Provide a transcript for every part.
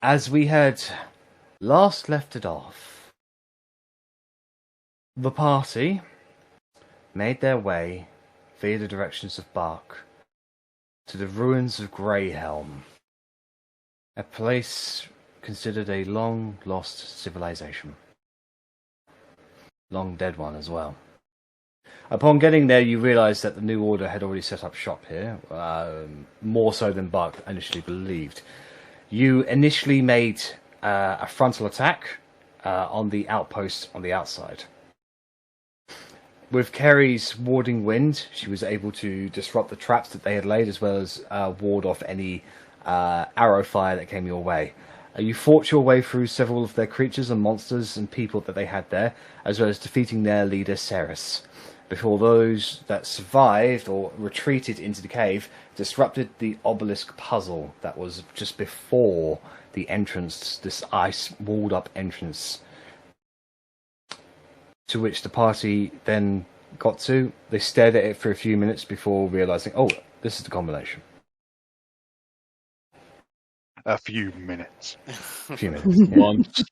as we had last left it off, the party made their way via the directions of Bark to the Ruins of Greyhelm, a place considered a long-lost civilization. Long dead one as well. Upon getting there, you realise that the New Order had already set up shop here, more so than Bark initially believed. You initially made a frontal attack on the outpost on the outside. With Kerry's warding wind, she was able to disrupt the traps that they had laid, as well as ward off any arrow fire that came your way. You fought your way through several of their creatures and monsters and people that they had there, as well as defeating their leader, Ceres, before those that survived or retreated into the cave disrupted the obelisk puzzle that was just before the entrance, this ice-walled-up entrance, to which the party then got to. They stared at it for a few minutes before realising, oh, this is the combination. A few minutes. A few minutes. Months.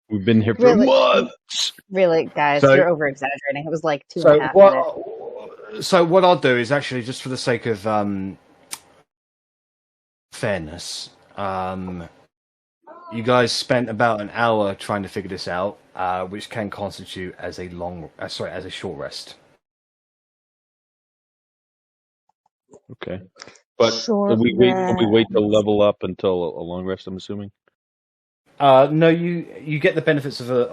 We've been here for months. Really, guys, So- you're over-exaggerating. It was like 2.5 minutes. So what I'll do is actually, just for the sake of fairness, you guys spent about an hour trying to figure this out, which can constitute as a as a short rest. Okay. But Short we wait to level up until a long rest, I'm assuming? No, you get the benefits of the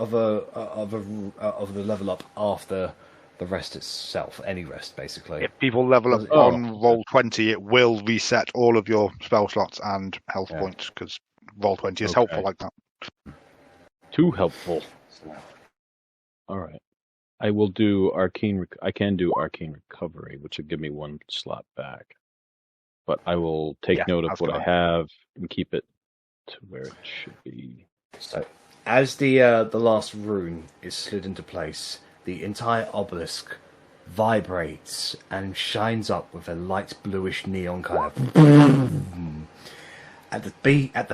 level up after the rest itself. Any rest, basically. If people level up on Roll20, it will reset all of your spell slots and health points, because Roll20 is helpful like that. Too helpful. All right. I will do arcane. I can do arcane recovery, which will give me one slot back. But I will take note of what I have and keep it to where it should be. So, as the last rune is slid into place, the entire obelisk vibrates and shines up with a light bluish neon kind of. At the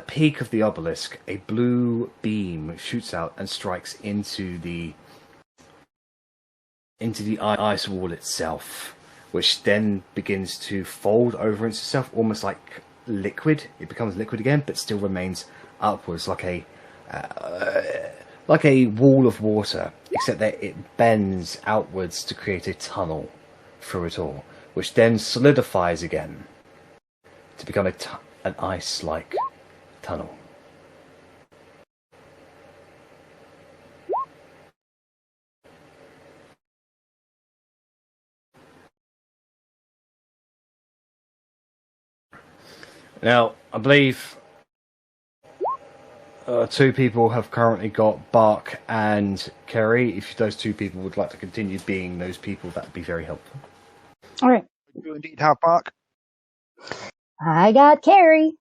peak of the obelisk, a blue beam shoots out and strikes into the ice wall itself, which then begins to fold over into itself, almost like liquid. It becomes liquid again, but still remains upwards, like a wall of water, except that it bends outwards to create a tunnel through it all, which then solidifies again to become an ice-like tunnel. Now, I believe two people have currently got Bark and Kerry. If those two people would like to continue being those people, that would be very helpful. All right. You indeed have Bark. I got Carrie.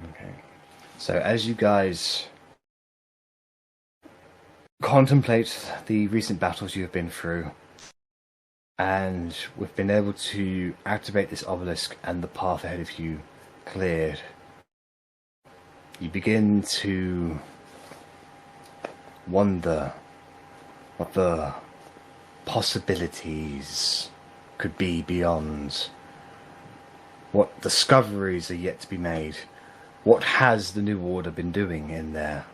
Okay. So as you guys contemplate the recent battles you have been through, and we've been able to activate this obelisk and the path ahead of you cleared, you begin to wonder what the possibilities could be beyond. What discoveries are yet to be made? What has the New Order been doing in there?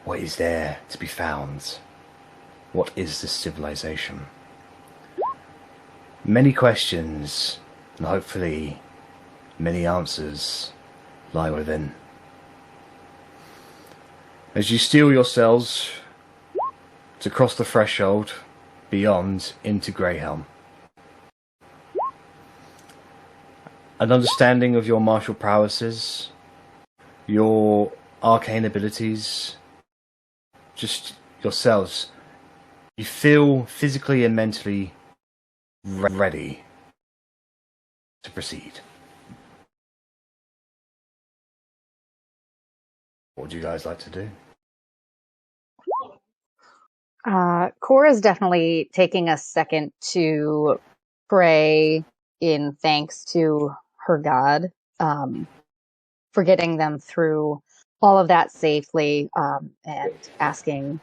What is there to be found? What is this civilization? Many questions, and hopefully many answers, lie within. As you steel yourselves to cross the threshold beyond into Greyhelm, an understanding of your martial prowesses, your arcane abilities, just yourselves, you feel physically and mentally ready to proceed. What would you guys like to do? Cora's definitely taking a second to pray in thanks to her god for getting them through all of that safely, and asking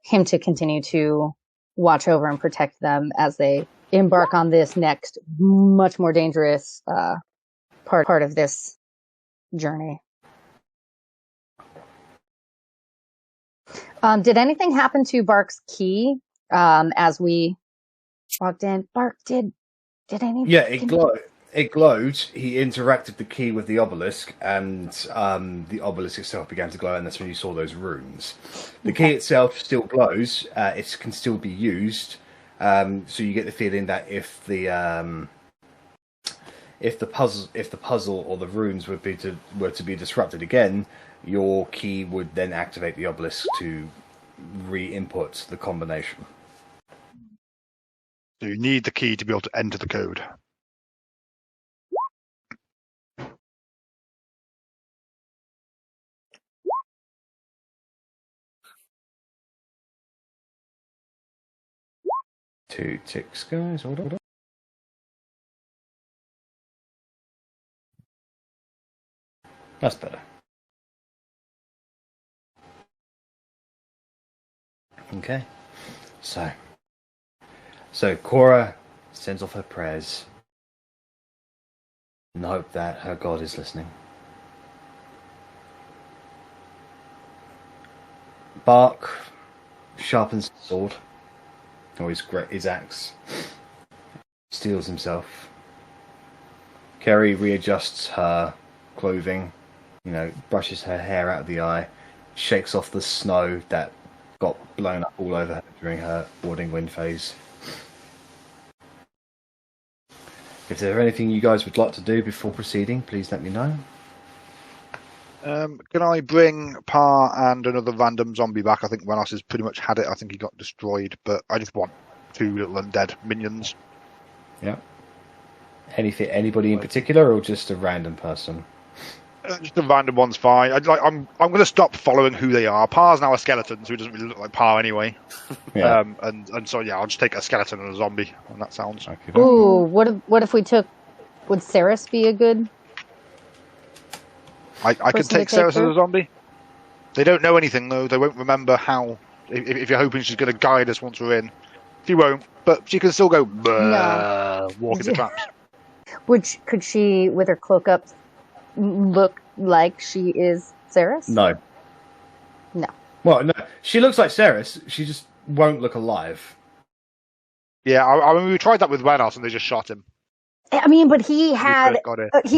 him to continue to watch over and protect them as they embark on this next, much more dangerous part of this journey. Did anything happen to Bark's key as we walked in? Bark, did anything? Yeah, it glowed. He interacted the key with the obelisk, and the obelisk itself began to glow, and that's when you saw those runes. The key itself still glows. It can still be used. So you get the feeling that if the puzzle or the runes were to be disrupted again, your key would then activate the obelisk to re-input the combination. So you need the key to be able to enter the code. Two ticks, guys. Hold on. That's better. Okay. So Cora sends off her prayers in the hope that her god is listening. Bark sharpens his sword, or his axe, steels himself. Kerry readjusts her clothing, brushes her hair out of the eye, shakes off the snow that got blown up all over her during her warding wind phase. If there's anything you guys would like to do before proceeding, please let me know. Can I bring Pa and another random zombie back? I think Renos has pretty much had it. I think he got destroyed, but I just want 2 little undead minions. Yeah. Anybody in particular, or just a random person? Just a random one's fine. I'm going to stop following who they are. Pa's now a skeleton, so he doesn't really look like Pa anyway. Yeah. And so yeah, I'll just take a skeleton and a zombie, and that sounds. Okay. Ooh, what if we took? Would Ceres be a good? I could take Ceres as a zombie. They don't know anything though. They won't remember how. If you're hoping she's going to guide us once we're in, she won't. But she can still go walk into traps. Could she, with her cloak up, look like she is Ceres? No. Well, no. She looks like Ceres. She just won't look alive. Yeah, I mean, we tried that with Renos and they just shot him. I mean, but he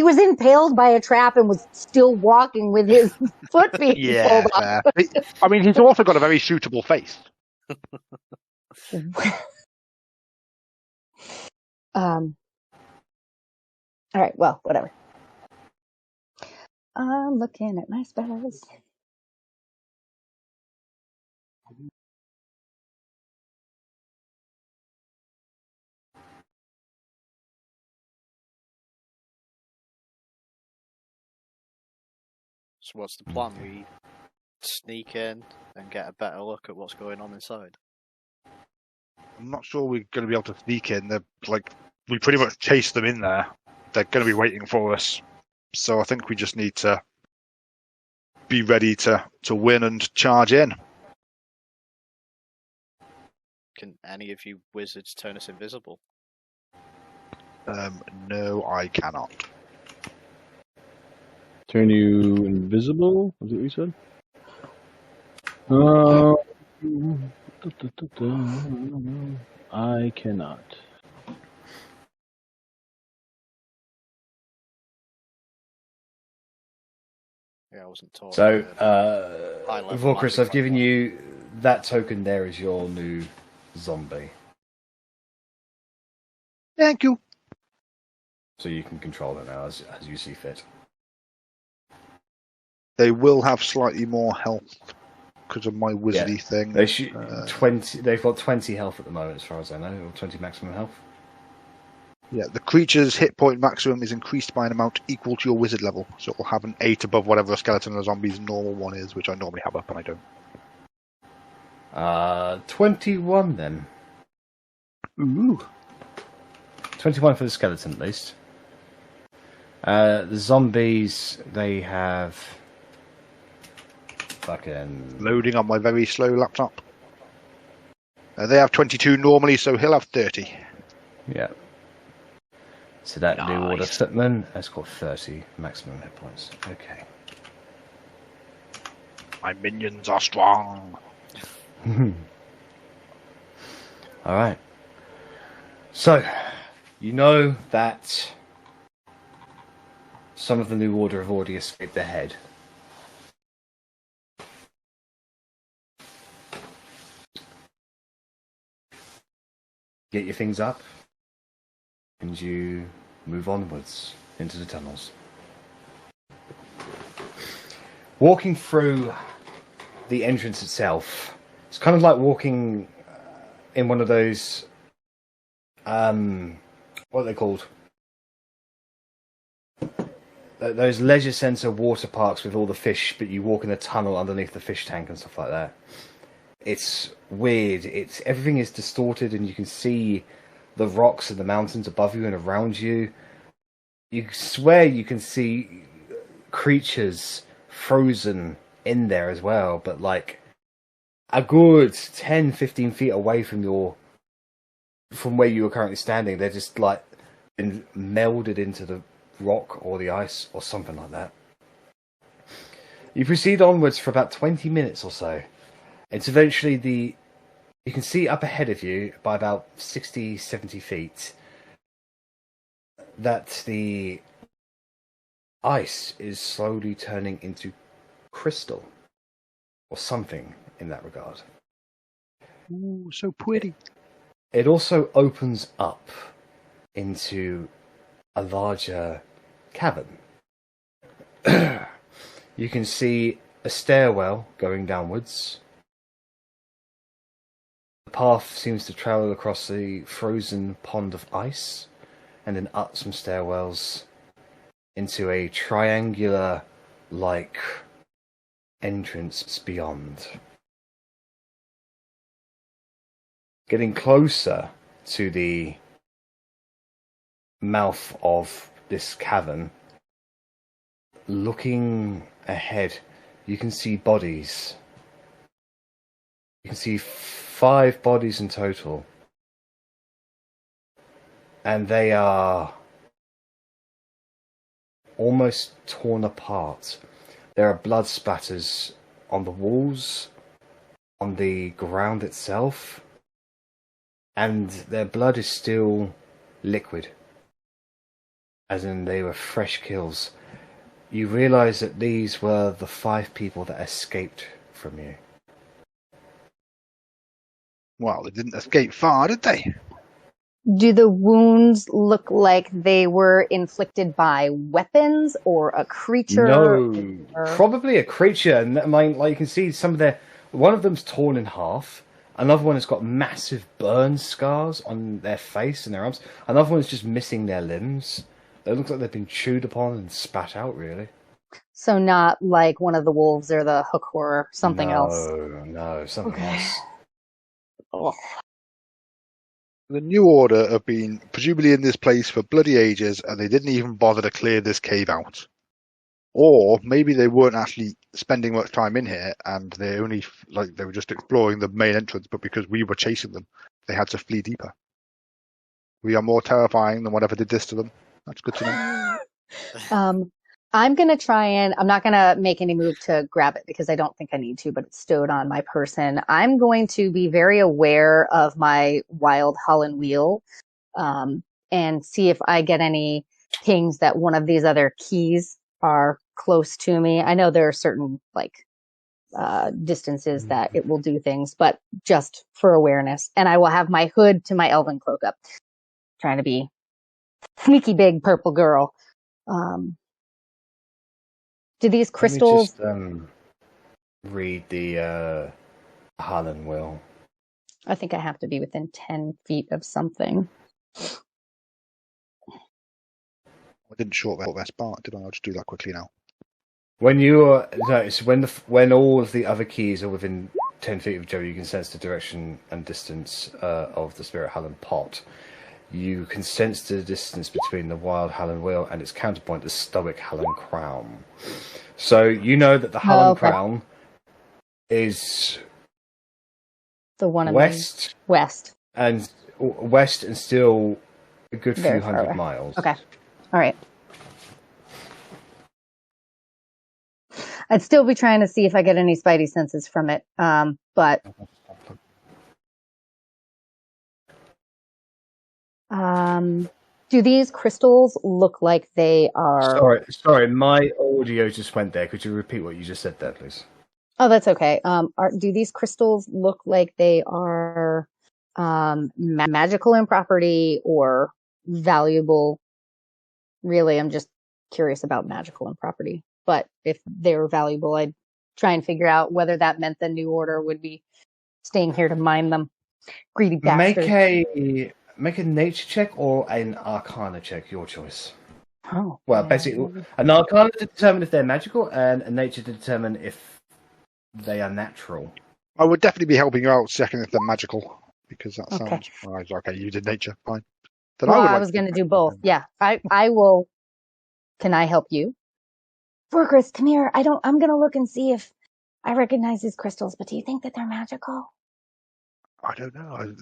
was impaled by a trap and was still walking with his foot being pulled off. I mean, he's also got a very suitable face. All right, well, whatever. I'm looking at my spells. So what's the plan? We sneak in and get a better look at what's going on inside. I'm not sure we're going to be able to sneak in. We pretty much chased them in there. They're going to be waiting for us. So I think we just need to be ready to win and charge in. Can any of you wizards turn us invisible? No, I cannot. Turn you invisible? Was that what you said? I cannot. Yeah, I wasn't taught. So, Vorkris, I've given you that token there as your new zombie. Thank you. So you can control it now as you see fit. They will have slightly more health because of my wizardy thing. They shoot 20. They've got 20 health at the moment, as far as I know, or 20 maximum health. Yeah, the creature's hit point maximum is increased by an amount equal to your wizard level, so it will have an 8 above whatever a skeleton or zombie's normal one is, which I normally have up and I don't. 21 then. Ooh. 21 for the skeleton, at least. The zombies, they have... fucking... Loading on my very slow laptop. They have 22 normally, so he'll have 30. Yeah. So that new order Nice. footman has got 30 maximum hit points. Okay. My minions are strong. Alright. So, you know that some of the new order have already escaped ahead. Get your things up, and you move onwards into the tunnels. Walking through the entrance itself, it's kind of like walking in one of those, what are they called? Those leisure centre water parks with all the fish, but you walk in a tunnel underneath the fish tank and stuff like that. It's weird. Everything is distorted, and you can see the rocks and the mountains above you and around you. You swear you can see creatures frozen in there as well, but like a good 10, 15 feet away from where you are currently standing. They're just like been melded into the rock or the ice or something like that. You proceed onwards for about 20 minutes or so. It's eventually you can see up ahead of you by about 60, 70 feet that the ice is slowly turning into crystal or something in that regard. Ooh, so pretty. It also opens up into a larger cavern. You can see a stairwell going downwards. The path seems to travel across the frozen pond of ice, and then up some stairwells into a triangular-like entrance beyond. Getting closer to the mouth of this cavern, looking ahead, you can see bodies. You can see 5 bodies in total. And they are almost torn apart. There are blood spatters on the walls, on the ground itself, and their blood is still liquid. As in, they were fresh kills. You realise that these were the 5 people that escaped from you. Well, they didn't escape far, did they? Do the wounds look like they were inflicted by weapons or a creature? No, Or... probably a creature. And I mean, like you can see, one of them's torn in half. Another one has got massive burn scars on their face and their arms. Another one's just missing their limbs. It looks like they've been chewed upon and spat out, really. So not like one of the wolves or the hook or something else. No, something else. Ugh. The New Order have been presumably in this place for bloody ages, and they didn't even bother to clear this cave out. Or maybe they weren't actually spending much time in here, and they were just exploring the main entrance, but because we were chasing them, they had to flee deeper. We are more terrifying than whatever did this to them. That's good to know. I'm going to try and, I'm not going to make any move to grab it because I don't think I need to, but it's stowed on my person. I'm going to be very aware of my wild Holland wheel and see if I get any pings that one of these other keys are close to me. I know there are certain distances that it will do things, but just for awareness. And I will have my hood to my elven cloak up. Trying to be sneaky big purple girl. Do these crystals... Let me just read the Harlan will. I think I have to be within 10 feet of something. I didn't short rest part, did I? I'll just do that quickly now. When when all of the other keys are within 10 feet of each other, you can sense the direction and distance of the Spirit Harlan pot. You can sense the distance between the wild Hallen Wheel and its counterpoint, the stoic Hallen Crown. So you know that the Hallen Crown is the one in west, west, and still a good Very few far hundred away. miles. Okay. All right. I'd still be trying to see if I get any spidey senses from it, but do these crystals look like they are? Sorry, my audio just went there. Could you repeat what you just said there, please? Oh, that's okay. Do these crystals look like they are magical in property or valuable? Really, I'm just curious about magical in property. But if they were valuable, I'd try and figure out whether that meant the New Order would be staying here to mine them. Greedy bastards. Make a nature check or an arcana check, your choice. Oh. Well, basically, an arcana to determine if they're magical, and a nature to determine if they are natural. I would definitely be helping you out checking if they're magical, because that Okay. sounds... Right, okay, you did nature, fine. Then Well, would I like was to going to do both. Yeah, I will. Can I help you? Vorkris, come here. I'm going to look and see if I recognize these crystals, but do you think that they're magical? I don't know.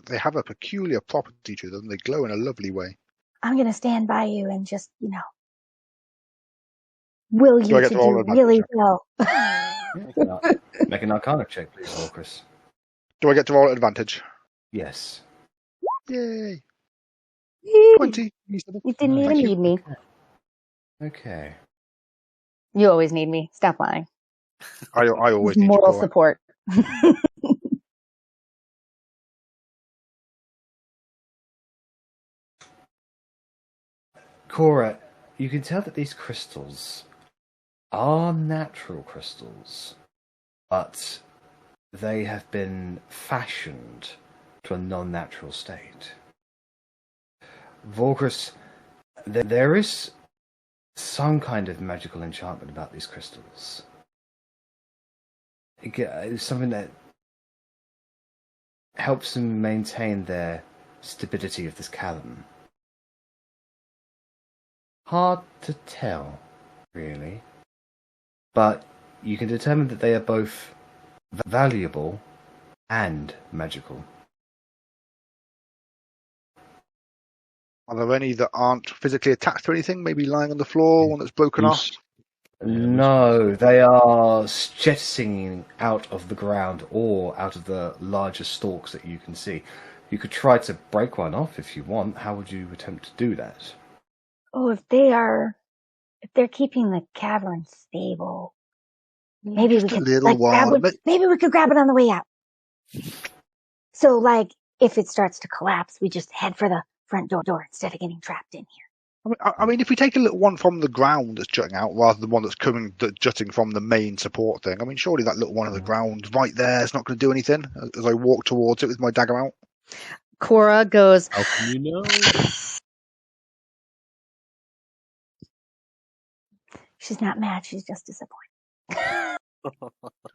They have a peculiar property to them. They glow in a lovely way. I'm going to stand by you and just, will you to do really well. Make an arcana check, please, Vorkris. Do I get to roll at advantage? Yes. Yay! 20. You didn't even need me. Okay. You always need me. Stop lying. I always need moral you, support. Cora, you can tell that these crystals are natural crystals, but they have been fashioned to a non-natural state. Vorkris, there is some kind of magical enchantment about these crystals. It's something that helps them maintain their stability of this chasm. Hard to tell, really. But you can determine that they are both valuable and magical. Are there any that aren't physically attached to anything? Maybe lying on the floor, one that's broken off? No, they are jettisoning out of the ground or out of the larger stalks that you can see. You could try to break one off if you want. How would you attempt to do that? Oh, if they're keeping the cavern stable, maybe we could grab it. Maybe we could grab it on the way out. So, if it starts to collapse, we just head for the front door instead of getting trapped in here. I mean, if we take a little one from the ground that's jutting out, rather than one that's jutting from the main support thing, I mean, surely that little one on the ground right there is not going to do anything. As I walk towards it with my dagger out, Cora goes. How can you know? She's not mad. She's just disappointed.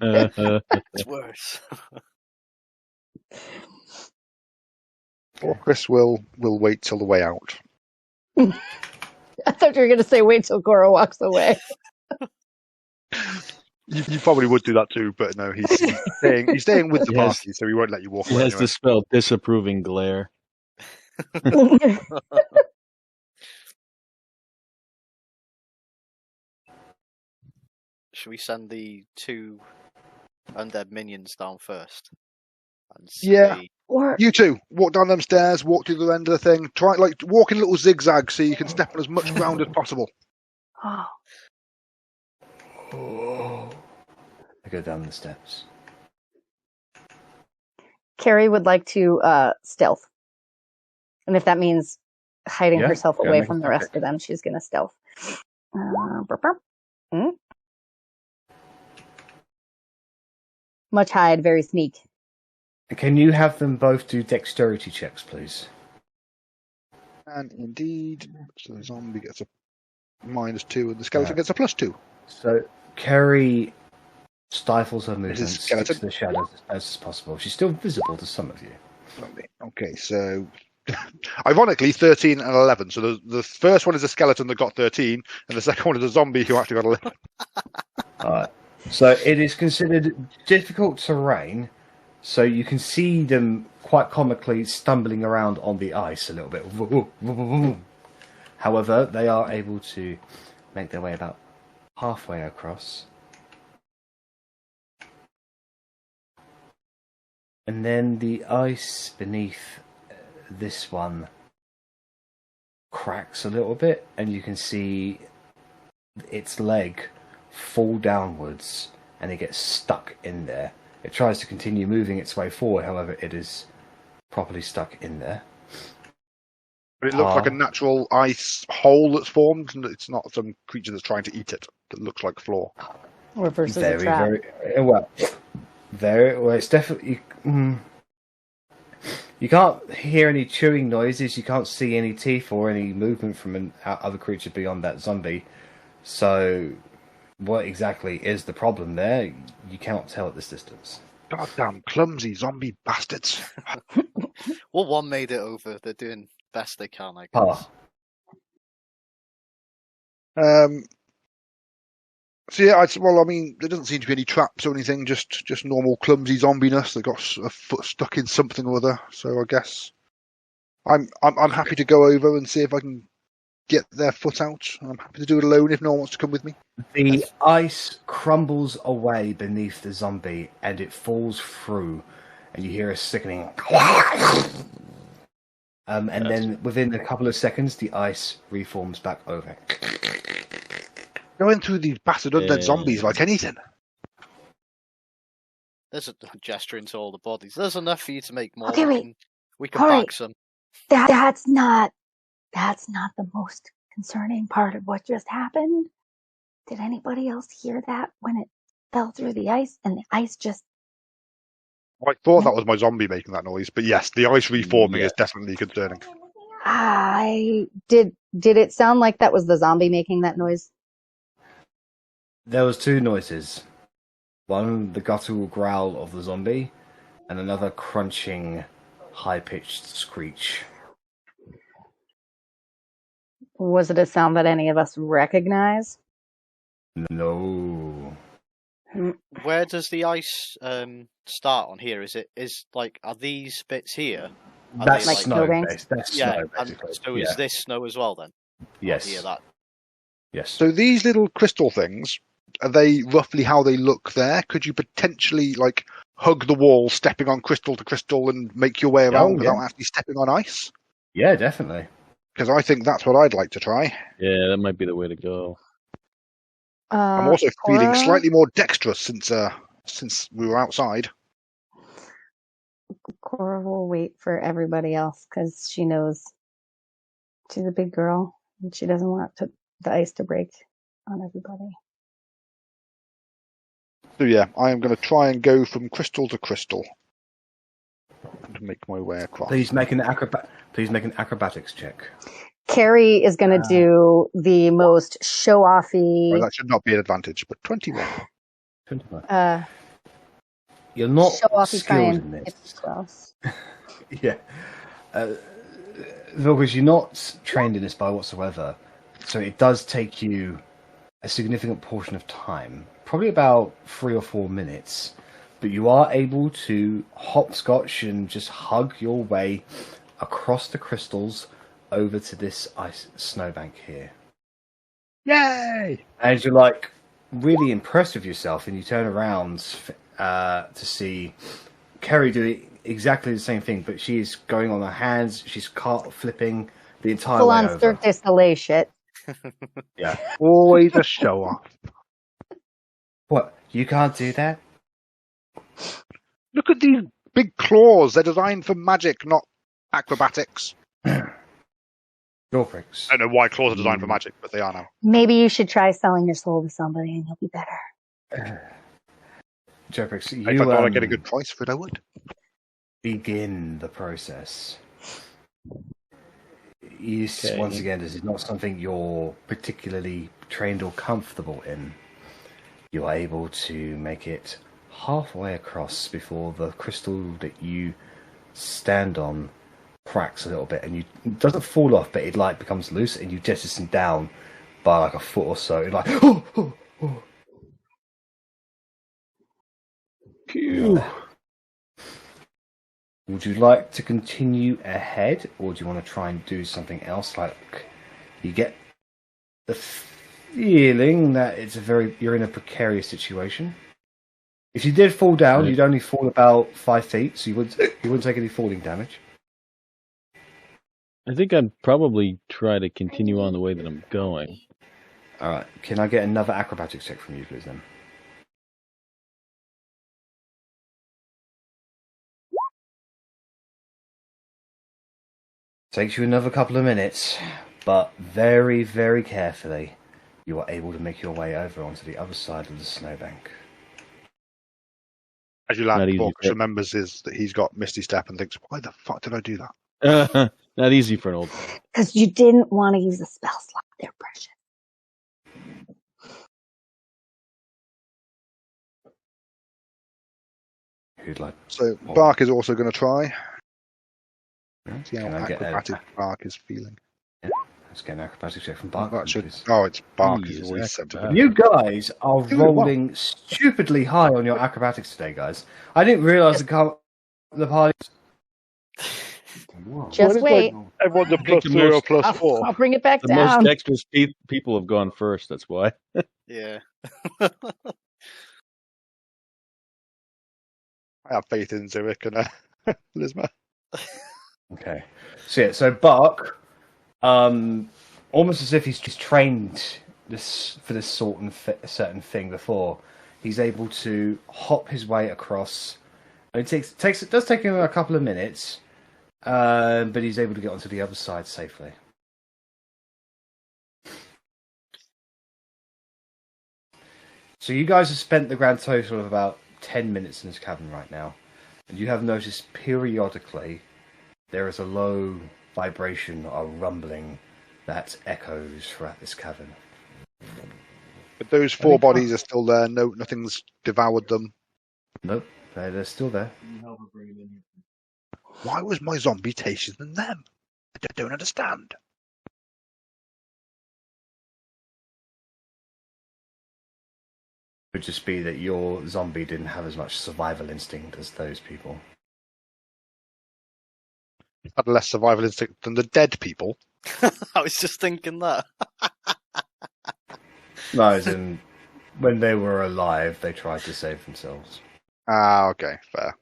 It's worse. or Chris will wait till the way out. I thought you were going to say wait till Cora walks away. You probably would do that too, but no, he's staying with the party, so he won't let you walk away. He has the spell disapproving glare. Should we send the 2 undead minions down first? And yeah. Or you two walk down them stairs, walk to the end of the thing. Try walk in a little zigzag so you can step on as much ground as possible. I go down the steps. Carrie would like to stealth, and if that means hiding herself away from the rest of them, she's going to stealth. Much hide, very sneak. Can you have them both do dexterity checks, please? And indeed, so the zombie gets a -2 and the skeleton gets a +2. So Kerry stifles her movements, sticks to the shadows as possible. She's still visible to some of you. Okay, so ironically, 13 and 11. So the first one is a skeleton that got 13, and the second one is a zombie who actually got 11. Alright. So it is considered difficult terrain, so you can see them quite comically stumbling around on the ice a little bit. However, they are able to make their way about halfway across. And then the ice beneath this one cracks a little bit, and you can see its leg fall downwards, and it gets stuck in there. It tries to continue moving its way forward, however, it is properly stuck in there. But it looks like a natural ice hole that's formed, and it's not some creature that's trying to eat it. That looks like floor. Or versus a trap. Well, it's definitely. You can't hear any chewing noises. You can't see any teeth or any movement from an other creature beyond that zombie. So, what exactly is the problem there? You cannot tell at this distance. Goddamn clumsy zombie bastards! Well, one made it over. They're doing best they can, I guess. So yeah, well, I mean, there doesn't seem to be any traps or anything. Just normal clumsy zombiness. They got a foot stuck in something or other. So I guess I'm happy to go over and see if I can get their foot out. I'm happy to do it alone if no one wants to come with me. The ice crumbles away beneath the zombie, and it falls through, and you hear a sickening. And then within a couple of seconds, the ice reforms back over. Going through these bastard undead zombies like anything. There's a gesture into all the bodies. There's enough for you to make more. Okay, wait. We can bag some. That's not the most concerning part of what just happened. Did anybody else hear that when it fell through the ice and the ice just... I thought that was my zombie making that noise, but yes, the ice reforming is definitely concerning. Did it sound like that was the zombie making that noise? There was two noises. One, the guttural growl of the zombie, and another crunching, high-pitched screech. Was it a sound that any of us recognize? No. Where does the ice start on here? Are these bits here? That's like snow snowbanks? based. That's snow, basically. So is this snow as well then? Yes. Hear that? Yes. So these little crystal things, are they roughly how they look there? Could you potentially like hug the wall, stepping on crystal to crystal, and make your way around without actually stepping on ice? Yeah, definitely. Because I think that's what I'd like to try. Yeah, that might be the way to go. I'm also feeling slightly more dexterous since we were outside. Cora will wait for everybody else because she knows she's a big girl and she doesn't want the ice to break on everybody. So yeah, I am going to try and go from crystal to crystal and make my way across. Please make an acrobatics check. Carrie is going to do the most show-offy... Well, that should not be an advantage, but 21. 21. You're not skilled in this. Yeah. Because you're not trained in this by whatsoever, so it does take you a significant portion of time, probably about 3 or 4 minutes, but you are able to hopscotch and just hug your way across the crystals over to this ice snowbank here. Yay! And you're like really impressed with yourself, and you turn around to see Kerry doing exactly the same thing, but she is going on her hands, she's cart flipping the entire full way on over. Cirque du Soleil shit. Yeah, always a show off. What? You can't do that? Look at these big claws. They're designed for magic, not acrobatics. Dorprix. I don't know why claws are designed for magic, but they are now. Maybe you should try selling your soul to somebody and you'll be better. Dorprix, If I thought I'd get a good price for it, I would. Begin the process. Okay. Once again, this is not something you're particularly trained or comfortable in. You are able to make it halfway across before the crystal that you stand on cracks a little bit, and it doesn't fall off, but it like becomes loose, and you jettison down by like a foot or so. It's like, oh. Phew. Would you like to continue ahead, or do you want to try and do something else? Like, you get the feeling that you're in a precarious situation. If you did fall down, you'd only fall about 5 feet, so you wouldn't take any falling damage. I think I'd probably try to continue on the way that I'm going. All right. Can I get another acrobatics check from you, please, then? Takes you another couple of minutes, but very, very carefully, you are able to make your way over onto the other side of the snowbank. As you land, Borkus remembers that he's got Misty Step and thinks, why the fuck did I do that? Not easy for an old. Because you didn't want to use a spell slot. They're precious. Who'd like? So Bark is also going to try. See how Can I get acrobatic Bark is feeling. Yeah, let's get an acrobatics check from Bark. It's Bark is always said to be. You guys are rolling stupidly high on your acrobatics today, guys. I didn't realise the party. Just wait. Everyone's a +3 or +4. I'll bring it back The down. most dexterous people have gone first. That's why. Yeah. I have faith in Zurich and Lisma. Okay. So Bark, almost as if he's just trained for this certain thing before, he's able to hop his way across. And it does take him a couple of minutes, but he's able to get onto the other side safely. So you guys have spent the grand total of about 10 minutes in this cavern right now, and you have noticed periodically there is a low vibration or rumbling that echoes throughout this cavern. But those 4 bodies are still there. No, nothing's devoured them. Nope, they're still there. Why was my zombie tastier than them? I don't understand. It would just be that your zombie didn't have as much survival instinct as those people. Had less survival instinct than the dead people. I was just thinking that. No, as in, when they were alive, they tried to save themselves. Ah, okay, fair.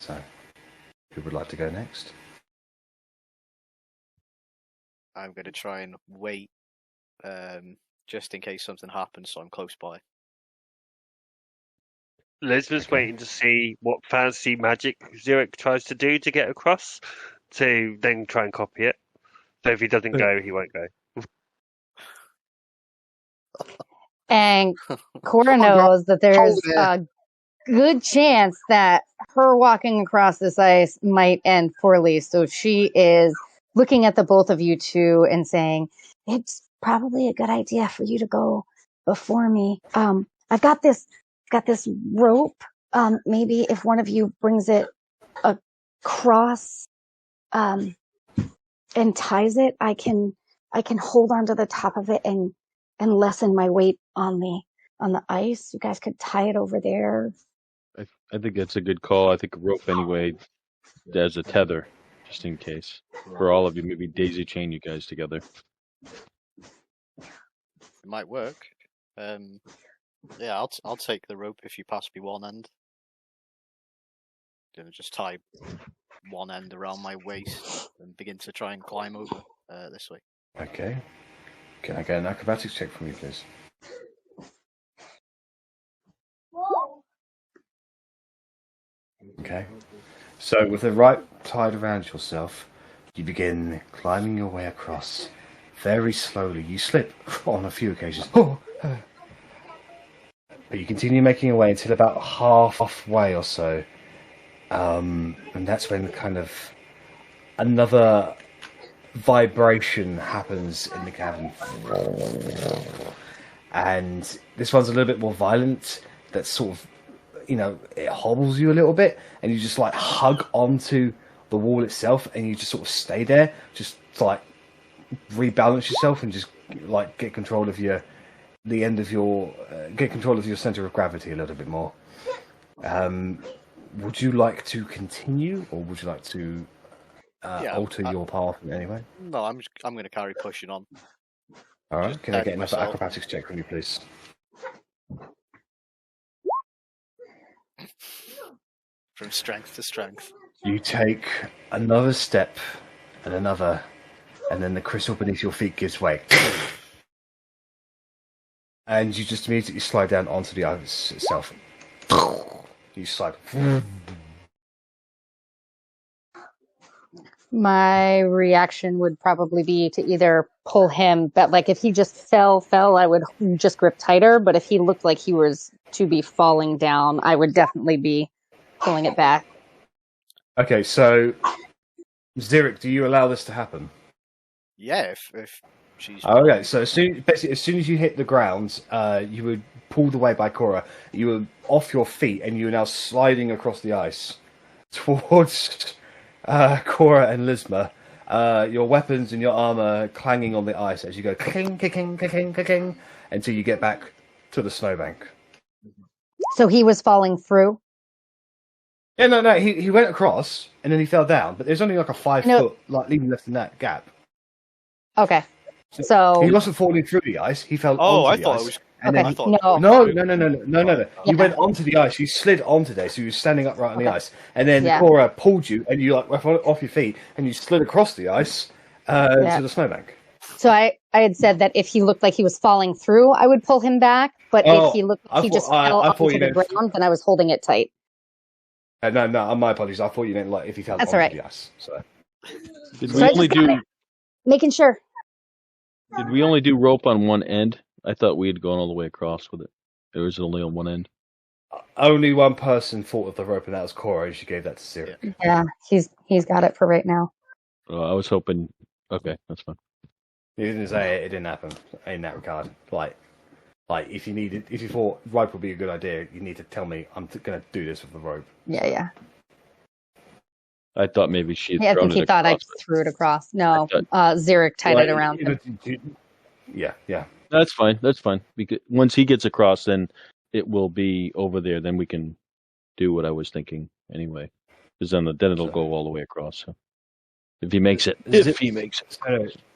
So, who would like to go next? I'm going to try and wait, just in case something happens, so I'm close by. Lisbon's waiting to see what fancy magic Zurich tries to do to get across, to then try and copy it. So if he doesn't go, he won't go. And Cora knows that there's a good chance that her walking across this ice might end poorly. So she is looking at the both of you two and saying, it's probably a good idea for you to go before me. I've got this rope. Maybe if one of you brings it across and ties it, I can hold onto the top of it and lessen my weight on the ice. You guys could tie it over there. I think that's a good call. I think a rope anyway, as a tether, just in case. For all of you, maybe daisy chain you guys together. It might work. Yeah, I'll take the rope if you pass me one end. Just tie one end around my waist and begin to try and climb over this way. Okay. Can I get an acrobatics check from you, please? Okay. So, with the rope tied around yourself, you begin climbing your way across. Very slowly. You slip on a few occasions. But you continue making your way until about halfway or so. And that's when kind of another vibration happens in the cavern. And this one's a little bit more violent. That's sort of, it hobbles you a little bit, and you just like hug onto the wall itself, and you just sort of stay there, just like rebalance yourself, and just like get control of your center of gravity a little bit more. Would you like to continue, or would you like to alter your path in any way? No, I'm going to carry pushing on. All right. Just Can I get steady another myself. acrobatics check from you, please? From strength to strength. You take another step and another, and then the crystal beneath your feet gives way. And you just immediately slide down onto the ice itself. You slide. My reaction would probably be to either pull him, but like if he just fell, I would just grip tighter. But if he looked like he was to be falling down, I would definitely be pulling it back. Okay, so Zurich, do you allow this to happen? Yeah, if she's... Okay, so as soon as you hit the ground, you were pulled away by Cora. You were off your feet, and you are now sliding across the ice towards Cora and Lisma. Your weapons and your armor clanging on the ice as you go cling, cling, cling, cling, until you get back to the snowbank. So he was falling through? Yeah, no, he went across, and then he fell down, but there's only like a 5 foot, like, leaving left in that gap. Okay. So he wasn't falling through the ice. He fell onto the ice. It was. And okay. then I thought No. No. Yeah. You went onto the ice. You slid onto there, so you were standing upright on the ice. And then Yeah. Cora pulled you, and you like went off your feet, and you slid across the ice to the snowbank. So I had said that if he looked like he was falling through, I would pull him back. But if he looked like he just fell onto the ground, then I was holding it tight. No, my apologies. I thought you meant like if he fell That's onto all right. the ice. So. Did So we I only just got do? it. Making sure. Did we only do rope on one end? I thought we had gone all the way across with it. It was only on one end. Only one person thought of the rope, and that was Cora. She gave that to Zurich. Yeah, he's got it for right now. I was hoping. Okay, that's fine. You didn't say it didn't happen in that regard. Like if you thought rope would be a good idea, you need to tell me. I'm going to do this with the rope. Yeah. I thought maybe she had Yeah, I thrown think he it thought I across, but threw it across. No, I Zurich tied it around him. Yeah. That's fine. Because once he gets across, then it will be over there. Then we can do what I was thinking anyway. Because then it'll go all the way across. So. If he makes it.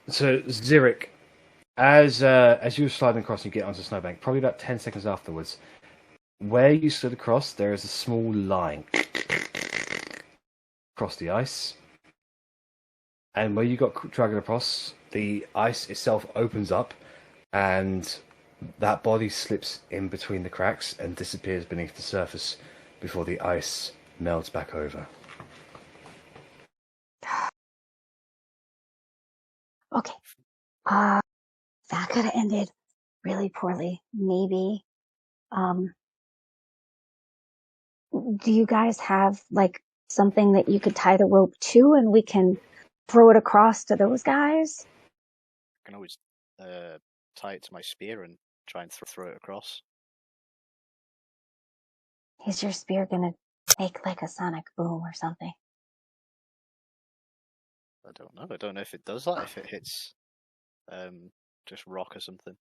So Zurich, as you were sliding across and you get onto the snowbank, probably about 10 seconds afterwards, where you slid across, there is a small line across the ice. And where you got dragged across, the ice itself opens up, and that body slips in between the cracks and disappears beneath the surface before the ice melts back over. Okay. That could have ended really poorly. Maybe. Do you guys have like something that you could tie the rope to, and we can throw it across to those guys? I can always tie it to my spear and try and throw it across. Is your spear gonna make like a sonic boom or something? I don't know. I don't know if it does that. If it hits just rock or something.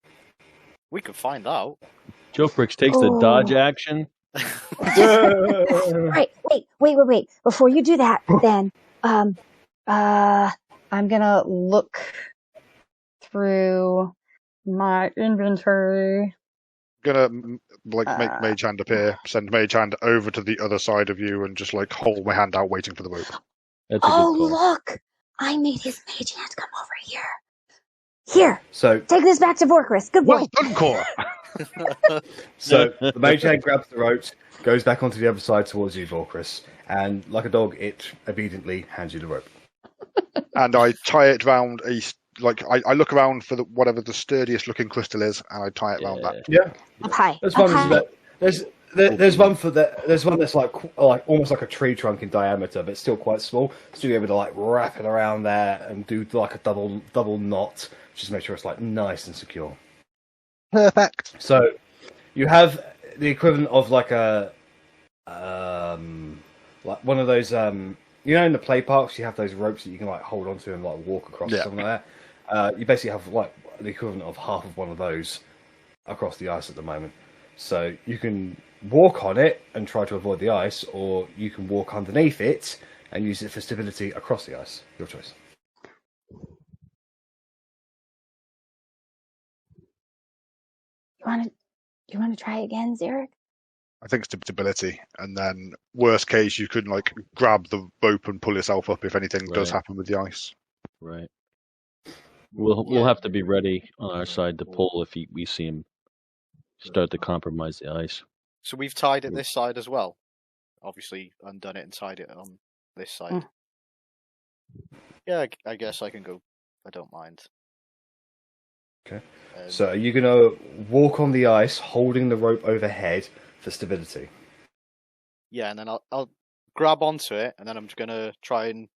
We could find out. Joe Bricks takes the dodge action. Right. Wait. Before you do that, then I'm gonna look through my inventory. Gonna make Mage Hand appear, send Mage Hand over to the other side of you, and just like hold my hand out, waiting for the rope. That's a good Oh, call. look! I made his mage hand come over here. Here, So take this back to Vorkris. Good boy. Well done, Cora. So the mage hand grabs the ropes, goes back onto the other side towards you, Vorkris, and like a dog, it obediently hands you the rope. And I tie it round I look around for whatever the sturdiest looking crystal is, and I tie it round that. Yeah, Up high. there's Up one. high. There's one for that. There's one that's like almost like a tree trunk in diameter, but still quite small. So you're able to like wrap it around there and do like a double knot, just make sure it's like nice and secure. Perfect. So you have the equivalent of like a like one of those. You know, in the play parks, you have those ropes that you can like hold onto and like walk across or Yeah. something like that. You basically have like the equivalent of half of one of those across the ice at the moment. So you can walk on it and try to avoid the ice, or you can walk underneath it and use it for stability across the ice. Your choice. You want to try again, Xeric? I think stability, and then worst case, you can like grab the rope and pull yourself up if anything does Right. happen with the ice. Right. We'll have to be ready on our side to pull if we see him start to compromise the ice. So we've tied it this side as well. Obviously, undone it and tied it on this side. Yeah, I guess I can go. I don't mind. Okay. So are you going to walk on the ice holding the rope overhead for stability? Yeah, and then I'll grab onto it, and then I'm just going to try and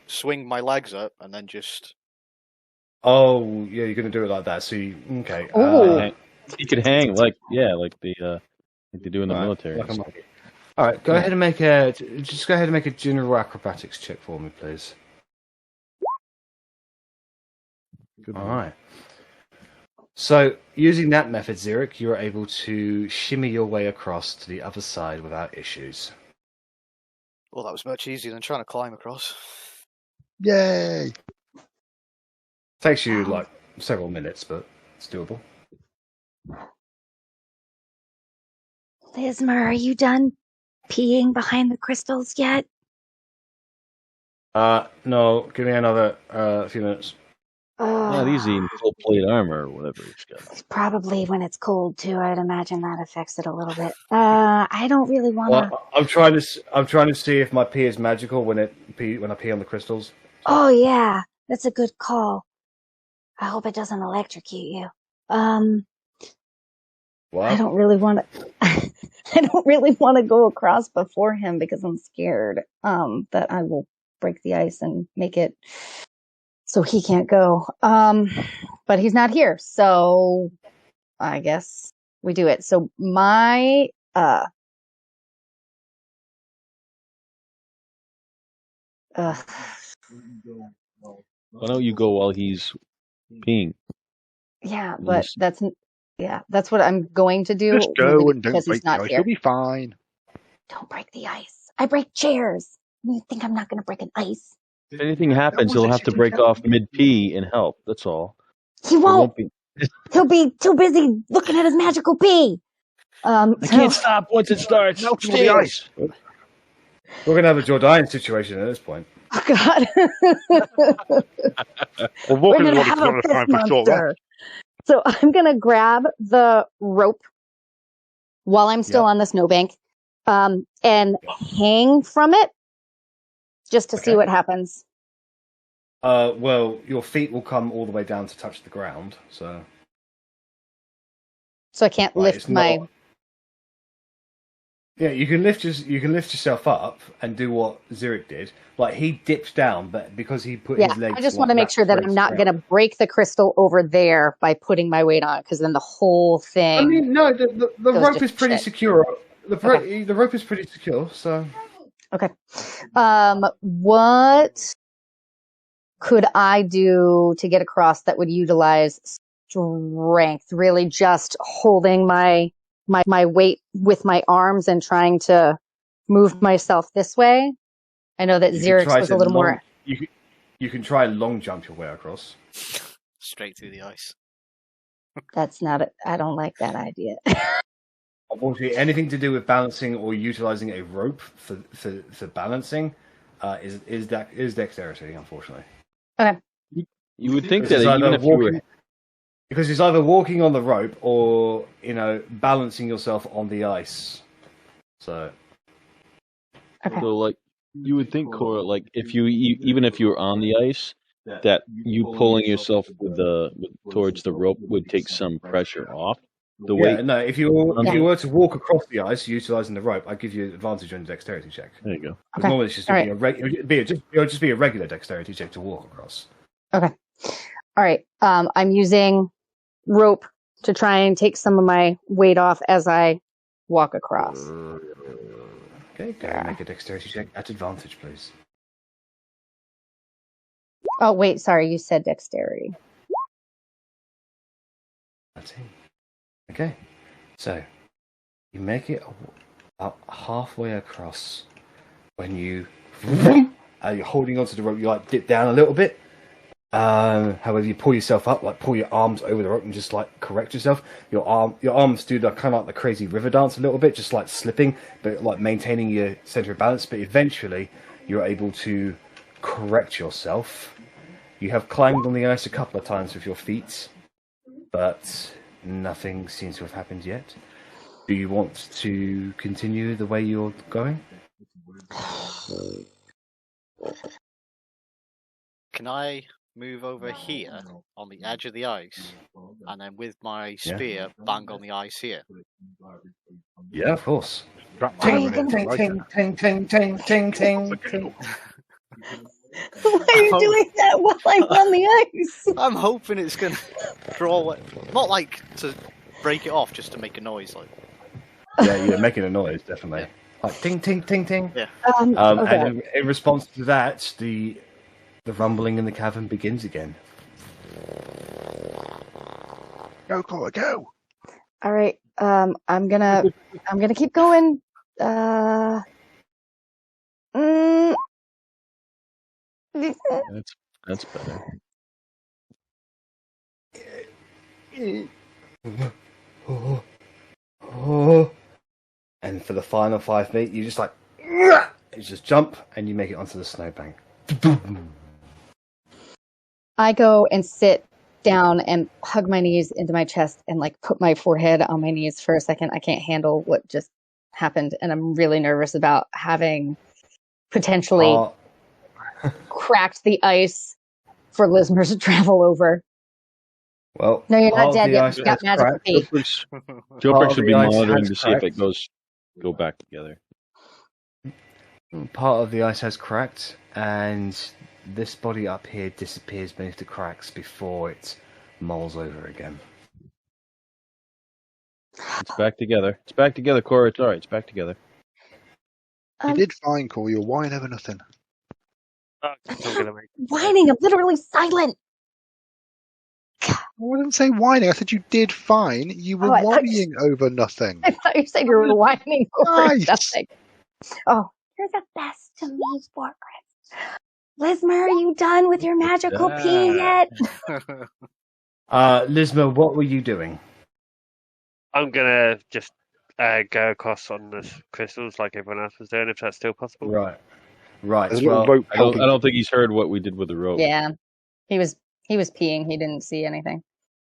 swing my legs up, and then just... Oh, yeah, you're going to do it like that. So, okay. You could hang like they do in the Right, military. like a monkey. All right, go ahead and make a general acrobatics check for me, please. Good All one. right. So, using that method, Xeric, you're able to shimmy your way across to the other side without issues. Well, that was much easier than trying to climb across. Yay! Takes you like several minutes, but it's doable. Lismer, are you done peeing behind the crystals yet? No, give me another few minutes. Not easy in full plate armor or whatever he's got. Probably when it's cold too. I'd imagine that affects it a little bit. I don't really want to. Well, I'm trying to see if my pee is magical when I pee on the crystals. Oh yeah, that's a good call. I hope it doesn't electrocute you. What? I don't really want to. I don't really want to go across before him because I'm scared that I will break the ice and make it so he can't go. But he's not here, so I guess we do it. So my Why don't you go while he's peeing? yeah, but that's what I'm going to do. Just go and don't because break he's the not ice. here. You'll be fine. Don't break the ice. I break chairs. You think I'm not going to break an ice? If anything happens, he'll have to break off mid-pee and help. That's all. He won't. He'll be too busy looking at his magical pee. I can't stop once it starts. Melt on the ice. We're gonna have a Jordan situation at this point. Oh God. Well, We're walking gonna is have what a it's fist time for short monster. rest. So I'm gonna grab the rope while I'm still on the snowbank, and hang from it just to see what happens. Well, your feet will come all the way down to touch the ground, so I can't lift my. Yeah, you can lift yourself up and do what Xeric did. Like he dipped down, but because he put his legs. I just want to make sure that I'm not going to break the crystal over there by putting my weight on it, because then the whole thing. I mean, no, the rope is pretty secure. The rope is pretty secure, so. Okay. What could I do to get across that would utilize strength? Really, just holding my weight with my arms and trying to move myself this way. I know that Xerix was a little more. You can try long jump your way across. Straight through the ice. That's not. I don't like that idea. Unfortunately, anything to do with balancing or utilizing a rope for balancing is dexterity. Unfortunately. Okay. You would think that even if you were. Because it's either walking on the rope or, balancing yourself on the ice. So. Okay. So, like, you would think, Cora, like, if you even if you were on the ice, that you pulling yourself towards the rope would take some pressure off the weight. Yeah, no. If you were to walk across the ice utilizing the rope, I'd give you advantage on the dexterity check. There you go. Because normally it's just it would just be a regular dexterity check to walk across. Okay. All right. I'm using rope to try and take some of my weight off as I walk across. Okay, go and make a dexterity check at advantage, please. Oh, wait, sorry, you said dexterity. 13. Okay, so you make it about halfway across when you're holding onto the rope. You like dip down a little bit. However, you pull yourself up, like pull your arms over the rope and just like correct yourself. Your arms do the kind of like the crazy river dance a little bit, just like slipping, but like maintaining your center of balance. But eventually, you're able to correct yourself. You have climbed on the ice a couple of times with your feet, but nothing seems to have happened yet. Do you want to continue the way you're going? Can I move over here on the edge of the ice, and then with my spear bang on the ice here? Yeah, of course. Ting, Ting, ting, ting, ting, ting, ting, ting, ting. Why are you doing that while I'm on the ice? I'm hoping it's gonna draw it. Not like to break it off, just to make a noise. Like Yeah, you're making a noise, definitely. Like ting, ting, ting, ting. Yeah. Okay. And in response to that, the rumbling in the cavern begins again. Go, Cora, go! All right. I'm gonna keep going. That's better. And for the final 5 feet, you just like you just jump and you make it onto the snowbank. I go and sit down and hug my knees into my chest and like put my forehead on my knees for a second. I can't handle what just happened, and I'm really nervous about having potentially cracked the ice for Lismer to travel over. Well, No, you're not part of dead the yet. ice You've got has magical cracked. feet. Joe should be the ice monitoring has to see if it cracked. go back together. Part of the ice has cracked, and this body up here disappears beneath the cracks before it mulls over again. It's back together. It's back together, Cora. It's all right. It's back together. You did fine, Cora. You're whining over nothing. Oh, it's not gonna make Whining. I'm literally silent. I didn't say whining. I said you did fine. You were I thought worrying over nothing. I thought you said you were whining over Nice. nothing. Oh, you're the best to me, Fortress. Lismer, are you done with your magical pee yet? Lisma, what were you doing? I'm gonna just go across on the crystals like everyone else was doing, if that's still possible. Right. There's a little Well, rope I don't helping. I don't think he's heard what we did with the rope. Yeah, he was peeing. He didn't see anything.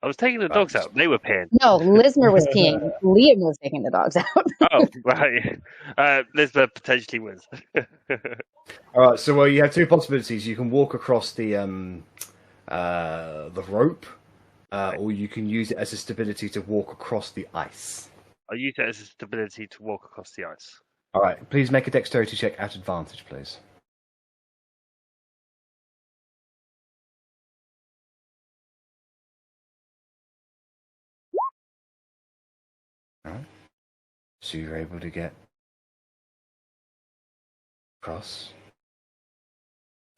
I was taking the dogs out. They were peeing. No, Lismer was peeing. Liam was taking the dogs out. Oh, right. Lisbeth potentially wins. all right. So, well, you have two possibilities. You can walk across the rope, or you can use it as a stability to walk across the ice. I'll use it as a stability to walk across the ice. All right. Please make a dexterity check at advantage, please. All right. So you're able to get across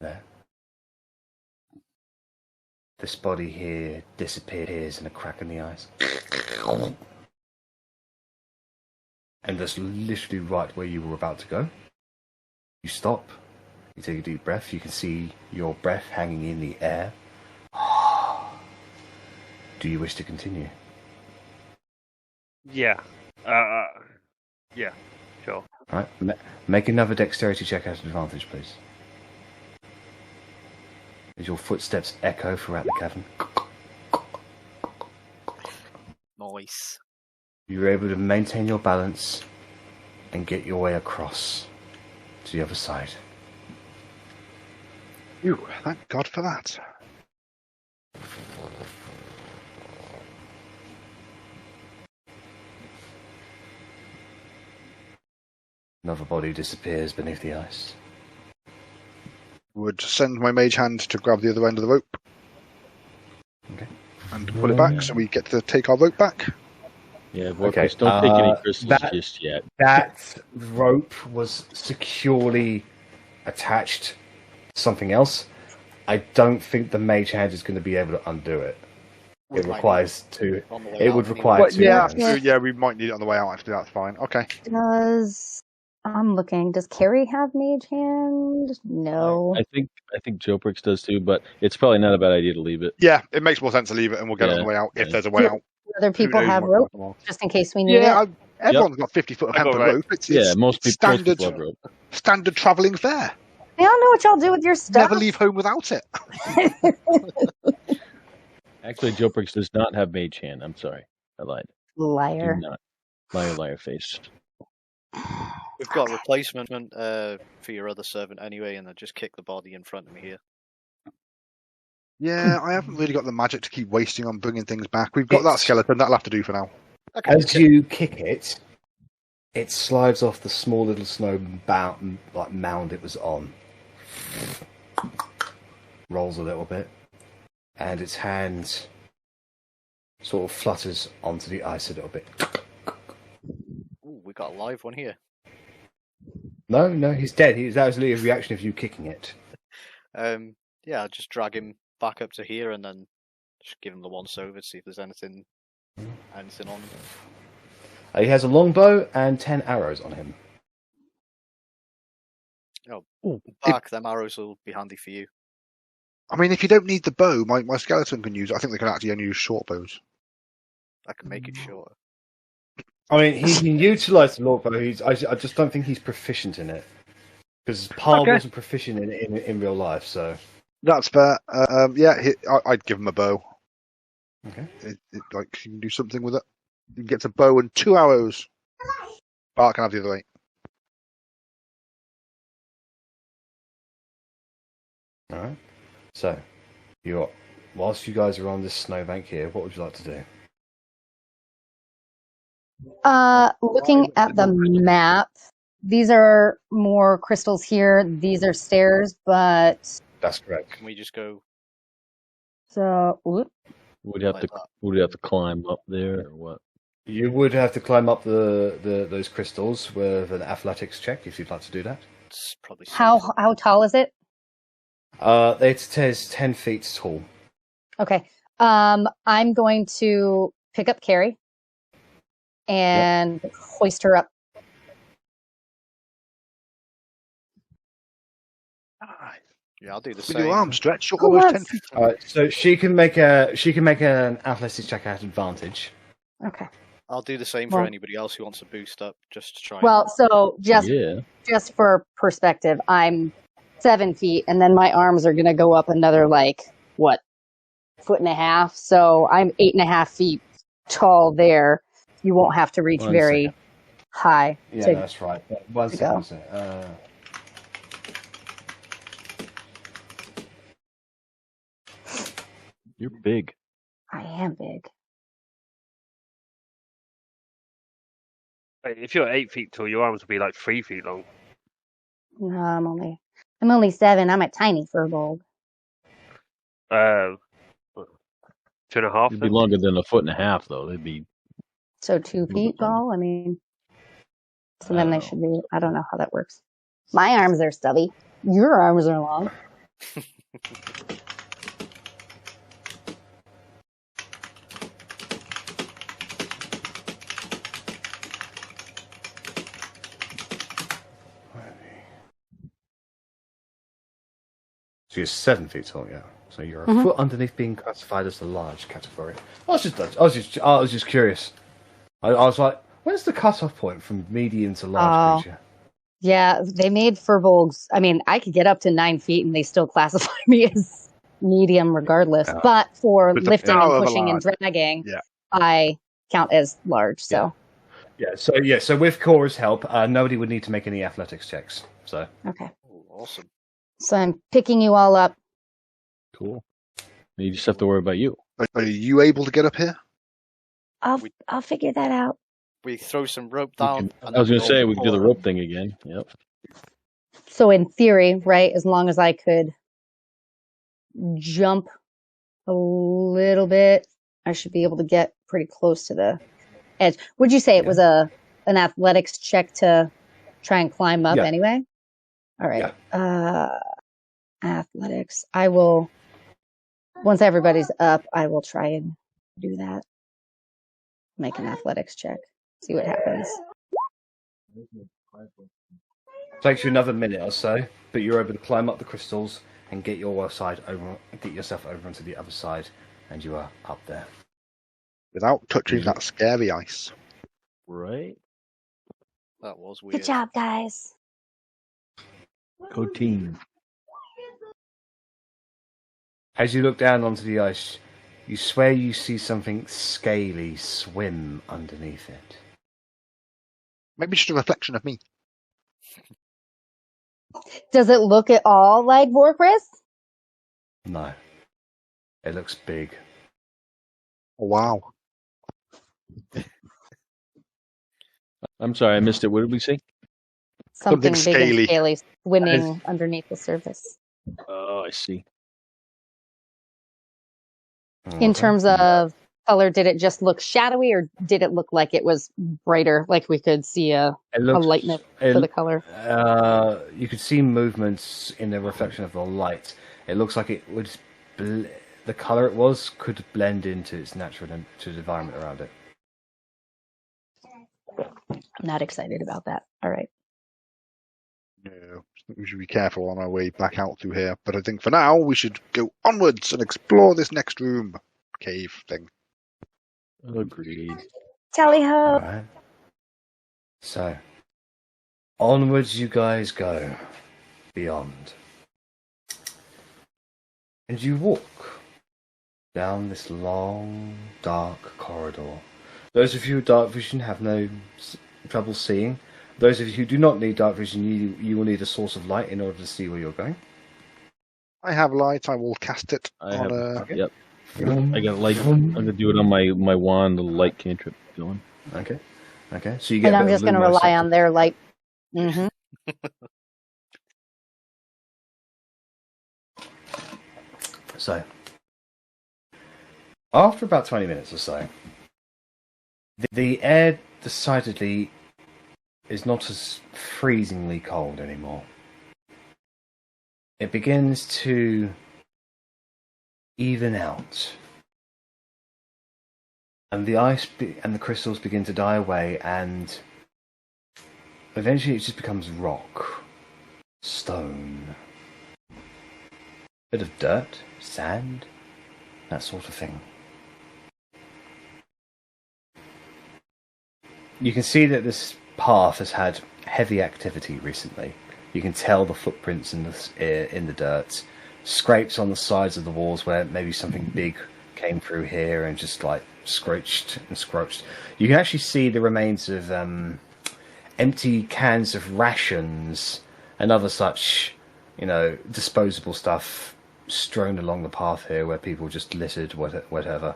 there. This body here disappears in a crack in the ice. And that's literally right where you were about to go. You stop. You take a deep breath. You can see your breath hanging in the air. Do you wish to continue? Yeah. Yeah. Sure. All right. Make another dexterity check at advantage, please. As your footsteps echo throughout the cavern. Nice. You're able to maintain your balance and get your way across to the other side. Phew, thank God for that. Another body disappears beneath the ice. Would send my mage hand to grab the other end of the rope. Okay. And pull it back so we get to take our rope back. Yeah, Vortex, don't take any crystals just yet. That rope was securely attached to something else. I don't think the mage hand is going to be able to undo it. It requires two. It would require two hands. Yeah, we might need it on the way out. Actually, that's fine. Okay. I'm looking. Does Carrie have mage hand? No. I think Joprix does too, but it's probably not a bad idea to leave it. Yeah, it makes more sense to leave it, and we'll get it on the way out if there's a way out. Other people have rope, just in case we need it. Everyone's got 50-foot of hamper rope. It's most people have rope. Standard travelling fare. I don't know what y'all do with your stuff. Never leave home without it. Actually, Joprix does not have mage hand. I'm sorry, I lied. Liar. Do not. Liar face. We've got a replacement for your other servant anyway, and then just kick the body in front of me here. Yeah, I haven't really got the magic to keep wasting on bringing things back. We've got that skeleton. That'll have to do for now. Okay. As you kick it, it slides off the small little snow mound it was on. Rolls a little bit, and its hand sort of flutters onto the ice a little bit. Ooh, we got a live one here. No, he's dead. That was literally a reaction of you kicking it. Yeah, I'll just drag him back up to here and then just give him the once over to see if there's anything on him. He has a longbow and 10 arrows on him. Oh, back, them arrows will be handy for you. I mean, if you don't need the bow, my skeleton can use it. I think they can actually only use short bows. I can make it shorter. I mean, he can utilise the longbow. I just don't think he's proficient in it. Because Paul wasn't proficient in it in real life, so... That's fair. I'd give him a bow. Okay. You can do something with it. You can get a bow and 2 arrows. Bart can have the other 8. Alright. So, whilst you guys are on this snowbank here, what would you like to do? Looking at the map, these are more crystals here. These are stairs, but... That's correct. Can we just go... So, Would have to climb up there, or what? You would have to climb up those crystals with an athletics check if you'd like to do that. It's probably how tall is it? It says 10 feet tall. Okay. I'm going to pick up Carrie and hoist her up. Yeah, I'll do the With same. your arm stretched, you're almost 10 feet tall. So she can make an athletics check at advantage. Okay. I'll do the same for anybody else who wants a boost up, just to try. Well, so just for perspective, I'm 7 feet, and then my arms are going to go up another 1.5 feet. So I'm 8.5 feet tall. There, you won't have to reach very high. Yeah, that's right. 1 second. You're big. I am big. If you're 8 feet tall, your arms will be 3 feet long. No, I'm only 7. I'm a tiny furbolg. 2.5. It'd be longer than 1.5 feet, though. They'd be. So 2 feet tall. I mean, so then they should be. I don't know how that works. My arms are stubby. Your arms are long. So you're 7 feet tall, yeah. So you're a foot underneath being classified as the large category. I was just curious. I was like, where's the cutoff point from medium to large creature? Yeah, they made furbolgs. I mean, I could get up to 9 feet, and they still classify me as medium, regardless. But for lifting and pushing and dragging, I count as large. So. So with Cora's help, nobody would need to make any athletics checks. So. Okay. Ooh, awesome. So I'm picking you all up. Cool. You just have to worry about you. Are you able to get up here? I'll figure that out. We throw some rope down. I was going to say we can do the rope thing again. Yep. So in theory, right, as long as I could jump a little bit, I should be able to get pretty close to the edge. Would you say it was an athletics check to try and climb up Yeah. anyway? All right. Athletics. I will. Once everybody's up, I will try and do that. Make an athletics check. See what happens. Takes you another minute or so, but you're able to climb up the crystals and get yourself over onto the other side, and you are up there. Without touching that scary ice. Right? That was weird. Good job, guys. Go team. As you look down onto the ice, you swear you see something scaly swim underneath it. Maybe just a reflection of me. Does it look at all like Vorkris? No. It looks big. Oh, wow. I'm sorry, I missed it. What did we see? Something Something big scaly. and scaly swimming underneath the surface. Oh, I see. In terms of color, did it just look shadowy, or did it look like it was brighter, like we could see a lightness to the color? You could see movements in the reflection of the light. It looks like it would... the color it was could blend into its natural to the environment around it. I'm not excited about that. All right. No, I think we should be careful on our way back out through here. But I think for now, we should go onwards and explore this next room. Cave thing. Agreed. Tally ho! All right. So, onwards you guys go. Beyond. And you walk down this long, dark corridor. Those of you with dark vision have no trouble seeing. Those of you who do not need dark vision, you will need a source of light in order to see where you're going. I have light. I will cast it I on have. a... Yep. I got light. I'm gonna do it on my wand. The light cantrip going. Okay. Okay. So you get. And I'm just going to rely on their light. Mm-hmm. So, after about 20 minutes or so, the air decidedly is not as freezingly cold anymore. It begins to even out. And the ice and the crystals begin to die away, and eventually it just becomes rock, stone, bit of dirt, sand, that sort of thing. You can see that this path has had heavy activity recently. You can tell the footprints in the dirt, scrapes on the sides of the walls where maybe something big came through here and just like scrooched and scrooched. You can actually see the remains of empty cans of rations and other such, disposable stuff strewn along the path here where people just littered whatever.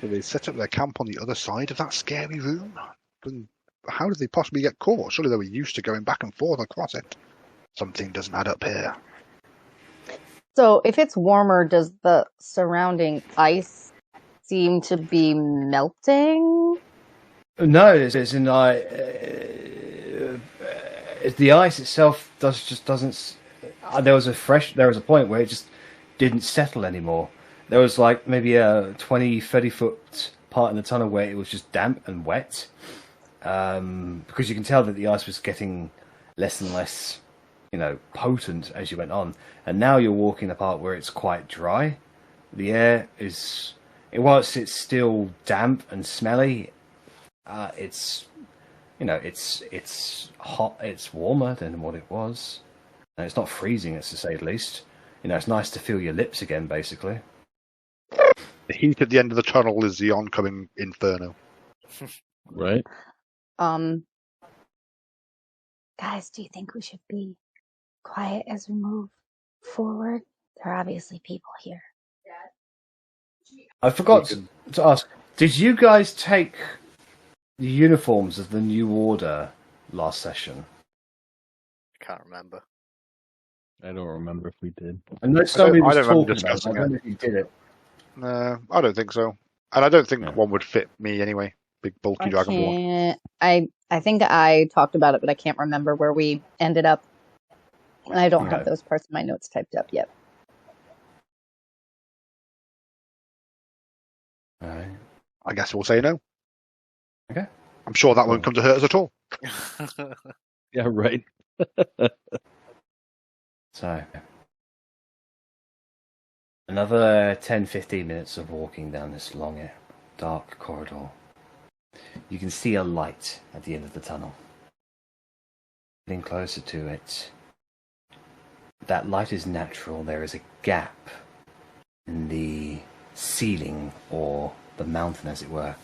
So they set up their camp on the other side of that scary room? Then how did they possibly get caught? Surely they were used to going back and forth across it. Something doesn't add up here. So if it's warmer, does the surrounding ice seem to be melting? No, the ice itself doesn't. There was a point where it just didn't settle anymore. There was like maybe a 20-30 foot part in the tunnel where it was just damp and wet, because you can tell that the ice was getting less and less, potent as you went on. And now you're walking a part where it's quite dry. The air is, whilst it's still damp and smelly, it's hot. It's warmer than what it was, and it's not freezing, to say the least. It's nice to feel your lips again, basically. The heat at the end of the tunnel is the oncoming inferno. Right? Guys, do you think we should be quiet as we move forward? There are obviously people here. I forgot to ask, did you guys take the uniforms of the New Order last session? I can't remember. I don't remember if we did. I know somebody was I don't remember talking about it. I discussing don't know if you did it. No, I don't think so. And I don't think No. one would fit me anyway. Big bulky I dragonborn. can't. I think I talked about it, but I can't remember where we ended up. And I don't have Okay. those parts of my notes typed up yet. All right. I guess we'll say no. Okay. I'm sure that won't come to hurt us at all. Yeah, right. So, another 10-15 minutes of walking down this long, dark corridor. You can see a light at the end of the tunnel. Getting closer to it, that light is natural. There is a gap in the ceiling, or the mountain as it were,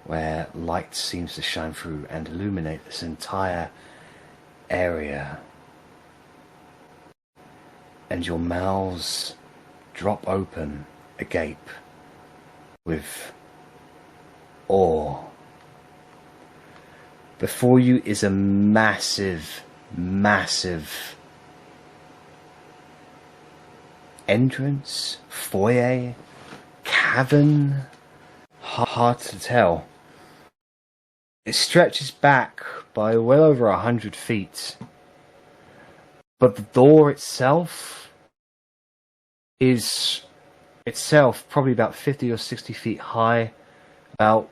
where light seems to shine through and illuminate this entire area. And your mouths drop open, agape, with awe. Before you is a massive, massive entrance, foyer, cavern. Hard to tell. It stretches back by well over 100 feet. But the door itself is probably about 50 or 60 feet high, about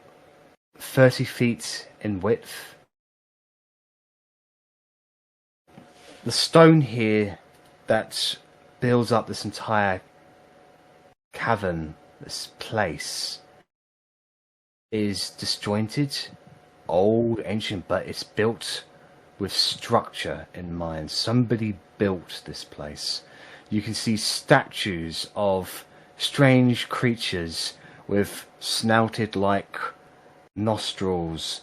30 feet in width. The stone here that builds up this entire cavern, this place, is disjointed, old, ancient, but it's built with structure in mind. Somebody built this place. You can see statues of strange creatures with snouted like nostrils,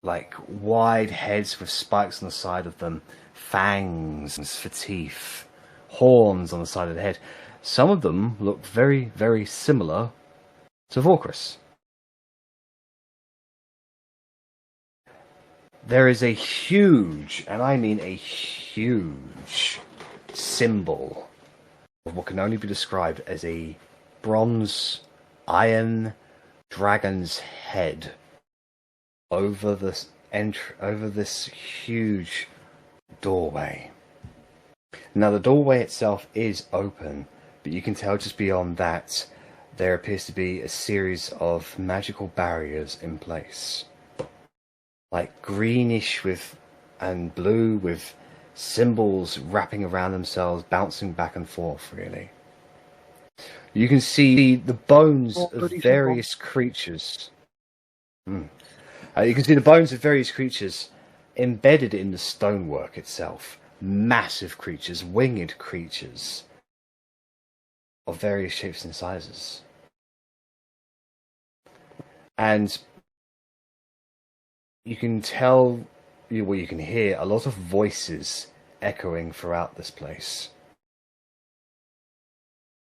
like wide heads with spikes on the side of them, fangs for teeth, horns on the side of the head. Some of them look very, very similar to Vorkris. There is a huge, and I mean a huge, symbol of what can only be described as a bronze iron dragon's head over this huge doorway. Now the doorway itself is open, but you can tell just beyond that there appears to be a series of magical barriers in place. Like greenish and blue with symbols wrapping around themselves, bouncing back and forth, really. You can see the bones of various creatures. You can see the bones of various creatures embedded in the stonework itself. Massive creatures, winged creatures of various shapes and sizes. And you can you can hear a lot of voices echoing throughout this place.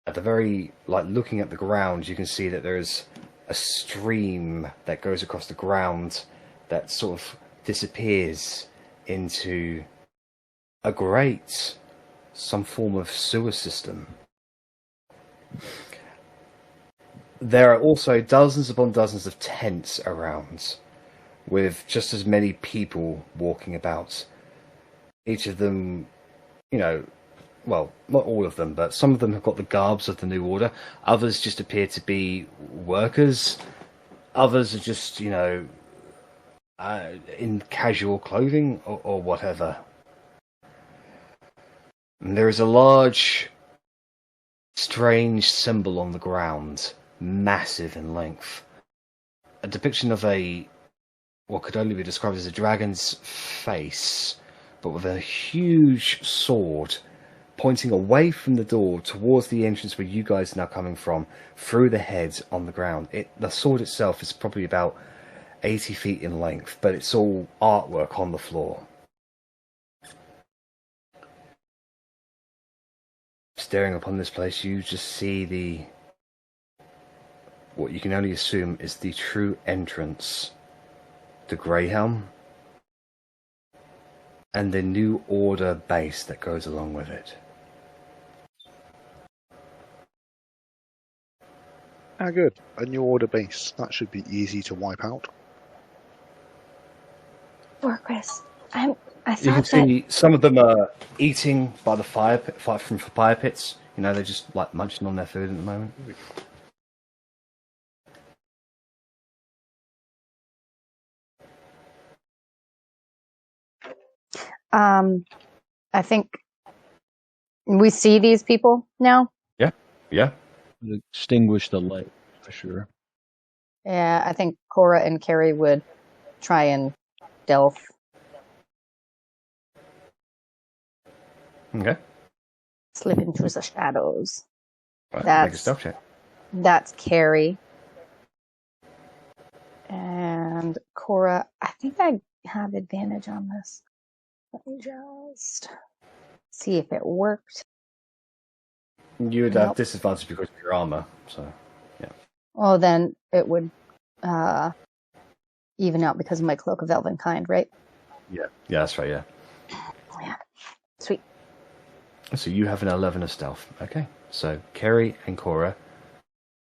At the very, looking at the ground, you can see that there is a stream that goes across the ground that sort of disappears into a grate, some form of sewer system. There are also dozens upon dozens of tents around, with just as many people walking about. Each of them, well, not all of them, but some of them have got the garbs of the New Order. Others just appear to be workers. Others are just, in casual clothing or whatever. And there is a large, strange symbol on the ground, massive in length. A depiction of what could only be described as a dragon's face, but with a huge sword pointing away from the door towards the entrance where you guys are now coming from, through the head on the ground. The sword itself is probably about 80 feet in length, but it's all artwork on the floor. Staring upon this place, you just see what you can only assume is the true entrance to Greyhelm, and the New Order base that goes along with it. Ah, good. A new order base. That should be easy to wipe out. Poor Chris. I You can thought that. see some of them are eating by the from fire pits. You know, they're just like munching on their food at the moment. I think we see these people now. Yeah. Extinguish the light for sure. Yeah, I think Cora and Carrie would try and delve. Okay. Slip into the shadows. Right, make a That's stealth check. That's Carrie. And Cora, I think I have advantage on this. Let me just see if it worked. You would have Nope. disadvantage because of your armor. So, Oh, then it would even out because of my Cloak of Elvenkind, right? yeah, that's right. Yeah. Yeah. Sweet. So you have an 11 of stealth. Okay. So Kerry and Cora,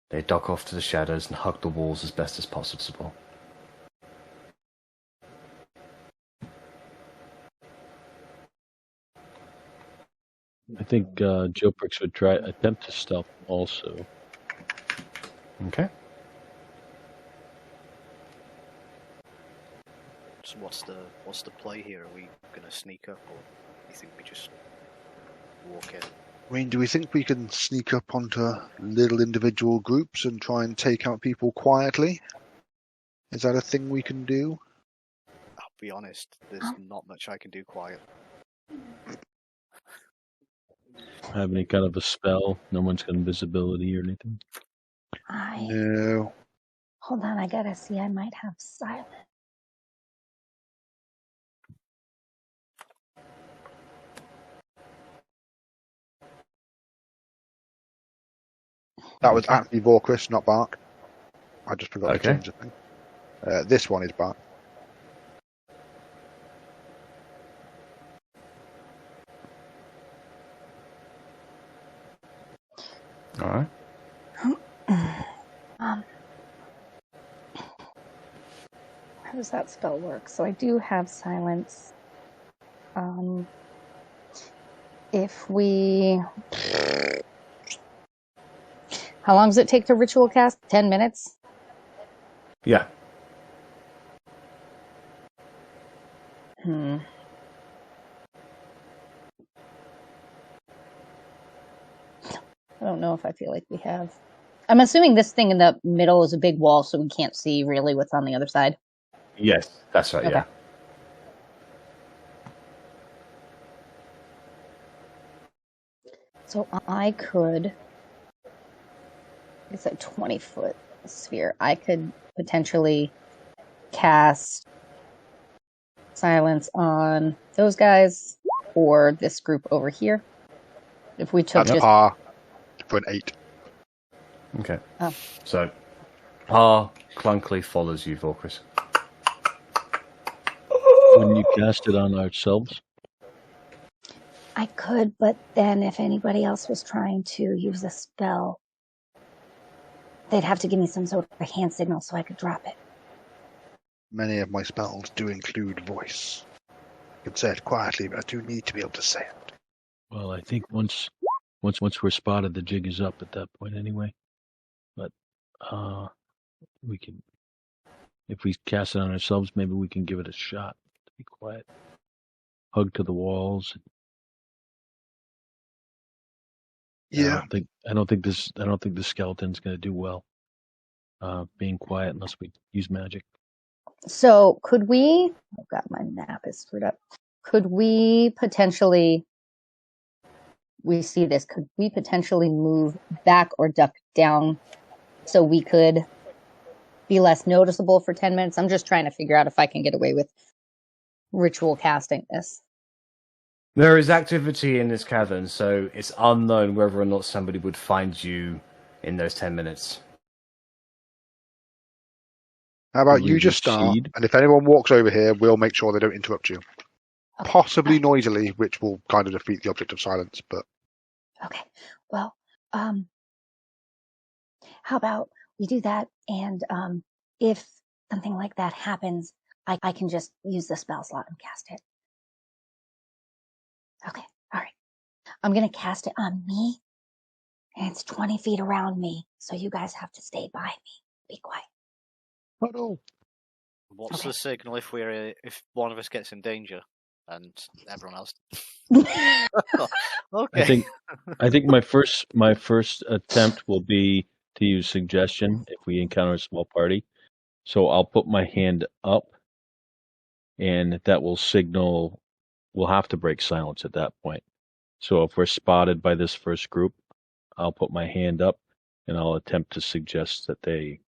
they duck off to the shadows and hug the walls as best as possible. I think Joprix would attempt to stealth also. Okay. So what's the play here? Are we gonna sneak up, or do you think we just walk in? I mean, do we think we can sneak up onto little individual groups and try and take out people quietly? Is that a thing we can do? I'll be honest, there's not much I can do quiet. Have any kind of a spell? No one's got invisibility or anything? No. Hold on, I gotta see. I might have silence. That was actually Vorkris, not Bark. I just forgot to Okay. change the thing. This one is Bark. All right. How does that spell work? So I do have silence. If we... How long does it take to ritual cast? 10 minutes? Yeah. I don't know if I feel like we have. I'm assuming this thing in the middle is a big wall, so we can't see really what's on the other side. Yes, that's right. Okay. Yeah. So I could. It's a 20-foot sphere. I could potentially cast silence on those guys or this group over here. If we took That's just par for an 8. Okay. Oh. So, Par clunkily follows you, Vorkris. When you cast it on ourselves? I could, but then if anybody else was trying to use a spell, they'd have to give me some sort of hand signal so I could drop it. Many of my spells do include voice. I can say it quietly, but I do need to be able to say it. Well, I think once we're spotted, the jig is up at that point anyway. But we can, if we cast it on ourselves, maybe we can give it a shot to be quiet. Hug to the walls. Yeah. I don't think the skeleton's going to do well. Being quiet unless we use magic. So could we? Oh god, my map is screwed up. Could we potentially? We see this. Could we potentially move back or duck down so we could be less noticeable for 10 minutes? I'm just trying to figure out if I can get away with ritual casting this. There is activity in this cavern, so it's unknown whether or not somebody would find you in those 10 minutes. How about Will you we just start, recede? and if anyone walks over here, we'll make sure they don't interrupt you. Okay. Possibly noisily, which will kind of defeat the object of silence, but... Okay. Well, how about we do that? And if something like that happens, I can just use the spell slot and cast it. Okay, all right. I'm going to cast it on me, and it's 20 feet around me, so you guys have to stay by me. Be quiet. Oh, What's Okay. the signal if one of us gets in danger and everyone else? Okay. I think my first attempt will be to use suggestion if we encounter a small party. So I'll put my hand up, and that will signal we'll have to break silence at that point. So if we're spotted by this first group, I'll put my hand up and I'll attempt to suggest that they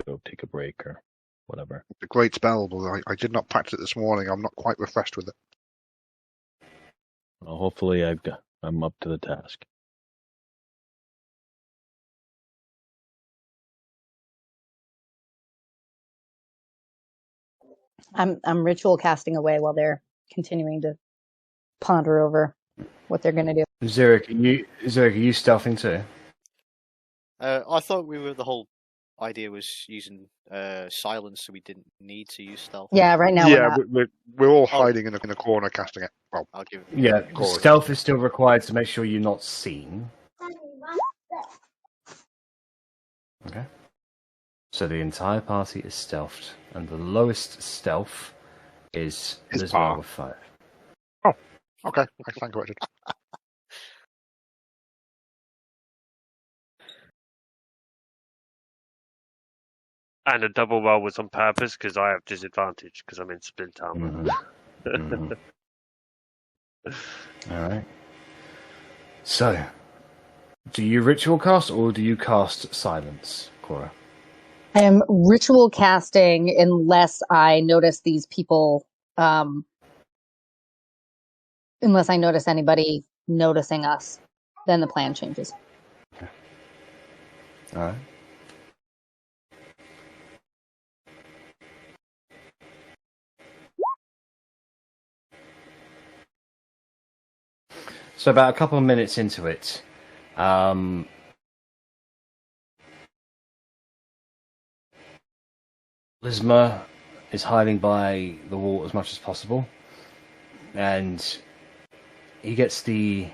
go take a break or whatever. it's a great spell, but I did not practice it this morning. I'm not quite refreshed with it. Well, hopefully I'm up to the task. I'm ritual casting away while they're continuing to ponder over what they're going to do. Zurich, are you stealthing too? I thought the whole idea was using silence, so we didn't need to use stealth. Yeah, right now yeah, we're not. we're all hiding in a corner casting it. Well, I'll give it. Yeah, Corey. stealth is still required to make sure you're not seen. Okay. So the entire party is stealthed, and the lowest stealth is Is Lismar Par. with 5. okay, I stand corrected. And a double roll was on purpose because I have disadvantage because I'm in splint armor. Mhm. All right. So, do you ritual cast or do you cast silence, Cora? I am ritual casting unless I notice these people, unless I notice anybody noticing us, then the plan changes. All right. So about a couple of minutes into it, Lisma is hiding by the wall as much as possible, and he gets the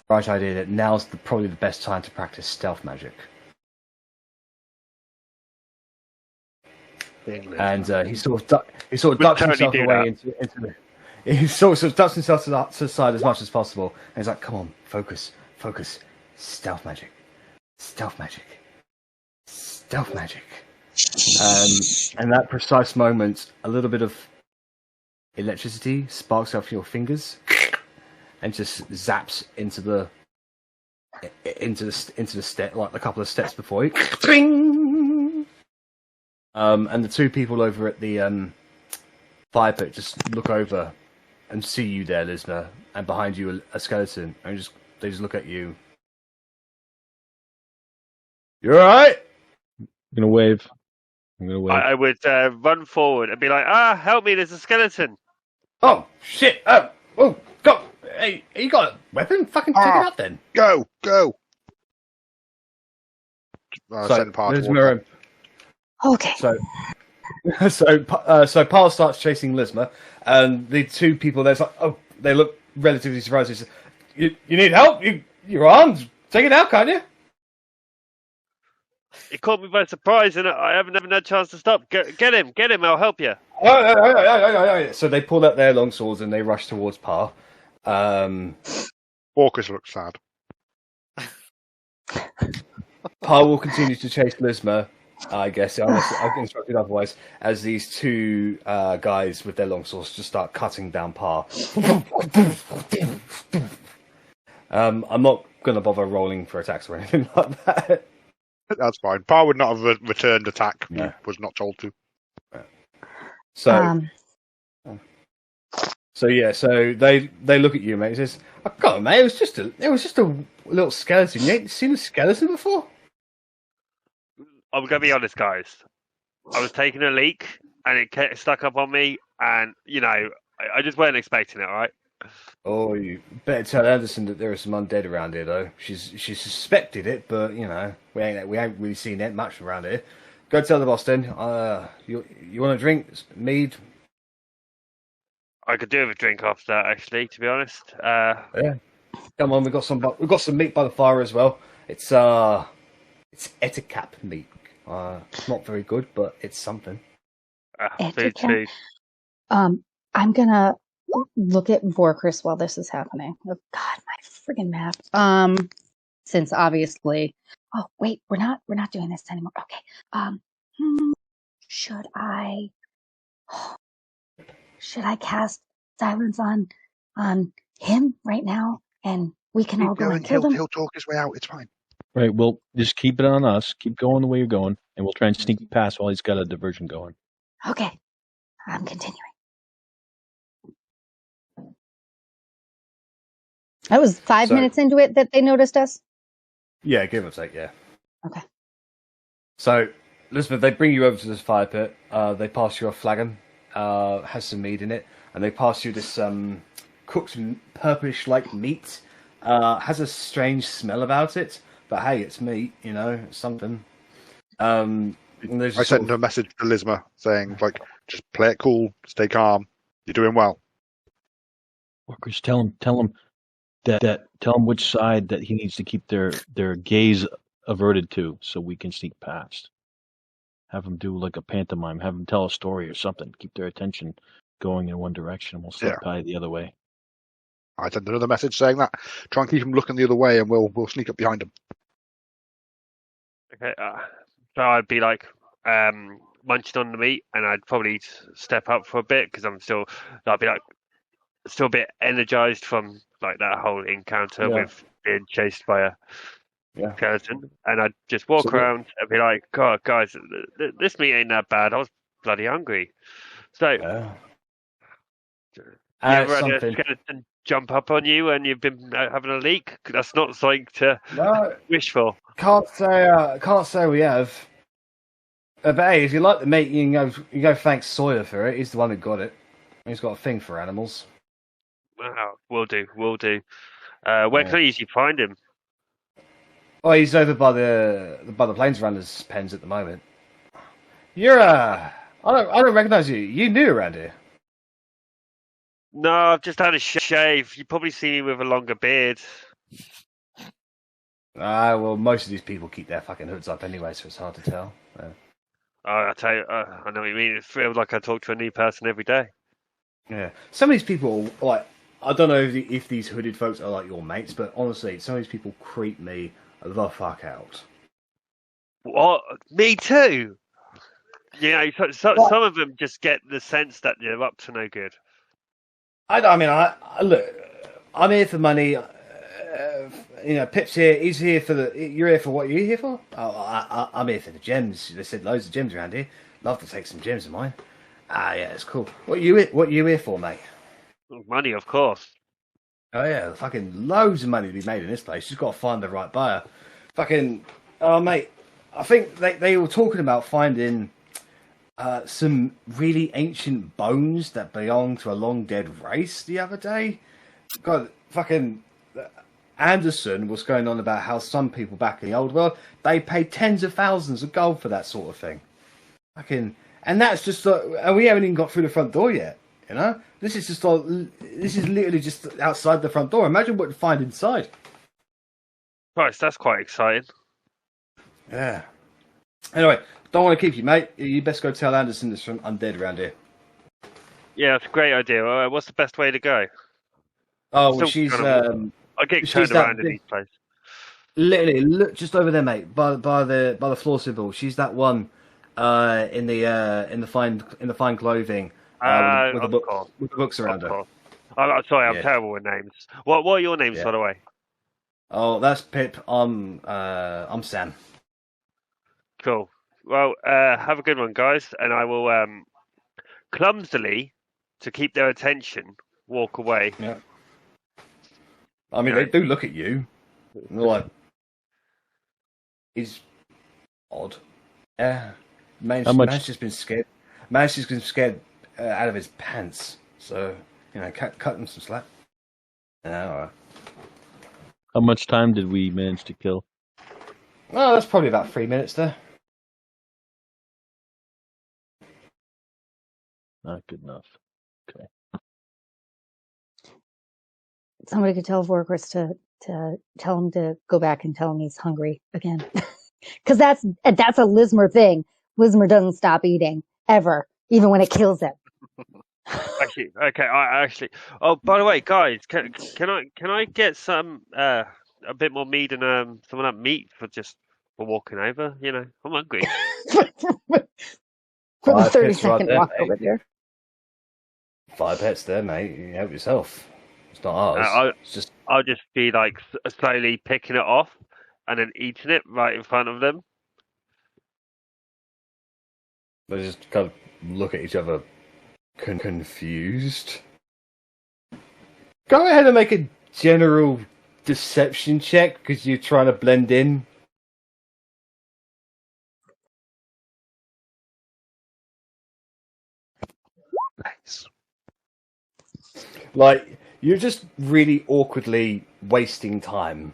right idea that now's probably the best time to practice stealth magic. And he sort of ducks totally himself do away into the. He sort of ducks himself to the side as much as possible, and he's like, "Come on, focus, stealth magic, stealth magic, stealth magic." And that precise moment, a little bit of electricity sparks off your fingers, and just zaps into the step, like a couple of steps before you. And the two people over at the fire pit just look over and see you there, Lisma, and behind you a skeleton, and they just look at you. You all right? I'm gonna wave. I would run forward and be like, help me, there's a skeleton. Oh shit! Oh, go! Hey, you got a weapon? Fucking take it out then. Go! So Send part Lisma, Okay. so Paul starts chasing Lisma, and the two people there's like, oh, they look relatively surprised. He says, "You need help? Your arms? Take it out, can't you?" It caught me by surprise, and I haven't even had a chance to stop. Get him! I'll help you. So they pull out their long swords and they rush towards Par. Orcus looks sad. Par will continue to chase Lisma, I guess, unless I've instructed otherwise, as these two guys with their long swords just start cutting down Par. I'm not going to bother rolling for attacks or anything like that. That's fine. Par would not have returned attack. No. He was not told to. So they look at you, mate. He says, "Oh, God, mate, it was just a little skeleton. You ain't seen a skeleton before?" I'm gonna be honest, guys. I was taking a leak, and it stuck up on me, and I just weren't expecting it. All right. Oh, you better tell Anderson that there are some undead around here, though. She suspected it, but you know we ain't really seen that much around here. Go tell the boss then. You want a drink? Mead? I could do with a drink after that, actually, to be honest. Yeah. Come on, we've got some meat by the fire as well. It's Etiquette meat. It's not very good, but it's something. Food. I'm gonna look at Vorkris while this is happening. Oh God, my friggin' map. Since obviously, oh wait, we're not doing this anymore. Okay. Should I cast silence on him right now, and we can all go and kill them? He'll talk his way out. It's fine. Right. Well, just keep it on us. Keep going the way you're going, and we'll try and sneak past while he's got a diversion going. Okay, I'm continuing. That was 5 minutes into it that they noticed us? Yeah, give or take, yeah. Okay. So, Elizabeth, they bring you over to this fire pit. They pass you a flagon, has some meat in it, and they pass you this cooked purplish-like meat. Has a strange smell about it, but hey, it's meat, you know, it's something. I sent a message to Lizma saying, like, just play it cool, stay calm, you're doing well. Workers, tell him which side that he needs to keep their gaze averted to, so we can sneak past. Have them do like a pantomime. Have them tell a story or something. Keep their attention going in one direction. We'll slip by the other way. I sent another message saying that. Try and keep them looking the other way, and we'll sneak up behind them. Okay. So I'd be like munching on the meat, and I'd probably step up for a bit because I'd be like still a bit energized from like that whole encounter with being chased by a skeleton, and I'd just walk around and be like, God, guys, this meat ain't that bad. I was bloody hungry. So, you ever had a skeleton jump up on you and you've been having a leak? That's not something to wish for. Can't say we have. But hey, if you like the meat, you can go thank Sawyer for it. He's the one who got it. He's got a thing for animals. Wow, will do. Where can I usually find him? Oh, he's over by the plains runners' pens at the moment. You're I don't recognise you. You new around here? No, I've just had a shave. You probably see me with a longer beard. Well, most of these people keep their fucking hoods up anyway, so it's hard to tell. I tell you, I know what you mean. It feels like I talk to a new person every day. Yeah, some of these people, like, I don't know if these hooded folks are like your mates, but honestly, some of these people creep me the fuck out. What? Me too. You know, some of them just get the sense that you're up to no good. I look. I'm here for money. Pip's here. He's here for You're here for what? You're here for? I'm here for the gems. They said loads of gems around here. Love to take some gems of mine. Yeah, it's cool. What you here for, mate? Money, of course. Oh yeah, fucking loads of money to be made in this place. Just got to find the right buyer. Fucking, oh mate, I think they were talking about finding some really ancient bones that belong to a long dead race the other day. God, fucking Anderson was going on about how some people back in the old world, they paid tens of thousands of gold for that sort of thing. Fucking, and that's just and we haven't even got through the front door yet. You know, this is literally just outside the front door. Imagine what you'd find inside. Christ, that's quite exciting. Yeah. Anyway, don't want to keep you, mate. You best go tell Anderson there's some undead around here. Yeah, that's a great idea. What's the best way to go? Oh, well, she's. I get turned around in these places. Literally, look just over there, mate, by the floor symbol. She's that one in the fine clothing. With the books around her. Sorry, I'm terrible with names. What are your names, by the way? Oh, that's Pip. I'm Sam. Cool. Well, have a good one, guys, and I will clumsily, to keep their attention, walk away. Yeah. I mean, they do look at you. They're like, he's odd. Yeah. Man's just been scared. Man's just been scared out of his pants. So, cut him some slack. Yeah, all right. How much time did we manage to kill? Oh, that's probably about 3 minutes there. Not good enough. Okay. Somebody could tell Vorkris to tell him to go back and tell him he's hungry again. Because that's a Lismer thing. Lismer doesn't stop eating ever, even when it kills him. Actually, okay. I actually. Oh, by the way, guys, can I get some a bit more meat and some of that meat for walking over? You know, I'm hungry. For the 5 hits 30-second right walk there, over mate. there. 5 hits there, mate. You help yourself. It's not ours. It's just I'll just be like slowly picking it off and then eating it right in front of them. they just kind of look at each other, confused. Go ahead and make a general deception check because you're trying to blend in. Nice. Like, you're just really awkwardly wasting time.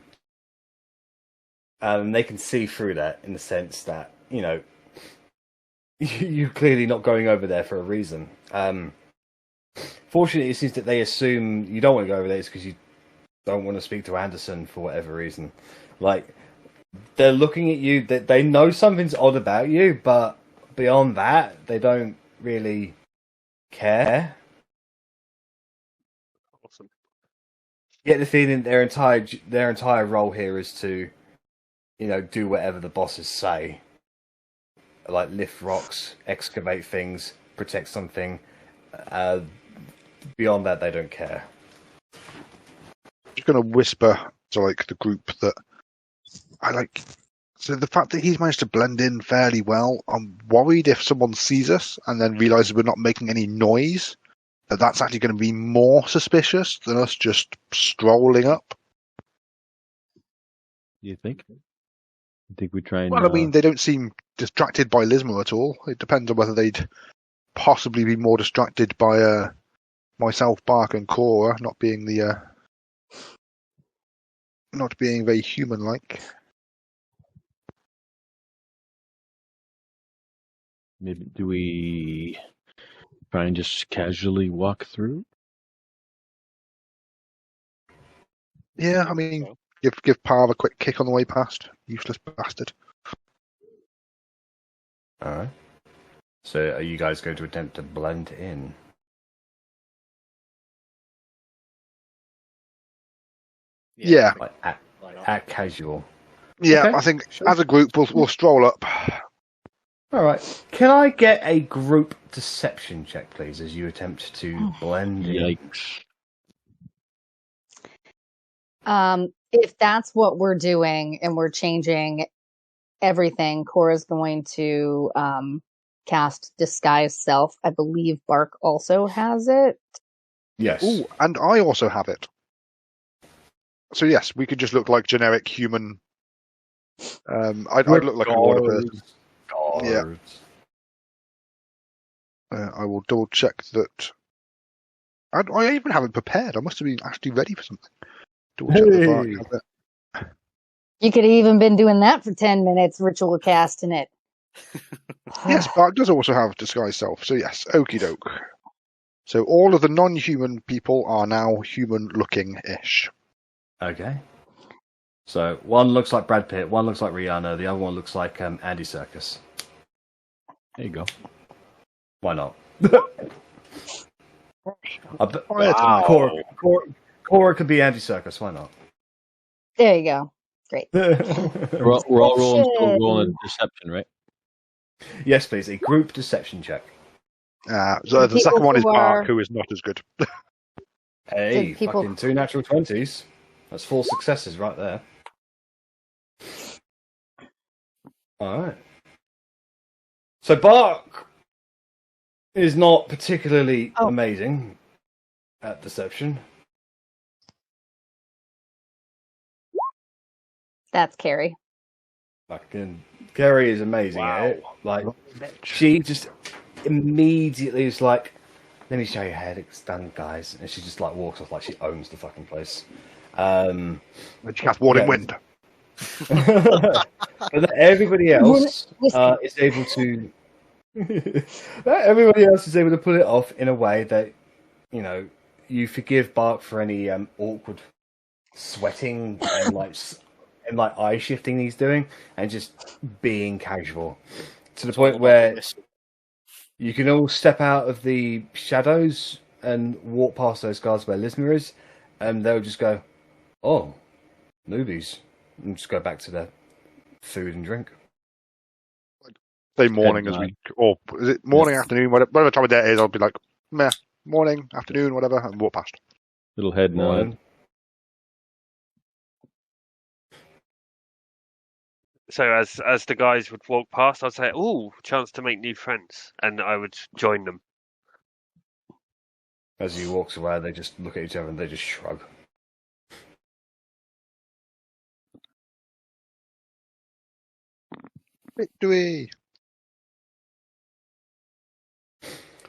They can see through that in the sense that, you know, you're clearly not going over there for a reason. Fortunately, it seems that they assume you don't want to go over there because you don't want to speak to Anderson for whatever reason. Like, they're looking at you, they know something's odd about you, but beyond that, they don't really care. Awesome. You get the feeling their entire role here is to, you know, do whatever the bosses say. Like lift rocks, excavate things, protect something. Beyond that, they don't care. I'm just going to whisper to like the group that I like. So the fact that he's managed to blend in fairly well, I'm worried if someone sees us and then realizes we're not making any noise, that's actually going to be more suspicious than us just strolling up. You think? I think we try and. Well, I mean, they don't seem distracted by Lismo at all. It depends on whether they'd possibly be more distracted by myself, Bark, and Cora not being not being very human-like. Maybe do we try and just casually walk through? Yeah, I mean, give Parv a quick kick on the way past. Useless bastard. Alright. So are you guys going to attempt to blend in? Yeah. Like Why not? act casual. Yeah, Okay, I think sure. as a group we'll stroll up. Alright. Can I get a group deception check, please, as you attempt to blend in? Yikes. If that's what we're doing and we're changing everything, Cora's going to cast Disguise Self. I believe Bark also has it. Yes. Ooh, and I also have it. So yes, we could just look like generic human. I'd look like a water person. Yeah. I will double check that. I even haven't prepared. I must have been actually ready for something. Double check the Bark has it. You could have even been doing that for 10 minutes, ritual casting it. Yes, Bark does also have Disguise Self. So yes, okie doke. So all of the non-human people are now human-looking-ish. Okay. So one looks like Brad Pitt, one looks like Rihanna, the other one looks like Andy Serkis. There you go. Why not? Wow. Cora could be Andy Serkis. Why not? There you go. Great. We're all rolling deception, right? Yes, please. A group deception check. So the second one is who Bark, are- who is not as good. Hey, Did people- fucking 2 natural 20s. That's 4 successes right there. Alright. So Bark is not particularly amazing at deception. That's Carrie. Fucking Kerry is amazing at it. Like, she just immediately is like, let me show you how it's done, guys. And she just like walks off like she owns the fucking place. When she cast Warding Wind. But then everybody else is able to. Everybody else is able to pull it off in a way that, you know, you forgive Bark for any awkward sweating and like eye shifting he's doing, and just being casual to the point where you can all step out of the shadows and walk past those guards where Lismer is, and they'll just go, "Oh, newbies," and just go back to their food and drink. Say morning as we, or is it morning, afternoon, whatever time of day it is, I'll be like, meh, morning, afternoon, whatever, and walk past. Little head nod. So as the guys would walk past, I'd say, "Ooh, chance to make new friends," and I would join them. As he walks away, they just look at each other and they just shrug. Victory!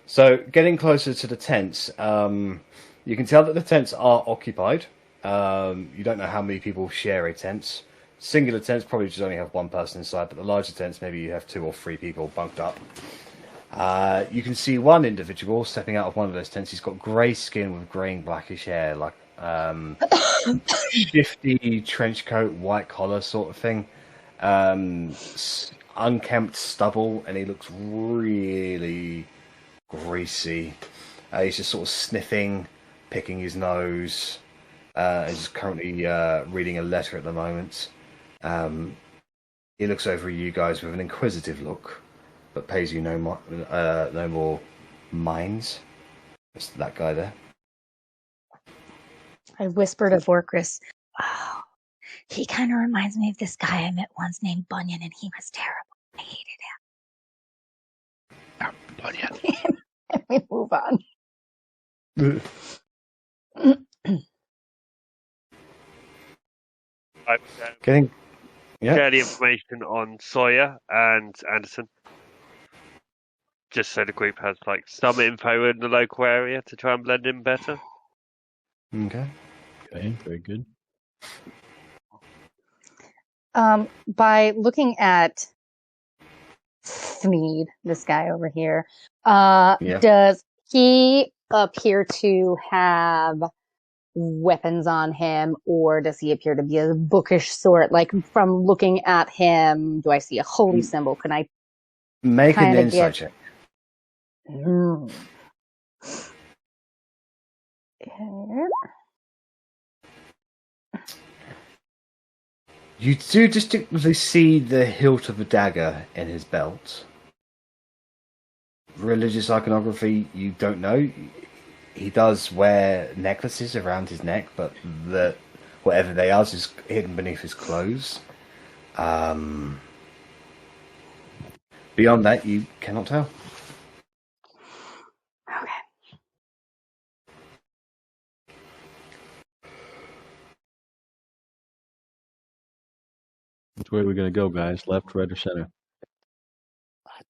So, getting closer to the tents, you can tell that the tents are occupied. You don't know how many people share a tent. Singular tents probably just only have one person inside, but the larger tents, maybe you have 2 or 3 people bunked up. You can see one individual stepping out of one of those tents. He's got grey skin with grey and blackish hair, like shifty trench coat, white collar sort of thing. Unkempt stubble, and he looks really greasy. He's just sort of sniffing, picking his nose. He's currently reading a letter at the moment. He looks over at you guys with an inquisitive look, but pays you no more minds. It's that guy there. I whispered to Vorkris, "Oh, he kind of reminds me of this guy I met once named Bunyan, and he was terrible. I hated him." Bunyan. And we move on. I Getting share the information on Sawyer and Anderson, just so the group has like some info in the local area to try and blend in better. Okay. Okay, very good. By looking at Sneed, this guy over here, does he appear to have weapons on him, or does he appear to be a bookish sort? Like, from looking at him, do I see a holy symbol? Can I make an insight check? You do distinctly see the hilt of a dagger in his belt. Religious iconography, you don't know. He does wear necklaces around his neck, but whatever they are is hidden beneath his clothes. Beyond that, you cannot tell. Okay. Which way are we going to go, guys? Left, right, or center? I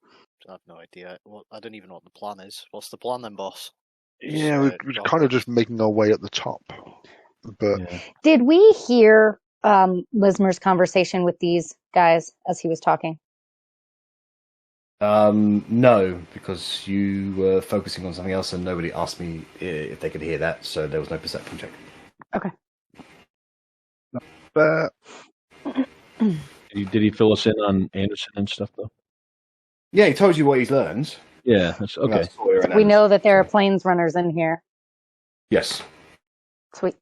have no idea. Well, I don't even know what the plan is. What's the plan then, boss? Yeah, we're kind of just making our way at the top. But Did we hear Lismer's conversation with these guys as he was talking? No, because you were focusing on something else and nobody asked me if they could hear that, so there was no perception check. Okay. But Did he fill us in on Anderson and stuff, though? Yeah, he told you what he's learned. Yeah, that's okay. We know that there are planes runners in here. Yes. Sweet.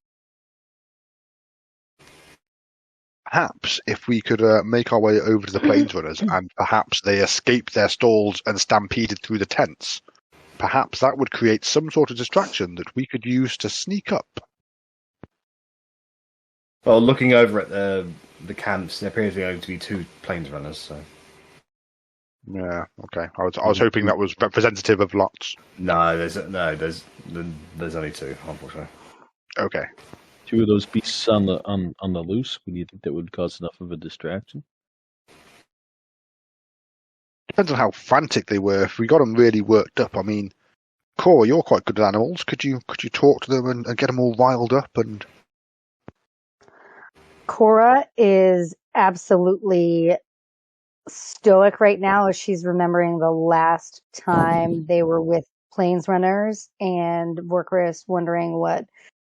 perhaps if we could make our way over to the plains runners and perhaps they escaped their stalls and stampeded through the tents, perhaps that would create some sort of distraction that we could use to sneak up. Well, looking over at the camps, there appears to be two plains runners, so... Yeah, okay. I was hoping that was representative of lots. No, there's only two, unfortunately. Okay. Two of those beasts on the loose. Do you think that would cause enough of a distraction? Depends on how frantic they were. If we got them really worked up, I mean, Cora, you're quite good at animals. Could you talk to them and get them all riled up? And Cora is absolutely stoic right now as she's remembering the last time they were with Planesrunners and Workress wondering what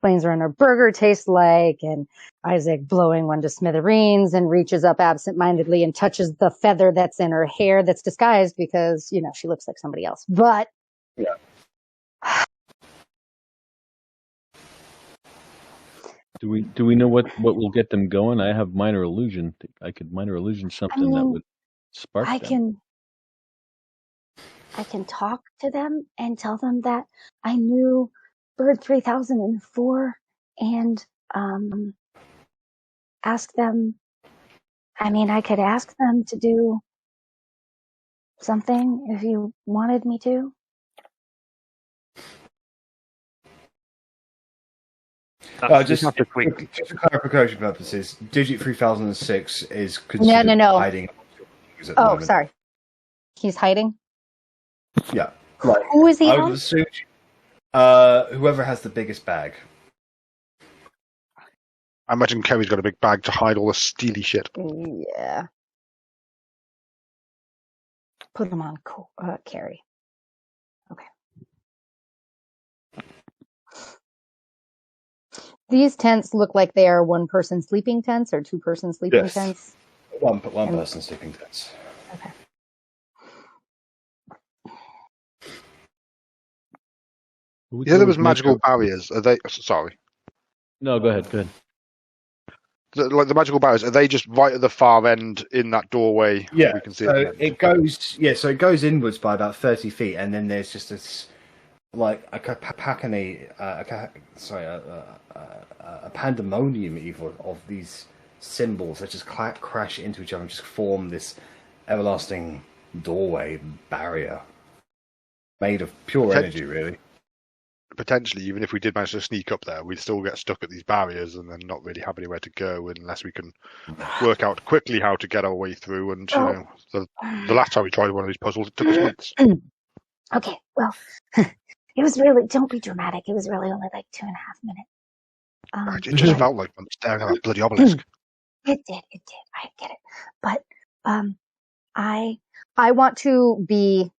Planesrunner burger tastes like, and Isaac blowing one to smithereens and reaches up absentmindedly and touches the feather that's in her hair that's disguised because, she looks like somebody else. But Yeah. Do we know what will get them going? I have minor illusion. I could minor illusion something that would spark them. I can talk to them and tell them that I knew Bird 3004 and ask them. I could ask them to do something if you wanted me to. Just for clarification purposes, Digit 3006 is considered No. hiding. Oh, sorry. He's hiding? Yeah. Who is he? I would assume whoever has the biggest bag. I imagine Kerry's got a big bag to hide all the steely shit. Yeah. Put him on Carrie. Okay. These tents look like they are one-person sleeping tents or two-person sleeping tents? One person sleeping tents. Okay. There was magical barriers. Are they? Sorry. No, go ahead. The magical barriers, are they just right at the far end in that doorway? Yeah. We can see it goes. Yeah. So it goes inwards by about 30 feet, and then there's just this, like a pandemonium even of these symbols that just crash into each other and just form this everlasting doorway barrier made of pure energy, really. Potentially, even if we did manage to sneak up there, we'd still get stuck at these barriers and then not really have anywhere to go unless we can work out quickly how to get our way through. And the last time we tried one of these puzzles, it took us months. Okay, well, it was really, don't be dramatic. It was really only like 2.5 minutes. It just felt like I'm staring at that bloody obelisk. It did. I get it. But I want to be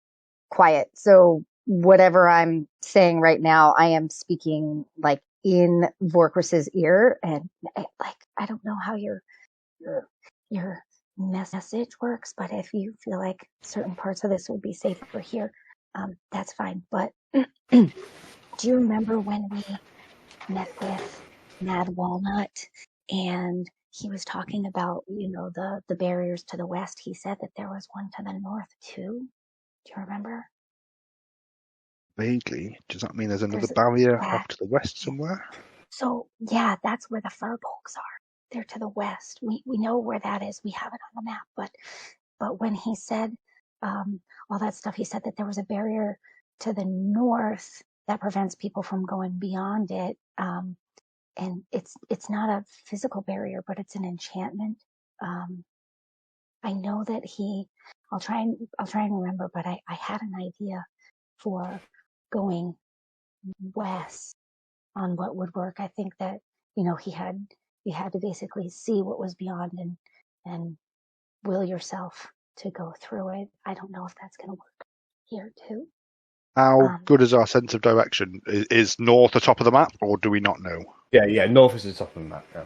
quiet. So whatever I'm saying right now, I am speaking like in Vorkriss's ear, and I don't know how your message works, but if you feel like certain parts of this would be safer here, that's fine. But do you remember when we met with Mad Walnut and he was talking about, the barriers to the west? He said that there was one to the north too. Do you remember? Vaguely. Does that mean there's another barrier off to the west somewhere? So, yeah, that's where the Furbolgs are. They're to the west. We know where that is. We have it on the map. But when he said all that stuff, he said that there was a barrier to the north that prevents people from going beyond it. And it's not a physical barrier, but it's an enchantment. I know that I'll try and remember, but I had an idea for going west on what would work. I think that, you had to basically see what was beyond and will yourself to go through it. I don't know if that's going to work here too. How good is our sense of direction? Is north the top of the map, or do we not know? Yeah, north is the top of the map. Yeah.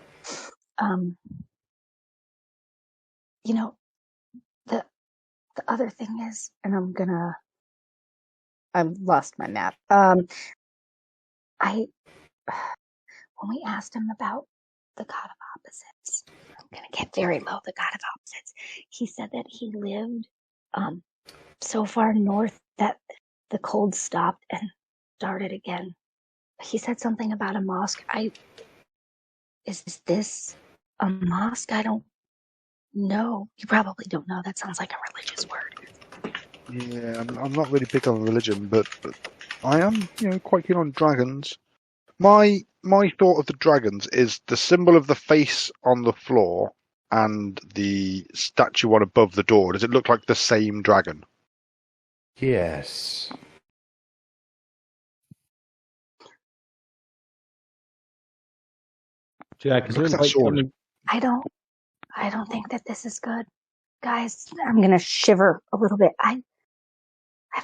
The other thing is, and I've lost my map. When we asked him about the God of Opposites, I'm going to get very low, the God of Opposites, he said that he lived so far north that the cold stopped and started again. He said something about a mosque. Is this a mosque? I don't know. You probably don't know. That sounds like a religious word. Yeah, I'm not really big on religion, but I am, quite keen on dragons. My thought of the dragons is the symbol of the face on the floor and the statue one above the door. Does it look like the same dragon? Yes. Jack, is there Look at that light sword. coming? I don't think that this is good. Guys, I'm gonna shiver a little bit. I've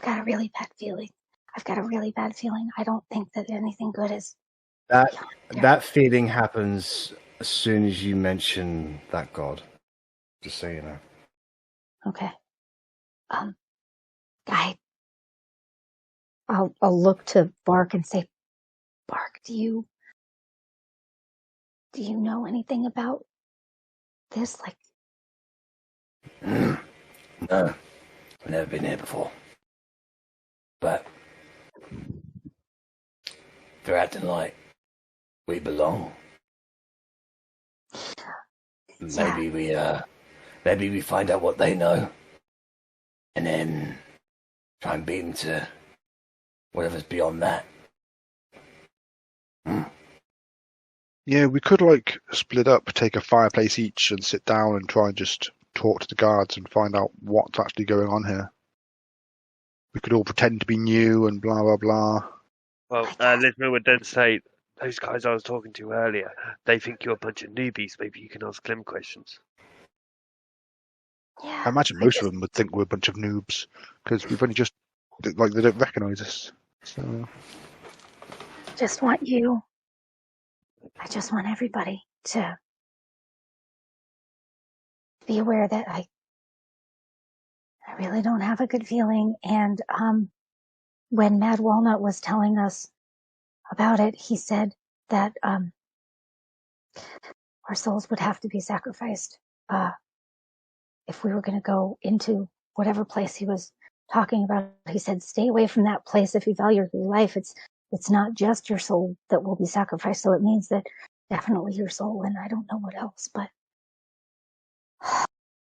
got a really bad feeling. I don't think that anything good is That feeling happens as soon as you mention that god. Just so you know. okay. Guy, I'll look to Bark and say, Bark, do you know anything about this? Like, No, I've never been here before. But they're acting like we belong. Maybe we find out what they know, and then try and beat them to whatever's beyond that. Yeah, we could like split up, take a fireplace each, and sit down and try and just talk to the guards and find out what's actually going on here. We could all pretend to be new and blah blah blah. Well, Lisma would then say, those guys I was talking to earlier, they think you're a bunch of newbies. Maybe you can ask them questions. yeah. I imagine most of them would think we're a bunch of noobs because we've only just like they don't recognise us. So I just want everybody to be aware that I really don't have a good feeling. And when Mad Walnut was telling us about it, he said that our souls would have to be sacrificed if we were going to go into whatever place he was talking about. He said, stay away from that place if you value your life. It's not just your soul that will be sacrificed. So it means that definitely your soul, and I don't know what else, but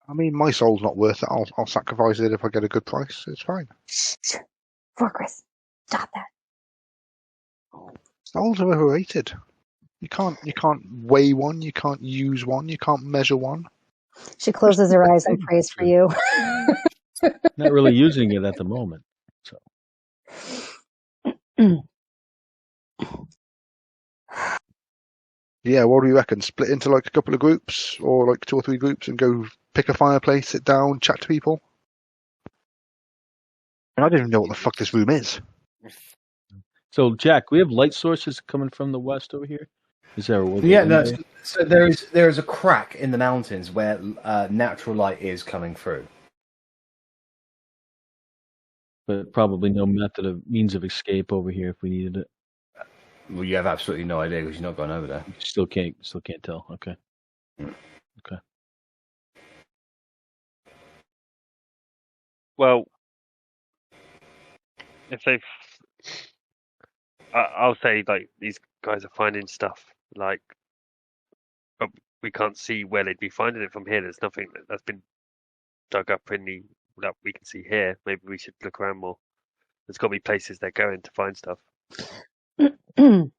I mean, my soul's not worth it. I'll sacrifice it if I get a good price. It's fine. Forcris, stop that. Souls are overrated. You can't weigh one. You can't use one. You can't measure one. she closes her eyes and prays for you. Not really using it at the moment. So Yeah, what do you reckon? Split into like a couple of groups or like 2 or 3 groups and go pick a fireplace, sit down, chat to people? I don't even know what the fuck this room is. So, Jack, we have light sources coming from the west over here. Is there a way? Yeah, no. So there is a crack in the mountains where natural light is coming through. But probably no means of escape over here if we needed it. Well, you have absolutely no idea because you've not gone over there. Still can't tell. Okay. Okay. Well, if I'll say like these guys are finding stuff like, but we can't see where they'd be finding it from here. There's nothing that's been dug up that we can see here. Maybe we should look around more. There's got to be places they're going to find stuff. I'd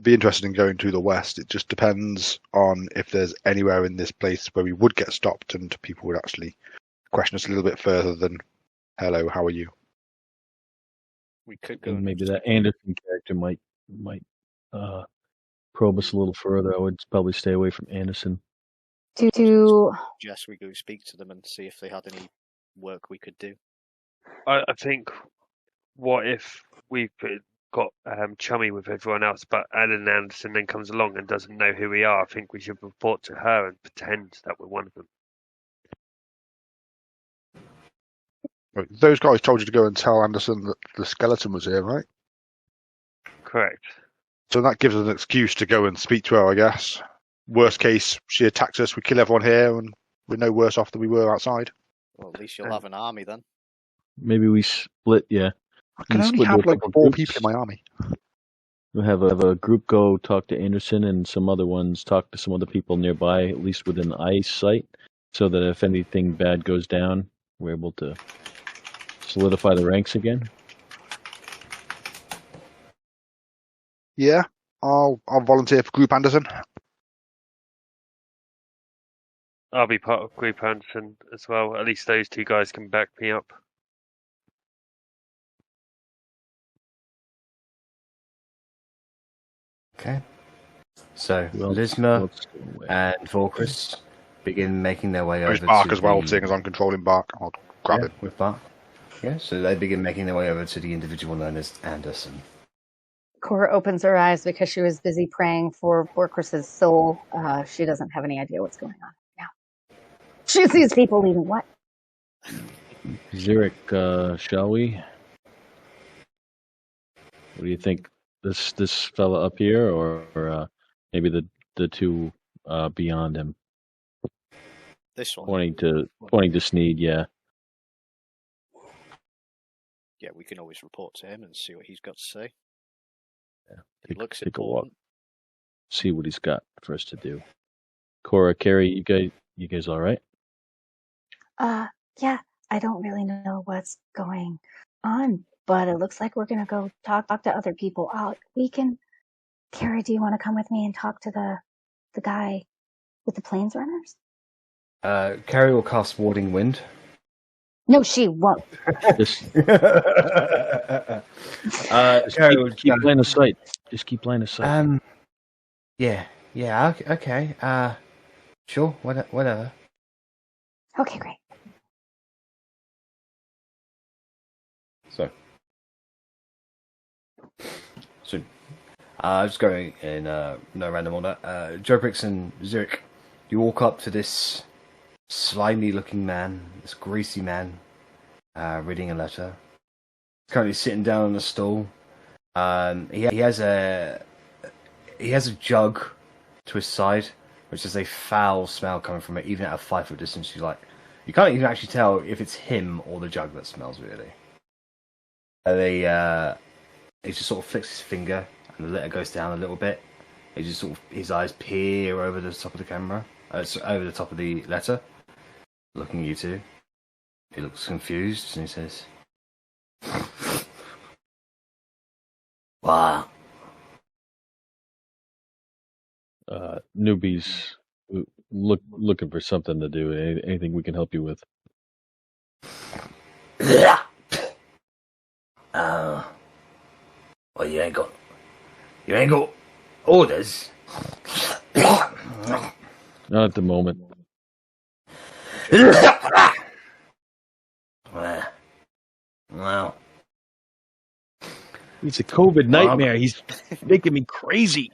be interested in going to the west. It just depends on if there's anywhere in this place where we would get stopped and people would actually question us a little bit further than, hello, how are you? We could go. And maybe that Anderson character might probe us a little further. I would probably stay away from Anderson. Yes, we go speak to them and see if they had any work we could do. I think, what if we've got chummy with everyone else, but Ellen Anderson then comes along and doesn't know who we are? I think we should report to her and pretend that we're one of them. Right, those guys told you to go and tell Anderson that the skeleton was here, right? Correct. So that gives us an excuse to go and speak to her, I guess. Worst case, she attacks us, we kill everyone here, and we're no worse off than we were outside. Well, at least you'll have an army then. Maybe we split. Yeah, I can We only split have into a like couple 4 groups. people in my army. we'll have a group go talk to Anderson, and some other ones talk to some other people nearby, at least within eyesight, so that if anything bad goes down, we're able to solidify the ranks again. Yeah, I'll volunteer for Group Anderson. I'll be part of Group Anderson as well. At least those 2 guys can back me up. Okay. So Who else- Lisma who else is away? and Volkris begin making their way There's over Bark to as well, the- seeing as I'm controlling Bark. I'll grab yeah, him. with Bart. Yeah, so they begin making their way over to the individual known as Anderson. Cora opens her eyes because she was busy praying for Borkris's soul. She doesn't have any idea what's going on now. She sees people leaving. What? Zurich, shall we? What do you think? This fella up here, or maybe the two beyond him, This one. pointing to Sneed? Yeah. Yeah, we can always report to him and see what he's got to say. Yeah, He looks take a walk, important. see what he's got for us to do. Cora, Carrie, you guys all right? Yeah, I don't really know what's going on, but it looks like we're gonna go talk to other people. Carrie, do you want to come with me and talk to the guy with the plains runners? Carrie will cast Warding Wind. No, she won't. Just, Carrie will keep line of sight. Just keep line of sight. yeah, okay. Sure, whatever. Okay, great. So, just going in no random order. Jobrix and Zurich, you walk up to this slimy-looking man, this greasy man, reading a letter. He's currently sitting down on a stool. He has a jug to his side, which is a foul smell coming from it, even at a 5 foot distance. You can't even actually tell if it's him or the jug that smells really. He just sort of flicks his finger, and the letter goes down a little bit. He just sort of, his eyes peer over the top of the camera, over the top of the letter, looking at you two. He looks confused, and he says, "What?" Newbies looking for something to do. Anything we can help you with? Well, you ain't got orders. Not at the moment. Well, It's a COVID nightmare. He's making me crazy.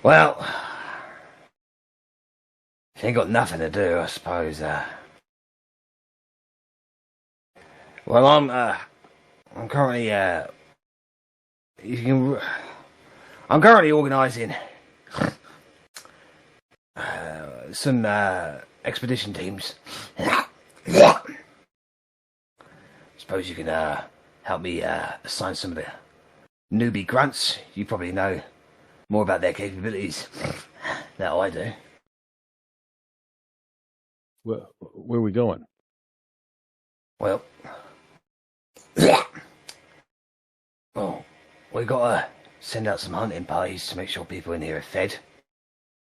well, if you ain't got nothing to do, I suppose. Well, I'm currently I'm currently organising some expedition teams. Suppose you can help me assign some of the newbie grunts. You probably know more about their capabilities than I do. Where are we going? Well, we gotta send out some hunting parties to make sure people in here are fed.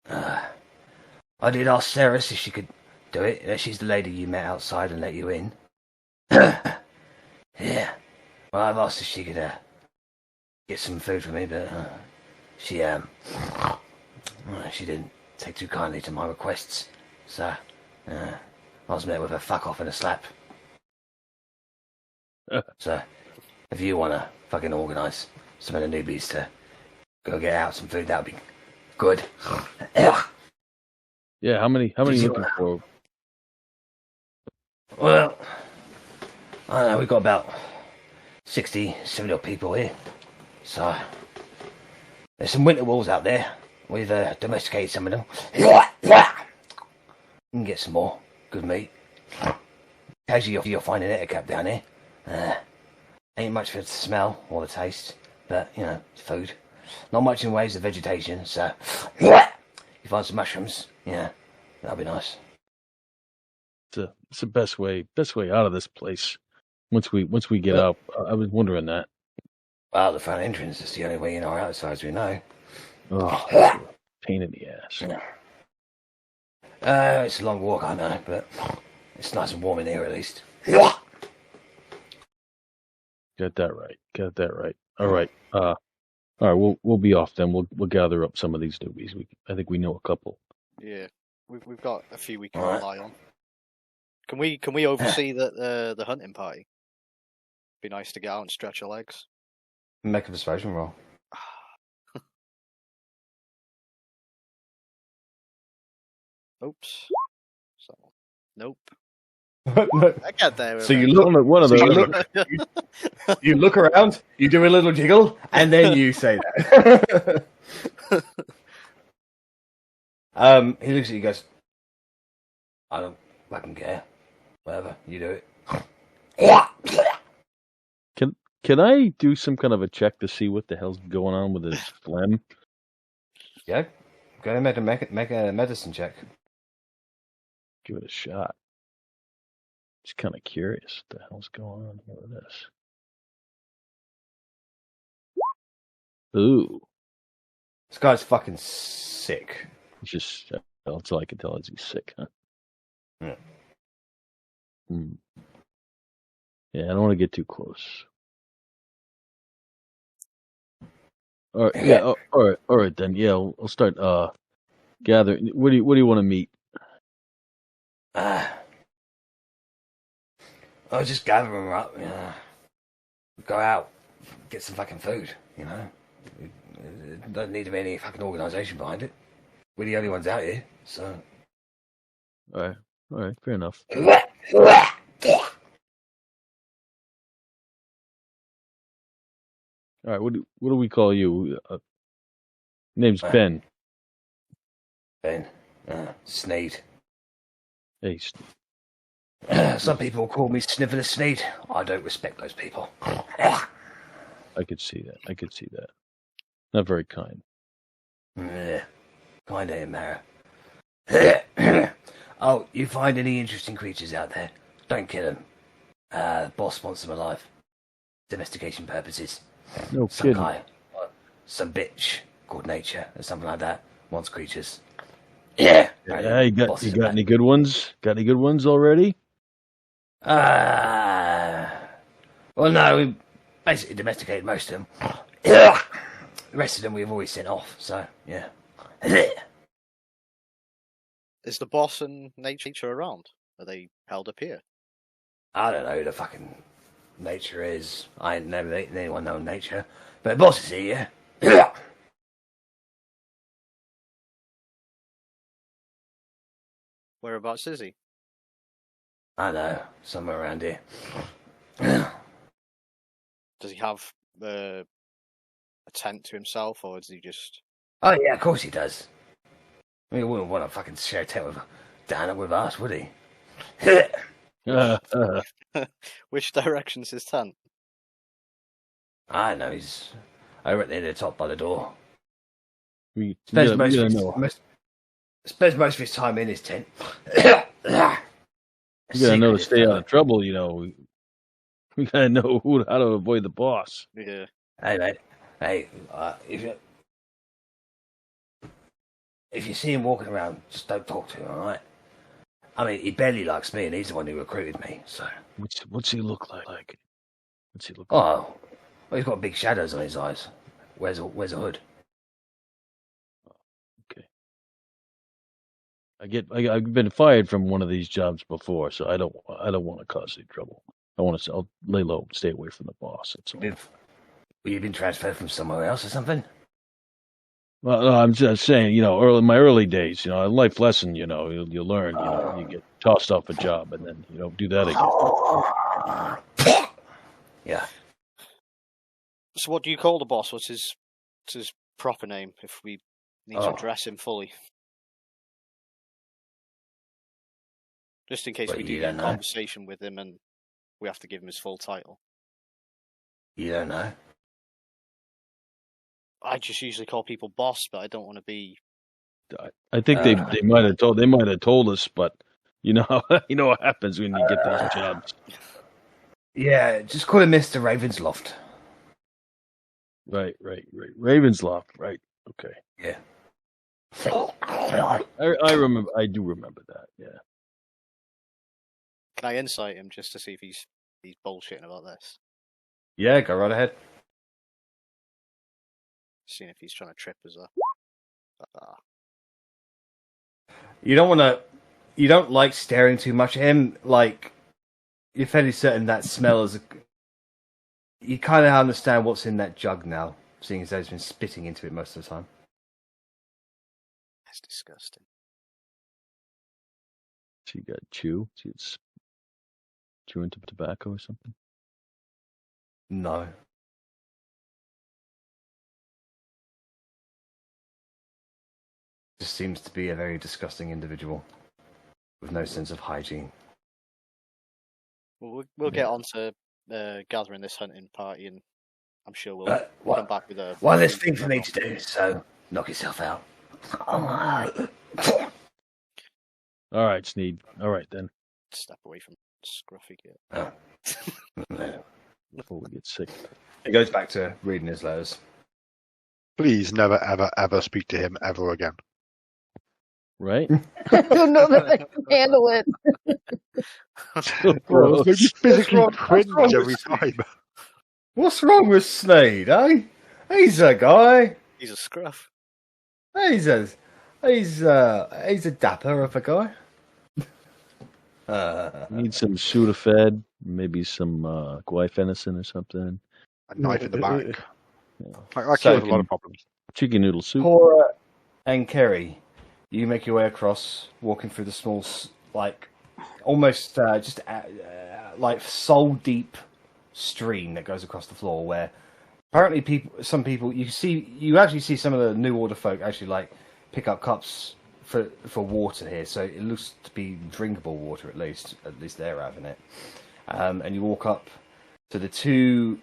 I did ask Sarah if she could do it. She's the lady you met outside and let you in. Yeah. Well, I've asked if she could get some food for me, but she didn't take too kindly to my requests. So I was met with a fuck off and a slap. So if you wanna fucking organise some of the newbies to go get out some food, that'd be good. Yeah, how many looking for? Well, I don't know, we've got about 60, 70 odd people here. So there's some winter wolves out there. We've domesticated some of them. You can get some more good meat. Occasionally you'll find an ettercap down here. Ain't much for the smell or the taste, but, you know, it's food. Not much in ways of vegetation, so you find some mushrooms, yeah, that'll be nice. It's the best way out of this place. Once we get out, I was wondering that. Well, the front entrance is the only way in or out, as far as we know. Oh, pain in the ass. It's a long walk, I know, but it's nice and warm in here at least. Got that right. All right. All right, we'll be off then. We'll gather up some of these newbies. I think we know a couple. Yeah, we've got a few we can Alright. rely on. Can we oversee the hunting party? Be nice to get out and stretch our legs. Make a persuasion roll. Oops. So, nope. No. I get there. So you eventually. look, One of so those. you look around, you do a little jiggle, and then you say that. He looks at you and goes, I don't fucking care. Whatever, you do it. Can I do some kind of a check to see what the hell's going on with his phlegm? Yeah, go ahead and make a medicine check. Give it a shot. Just kind of curious what the hell's going on here with this. Ooh, This guy's fucking sick. it's just that's all I can tell is he's sick, huh? Yeah. Hmm. Yeah, I don't want to get too close. All right, yeah, all right then. Yeah, I'll start gathering. What do you want to meet? I was just gathering them up, you know. Go out, get some fucking food, you know. It doesn't need to be any fucking organisation behind it. We're the only ones out here, so. All right, fair enough. All right, what do we call you? Name's Ben. Ben, Sneed. Hey, Some people call me Sniveler Sneed. I don't respect those people. I could see that. Not very kind. Yeah, kinda in Mara. Oh, you find any interesting creatures out there? Don't kill them. The boss wants them alive. Domestication purposes. No Some kidding. guy, some bitch called Nature or something like that wants creatures. Yeah. Yeah, you got Boss is any good ones? Got any good ones already? Well, no, we basically domesticated most of them. The rest of them we've always sent off, so, yeah. Is the boss and Nature around? Are they held up here? I don't know who the fucking Nature is. I ain't never met anyone known Nature. But boss is here, yeah. Whereabouts is he? I know, somewhere around here. Does he have a tent to himself, or does he just? Oh, yeah, of course he does. I mean, he wouldn't want to fucking share a tent with, down up with us, would he? Which direction's his tent? I know, he's over at the end of the top by the door. We Spends gotta most of his time in his tent. You gotta know to stay out of trouble, you know. We gotta know how to avoid the boss. Yeah. Hey, mate. Hey, if you see him walking around, just don't talk to him, all right? I mean, he barely likes me, and he's the one who recruited me, so... What's he look like? What's he look like? Oh, well, he's got big shadows on his eyes. Where's a hood? Okay. I've been fired from one of these jobs before, so I don't want to cause any trouble. I'll lay low, stay away from the boss. That's all. You've been transferred from somewhere else or something? Well, no, I'm just saying, you know, in my early days, you know, a life lesson, you know, you learn, you know, you get tossed off a job, and then you don't do that again. Yeah. So, what do you call the boss? What's his proper name? If we need to address him fully, just in case But we you do get a don't know? conversation with him and we have to give him his full title. You don't know? I just usually call people boss, but I don't want to be. I think they might have told us, but you know you know what happens when you get these jobs. Yeah, just call him Mr. Ravensloft. Right. Ravensloft, right? Okay. Yeah. I remember. I do remember that. Yeah. Can I insight him just to see if he's bullshitting about this? Yeah, go right ahead. seeing if he's trying to trip us up. You don't want to. You don't like staring too much at him. Like, you're fairly certain that smell is. You kind of understand what's in that jug now, seeing as though he's been spitting into it most of the time. That's disgusting. So you got chew? So it's chew into tobacco or something? No. Just seems to be a very disgusting individual with no sense of hygiene. We'll get on to gathering this hunting party, and I'm sure we'll come back with a... Well, there's things for me to do, so knock yourself out. All right, Sneed. All right, then. Step away from Scruffy Kid. Before we get sick. He goes back to reading his letters. Please never, ever, ever speak to him ever again. Right? I don't know that I can handle it. Bro, you physically cringe every time. What's wrong with Sneed, eh? He's a guy. He's a scruff. He's a dapper of a guy. Need some Sudafed, maybe some guaifenicin or something. A knife in the back. Yeah. That So cures a lot of problems. Chicken noodle soup. Cora and Kerry, you make your way across, walking through the small, like, almost like soul-deep stream that goes across the floor, where apparently some people, you actually see some of the New Order folk actually, like, pick up cups for water here, so it looks to be drinkable water at least they're having it. And you walk up to the two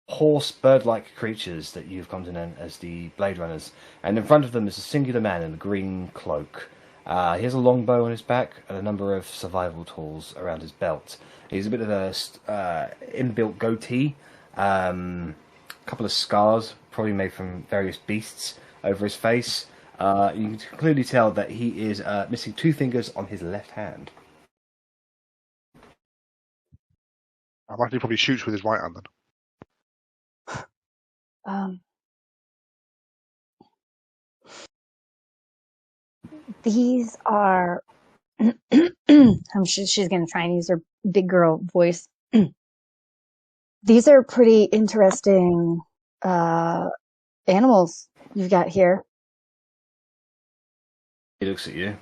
horse bird-like creatures that you've come to know as the Blade Runners, and in front of them is a singular man in a green cloak. He has a long bow on his back and a number of survival tools around his belt. He's a bit of a inbuilt goatee, couple of scars, probably made from various beasts, over his face. You can clearly tell that he is missing 2 fingers on his left hand. I imagine he probably shoots with his right hand then. These are. She's going to try and use her big girl voice. These are pretty interesting animals you've got here. He looks at you.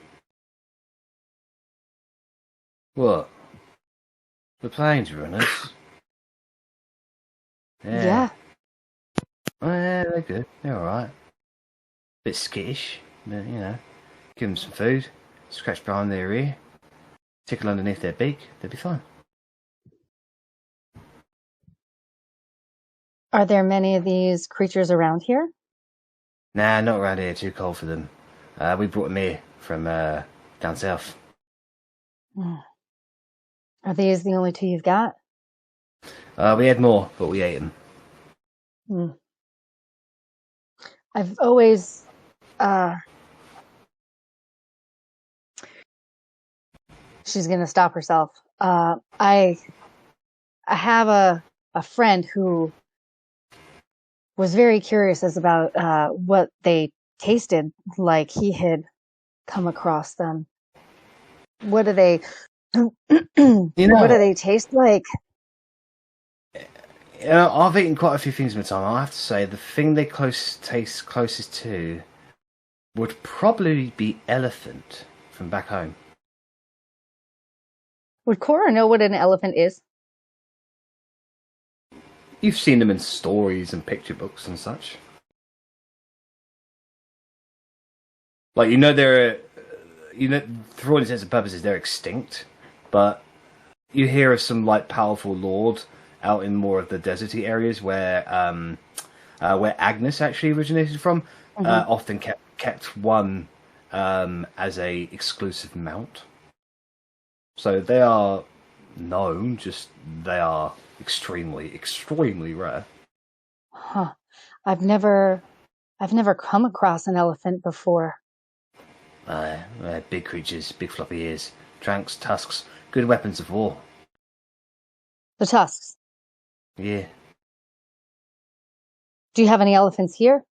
What? The Plains Runners? Yeah. Oh, yeah, they're good. They're alright. Bit skittish, but, you know. Give them some food, scratch behind their ear, tickle underneath their beak, they'll be fine. Are there many of these creatures around here? Nah, not around here, too cold for them. We brought them here from down south. Are these the only 2 you've got? We had more, but we ate them. I've always she's gonna stop herself. I have a friend who was very curious as about what they tasted like. He had come across them. What do they what do they taste like? I've eaten quite a few things in my time. I have to say, the thing they taste closest to would probably be elephant from back home. Would Cora know what an elephant is? You've seen them in stories and picture books and such. Like, they're, for all intents and purposes, they're extinct, but you hear of some, like, powerful lord out in more of the deserty areas where Agnes actually originated from, often kept one as a exclusive mount. So they are known, just they are extremely, extremely rare. Huh. I've never come across an elephant before. Big creatures, big floppy ears, trunks, tusks, good weapons of war. The tusks. Yeah. Do you have any elephants here?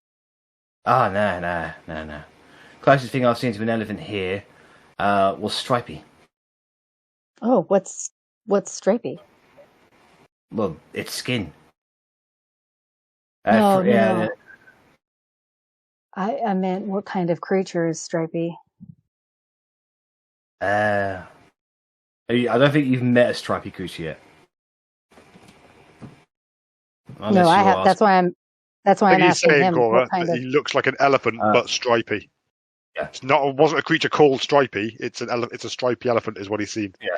Ah, no. Closest thing I've seen to an elephant here was Stripey. Oh, what's Stripey? Well, its skin. No, Yeah, no. I meant what kind of creature is Stripey? I don't think you've met a stripy creature yet. No, I have. That's why I'm He's asking saying, him Cora, what kind that of. he looks like an elephant, but stripy. Yeah. It wasn't a creature called Stripey. It's a stripy elephant, is what he's seen. Yeah.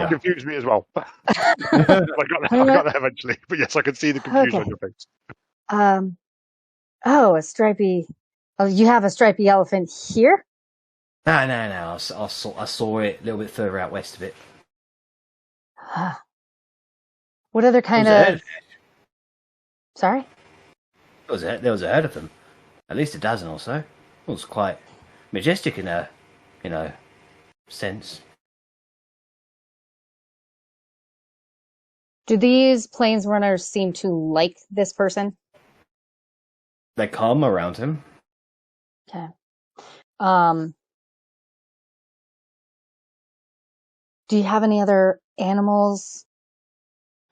It confused me as well. I got that eventually, but yes, I can see the confusion on your face. Oh, a stripy. Oh, you have a stripy elephant here? No. I saw it a little bit further out west of it. What other kind of? Sorry. There was a herd of them, at least a dozen or so. It was quite majestic in a, sense. Do these plains runners seem to like this person? They come around him. Okay. Do you have any other animals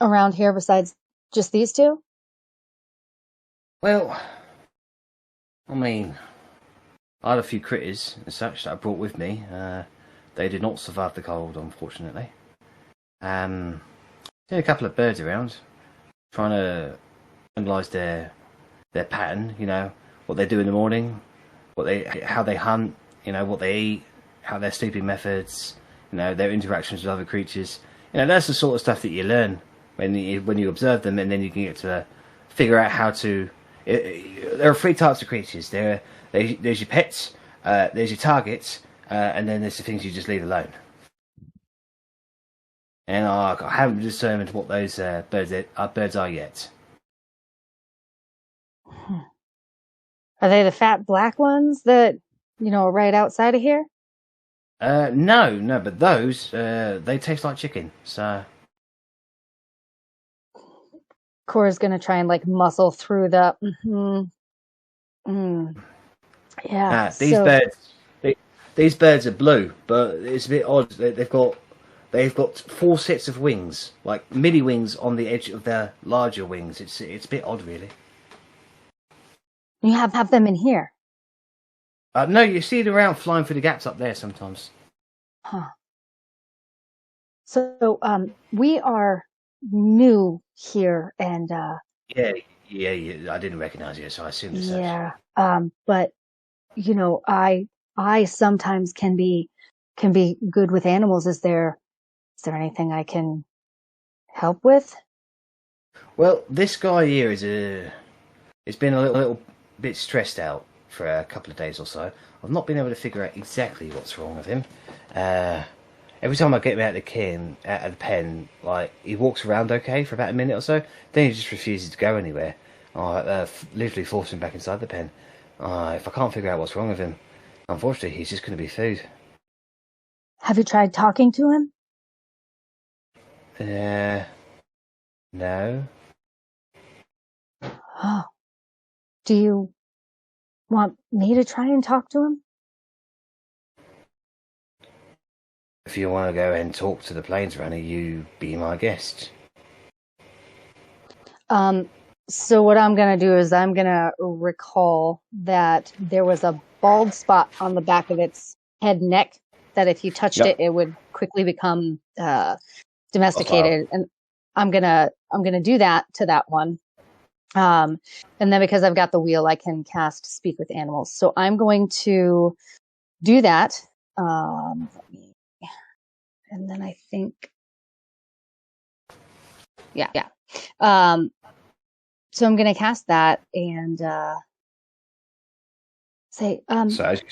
around here besides just these two? Well, I mean, I had a few critters and such that I brought with me. They did not survive the cold, unfortunately. There are a couple of birds around, trying to analyse their pattern. What they do in the morning, how they hunt. What they eat, how their sleeping methods. Their interactions with other creatures. That's the sort of stuff that you learn when you observe them, and then you can get to figure out how to. There are three types of creatures. There's your pets, there's your targets, and then there's the things you just leave alone. And I haven't determined what those birds are yet. Are they the fat black ones that are right outside of here? No, but those they taste like chicken. So Cora's gonna try and muscle through the. Yeah. These birds are blue, but it's a bit odd. They've got 4 sets of wings, like mini wings on the edge of their larger wings. It's a bit odd, really. You have them in here. No, you see them around flying through the gaps up there sometimes. Huh. So we are new here, and Yeah, I didn't recognize you, so I assumed it's yeah. But I sometimes can be good with animals. Is there anything I can help with? Well, this guy here it's been a little bit stressed out for a couple of days or so. I've not been able to figure out exactly what's wrong with him. Every time I get him out of the pen, he walks around okay for about a minute or so, then he just refuses to go anywhere. I literally force him back inside the pen. If I can't figure out what's wrong with him, unfortunately, he's just going to be food. Have you tried talking to him? No. Oh. Do you want me to try and talk to him? If you want to go and talk to the plains runner, you be my guest. So what I'm going to do is I'm going to recall that there was a bald spot on the back of its head neck that if you touched it, it would quickly become domesticated. And I'm gonna do that to that one. And then because I've got the wheel, I can cast Speak with Animals. So I'm going to do that. And then I think, yeah. So I'm going to cast that and say. So as you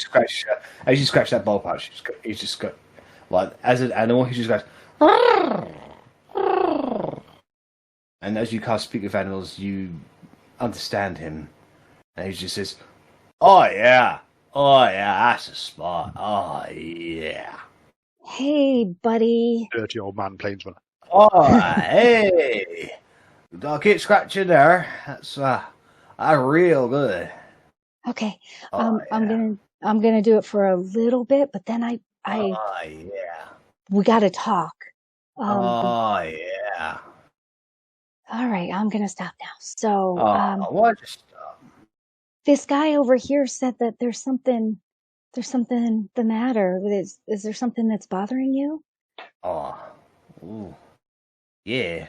scratch that ball pouch, he's just got as an animal, he just goes. And as you cast Speak with Animals, you understand him, and he just says, "Oh yeah, that's a spot. Oh yeah." Hey, buddy. Dirty old man plainsman. Oh hey, don't keep scratching there. That's real good. Okay. Oh, yeah. I'm gonna do it for a little bit, but then Oh, yeah. we gotta talk. Oh, yeah. All right, I'm gonna stop now. So, Oh, why just stop? this guy over here said that there's something the matter. Is there something that's bothering you? Oh, ooh. Yeah.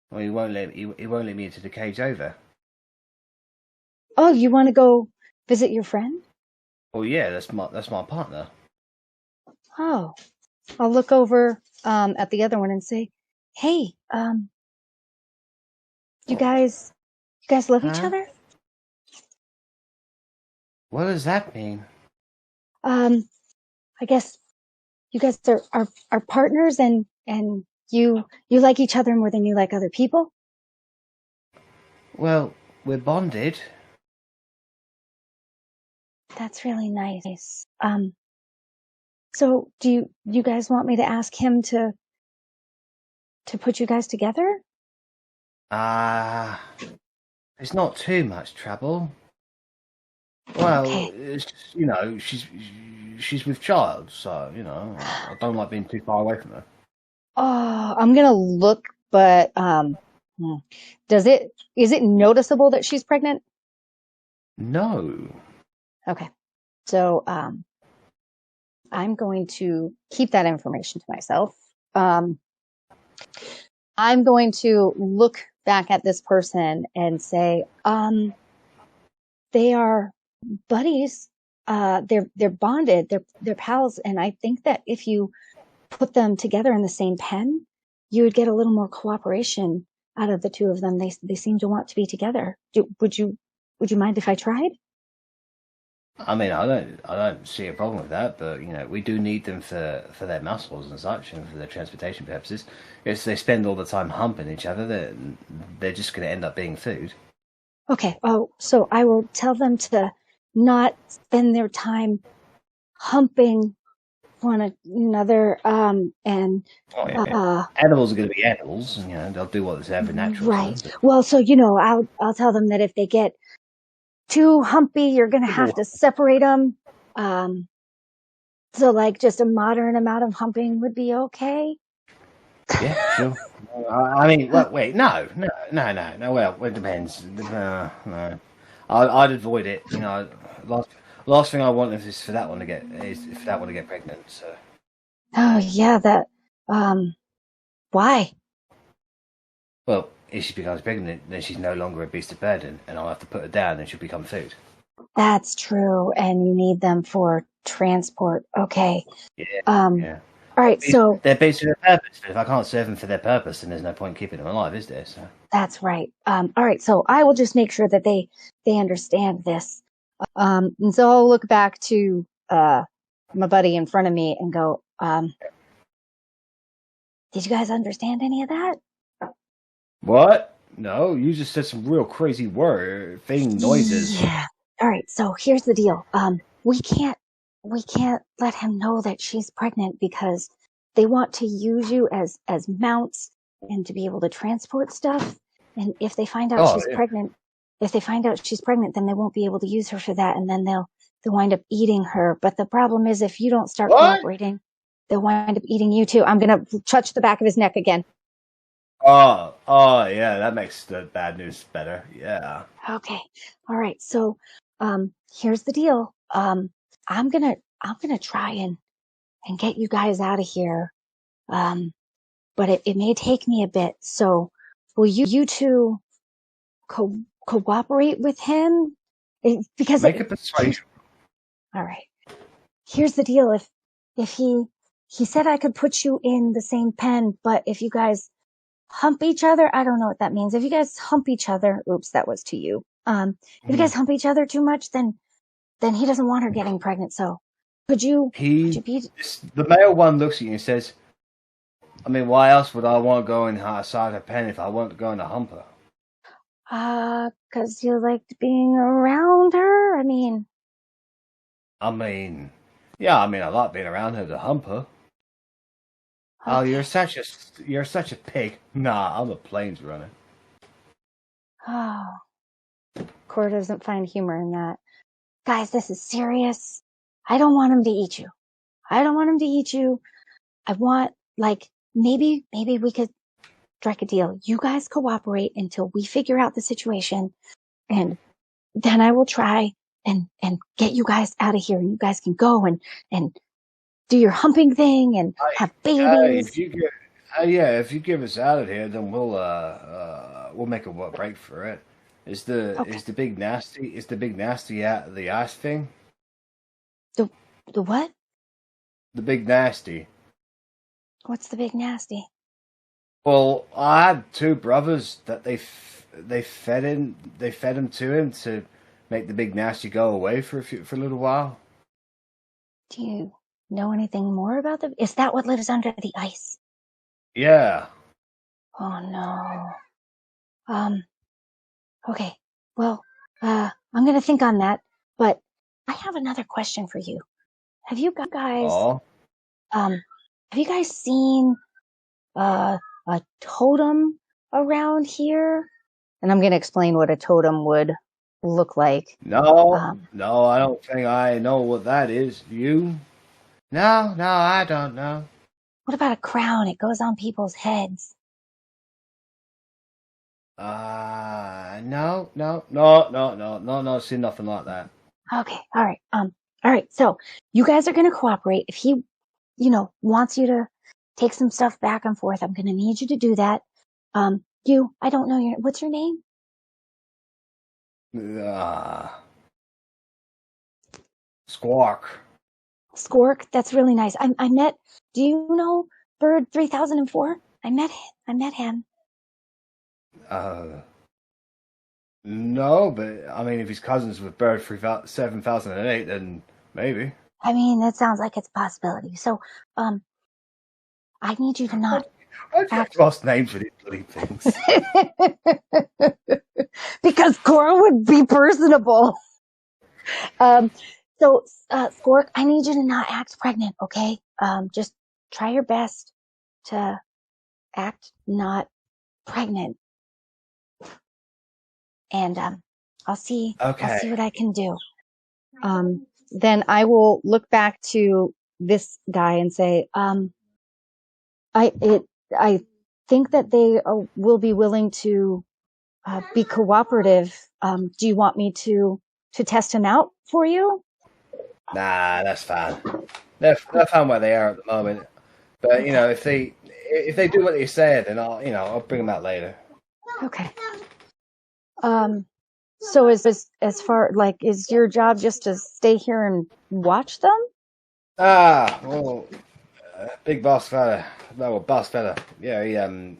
Well, he won't let me into the cage over. Oh, you want to go visit your friend? Well, yeah, that's my partner. Oh, I'll look over at the other one and say, "Hey, you guys love each Huh? other?" What does that mean? I guess you guys are partners and you like each other more than you like other people. Well, we're bonded. That's really nice. So do you guys want me to ask him to put you guys together? It's not too much trouble. Well, Okay. it's just, she's with child, so I don't like being too far away from her. Oh, I'm gonna look, but is it noticeable that she's pregnant? No. Okay. So I'm going to keep that information to myself. I'm going to look back at this person and say, they are buddies. They're bonded. They're pals, and I think that if you put them together in the same pen, you would get a little more cooperation out of the two of them. They seem to want to be together. Would you mind if I tried? I mean, I don't see a problem with that, but we do need them for their muscles and such, and for their transportation purposes. If they spend all the time humping each other, they're just going to end up being food. Okay. Oh, so I will tell them to not spend their time humping one another. And Oh, yeah. Animals are going to be animals, and they'll do whatever natural. Right. Well, so I'll tell them that if they get too humpy, you're going to have to separate them. So like just a moderate amount of humping would be okay. Yeah, sure. I mean, wait, no. Well, it depends. No. I'd avoid it. Last thing I want is for that one to get pregnant. So. Oh yeah, that. Why? Well, if she becomes pregnant, then she's no longer a beast of burden, and I'll have to put her down, and she'll become food. That's true, and you need them for transport. Okay. Yeah. Yeah. All right, so they're based on their purpose. But if I can't serve them for their purpose, then there's no point keeping them alive, is there? So. That's right. All right, so I will just make sure that they understand this. And so I'll look back to my buddy in front of me and go, did you guys understand any of that? What? No, you just said some real crazy noises. Yeah. All right, so here's the deal. We can't let him know that she's pregnant because they want to use you as mounts and to be able to transport stuff. And if they find out she's pregnant, then they won't be able to use her for that, and then they'll wind up eating her. But the problem is, if you don't start cooperating, they'll wind up eating you too. I'm gonna touch the back of his neck again. Oh, yeah, that makes the bad news better. Yeah. Okay. All right. So, here's the deal. I'm gonna try and get you guys out of here. But it may take me a bit. So, will you two cooperate with him? Because make a persuasion. All right. Here's the deal. If he said I could put you in the same pen, but if you guys hump each other, I don't know what that means. If you guys hump each other, oops, that was to you. If you guys hump each other too much, then he doesn't want her getting pregnant. So could you be? The male one looks at you and says, I mean, why else would I want to go inside a pen if I want to go in a humper? 'Cause you liked being around her? I mean, yeah, I like being around her to hump her. Okay. Oh, you're such a pig. Nah, I'm a plains runner. Oh, Cora doesn't find humor in that. Guys, this is serious. I don't want him to eat you. I want, like, maybe we could strike a deal. You guys cooperate until we figure out the situation, and then I will try and get you guys out of here, and you guys can go and do your humping thing and have babies. If you give us out of here, then we'll make a break for it. Is the big nasty out the ice thing? The what? The big nasty. What's the big nasty? Well, I had two brothers that they fed him to him to make the big nasty go away for a little while. Do you know anything more about them? Is that what lives under the ice? Yeah. Oh no. Okay. Well, I'm gonna think on that. But I have another question for you. Have you guys seen a totem around here? And I'm going to explain what a totem would look like. No, I don't think I know what that is. You? No, I don't know. What about a crown? It goes on people's heads. No, see nothing like that. Okay, all right. So you guys are gonna cooperate. If he, wants you to take some stuff back and forth, I'm gonna need you to do that. I don't know what's your name? Squawk. That's really nice. I met. Do you know Bird 3004? I met him. No, but I mean, if he's cousins with Bird 7008, then maybe. I mean, that sounds like it's a possibility. So, I need you to not. Why do you have lost names for these bloody things? Because Cora would be personable. So, Squawk, I need you to not act pregnant, okay? Just try your best to act not pregnant. And I'll see what I can do. Then I will look back to this guy and say, I think that they will be willing to be cooperative. Do you want me to test him out for you? Nah, that's fine. They're fine where they are at the moment. But if they do what they said, then I'll bring them out later. Okay. So as far is your job just to stay here and watch them? Well, big boss fella. No, boss fella. Yeah,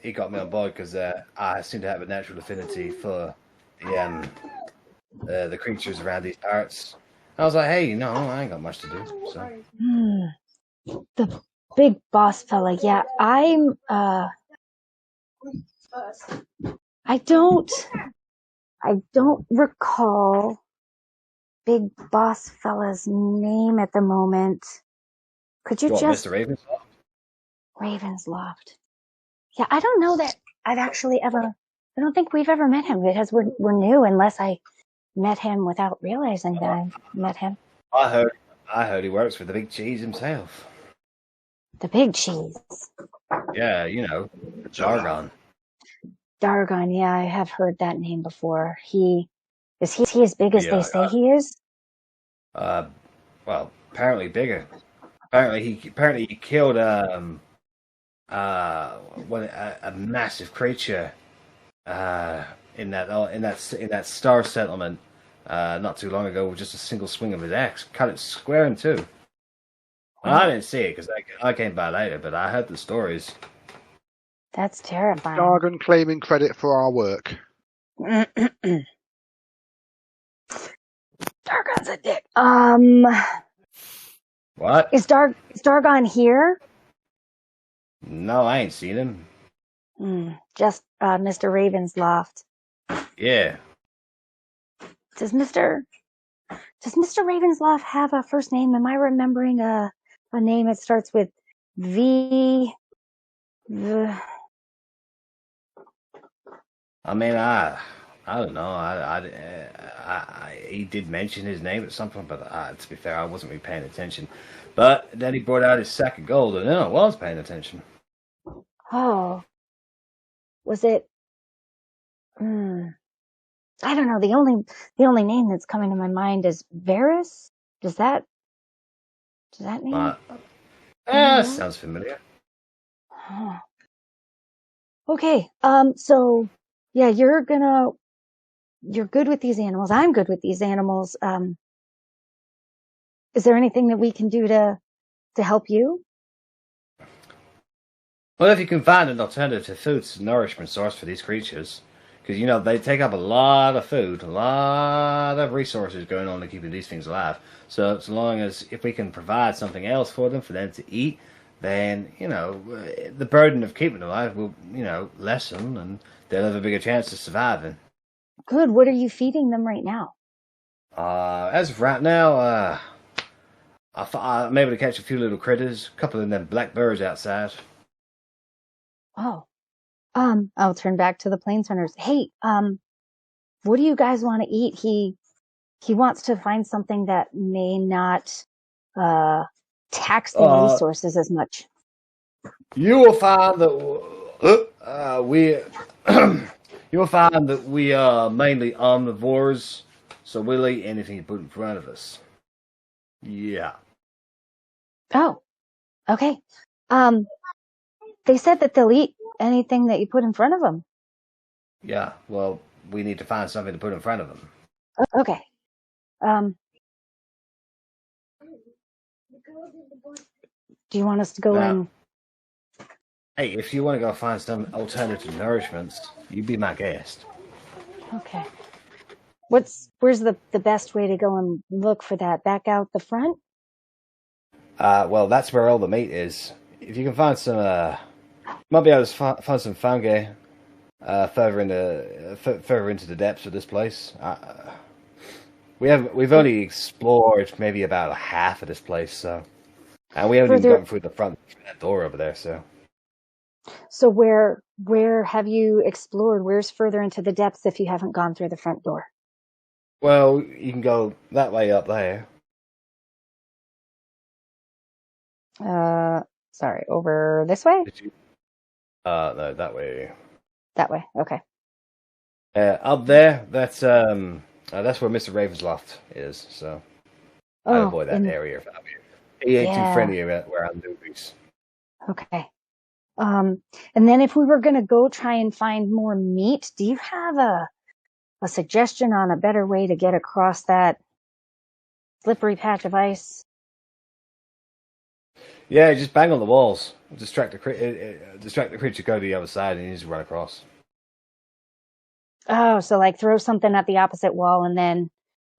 he got me on board because I seem to have a natural affinity for the creatures around these parts. I was like, hey, I ain't got much to do. So. The big boss fella. Yeah, I don't recall big boss fella's name at the moment. Could you just Mr. Ravensloft? Ravensloft. Yeah, I don't know that I've actually ever. I don't think we've ever met him because we're new. Unless I met him without realizing that I met him. I heard he works for the big cheese himself. The big cheese. Yeah, Dargon. Dargon, yeah, I have heard that name before. Is he as big as they say he is? Well, apparently bigger. Apparently he killed a massive creature in that star settlement not too long ago with just a single swing of his axe. Cut it square in two. Well, I didn't see it because I came by later, but I heard the stories. That's terrifying. Jargon claiming credit for our work. Dargon's a dick. What? Is Dargon here? No, I ain't seen him. Just Mr. Ravensloft. Yeah. Does Mr. Ravensloft have a first name? Am I remembering a name that starts with V? I mean, I don't know. He did mention his name at some point, but to be fair, I wasn't really paying attention. But then he brought out his sack of gold, and then I was paying attention. Oh, was it? I don't know. The only name that's coming to my mind is Varys. Does that name? Sounds familiar. Huh. Okay. So yeah, you're good with these animals. I'm good with these animals. Is there anything that we can do to help you? Well, if you can find an alternative food nourishment source for these creatures, because they take up a lot of food, a lot of resources going on to keeping these things alive. So as long as if we can provide something else for them to eat, then the burden of keeping them alive will lessen, and they'll have a bigger chance of surviving. Good. What are you feeding them right now? As of right now, I'm able to catch a few little critters, a couple of them blackbirds outside. Oh. I'll turn back to the planesrunners. Hey, what do you guys want to eat? He wants to find something that may not tax the resources as much. You will find that we are mainly omnivores, so we'll eat anything you put in front of us. Yeah. Oh, okay. They said that they'll eat anything that you put in front of them. Yeah, well, we need to find something to put in front of them. Okay. Do you want us to go in? Hey, if you want to go find some alternative nourishments, you be my guest. Okay. Where's the best way to go and look for that? Back out the front? Well, that's where all the meat is. If you can find some, might be able to find some fungi further into the depths of this place. We've only explored maybe about half of this place, and we haven't even gotten through the front door over there. So where have you explored? Where's further into the depths if you haven't gone through the front door? Well, you can go that way up there. Sorry, over this way? No, that way. That way, okay. Up there, that's where Mr. Ravensloft is, so I avoid that area. He ain't too friendly around newbies. Okay. And then if we were going to go try and find more meat, do you have a suggestion on a better way to get across that slippery patch of ice? Yeah, just bang on the walls. Distract the creature, go to the other side, and you just run across. Oh, so like throw something at the opposite wall, and then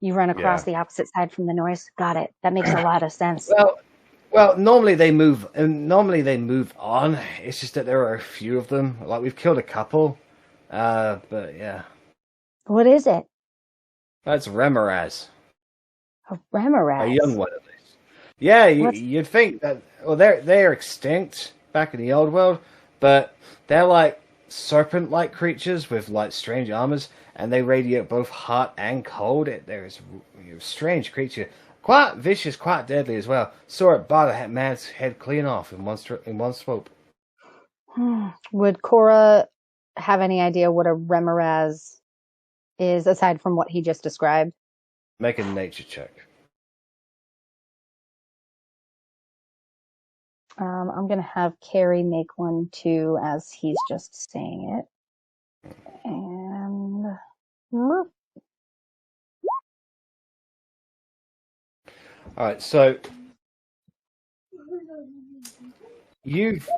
you run across the opposite side from the noise. Got it. That makes a lot of sense. Well, normally they move on. It's just that there are a few of them. Like we've killed a couple, but yeah. What is it? That's Remoraz. A Remoraz. A young one, at least. Yeah, you'd think that. Well, they're extinct back in the old world, but they're like serpent-like creatures with like strange armors, and they radiate both hot and cold. There's a strange creature, quite vicious, quite deadly as well. Saw it bite a man's head clean off in one swoop. Would Cora have any idea what a Remoraz is, aside from what he just described? Make a nature check. I'm going to have Carrie make one too, as he's just saying it. And all right, so you've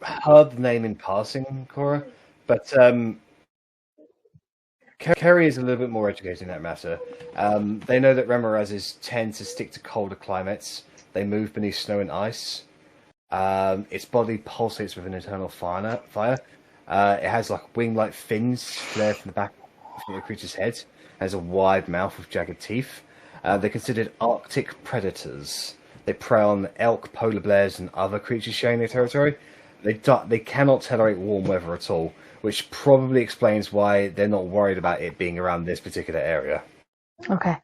heard the name in passing, Cora, but Kerry is a little bit more educated in that matter. They know that Remorazes tend to stick to colder climates. They move beneath snow and ice. Its body pulsates with an internal fire. It has like wing-like fins flare from the back of the creature's head. It has a wide mouth with jagged teeth. They're considered Arctic predators. They prey on elk, polar bears, and other creatures sharing their territory. They cannot tolerate warm weather at all, which probably explains why they're not worried about it being around this particular area. Okay.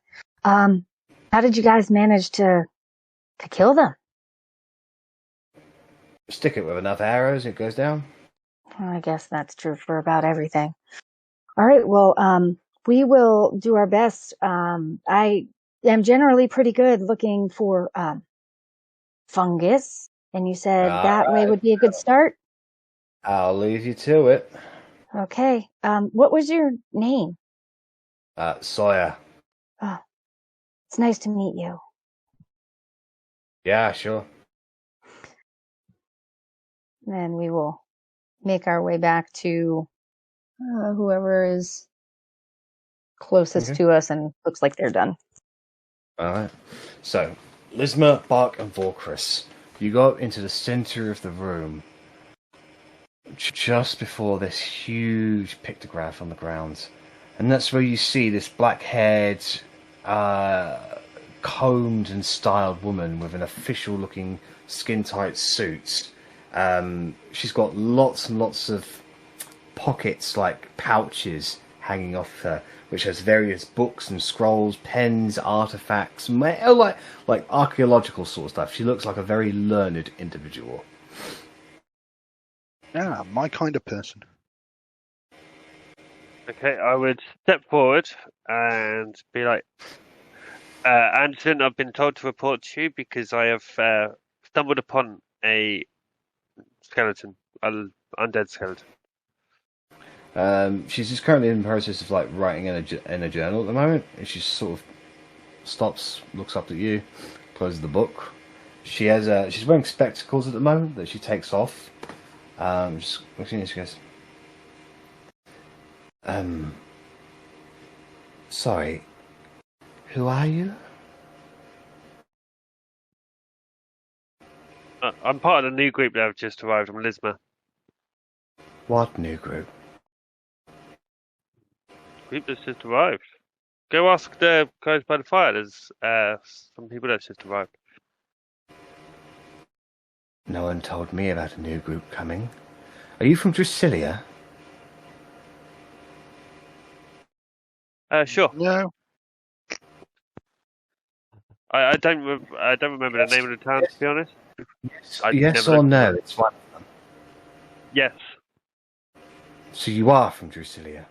How did you guys manage to kill them? Stick it with enough arrows, it goes down. Well, I guess that's true for about everything. All right. Well, we will do our best. I am generally pretty good looking for fungus, and you said that way would be a good start. I'll leave you to it. Okay. What was your name? Sawyer. Oh, it's nice to meet you. Yeah, sure. Then we will make our way back to whoever is closest to us and looks like they're done. Alright. So, Lisma, Bark, and Vorkris, you go into the center of the room just before this huge pictograph on the ground. And that's where you see this black-haired, combed and styled woman with an official-looking skin-tight suit. She's got lots and lots of pockets, like pouches, hanging off her, which has various books and scrolls, pens, artifacts, like archaeological sort of stuff. She looks like a very learned individual. Yeah, my kind of person. Okay, I would step forward and be like, Anderson, I've been told to report to you because I have stumbled upon a skeleton, an undead skeleton. She's just currently in the process of like writing in a journal at the moment, and she sort of stops, looks up at you, closes the book. She's wearing spectacles at the moment that she takes off. Just looking at, she goes, sorry, who are you? I'm part of the new group that have just arrived. I'm Lisma. What new group? Group that's just arrived. Go ask the guys by the fire. There's some people that's just arrived. No one told me about a new group coming. Are you from Drusilia? Sure. No. I don't remember the name of the town, to be honest. Yes or no? It's fine. Yes. So you are from Drusilia?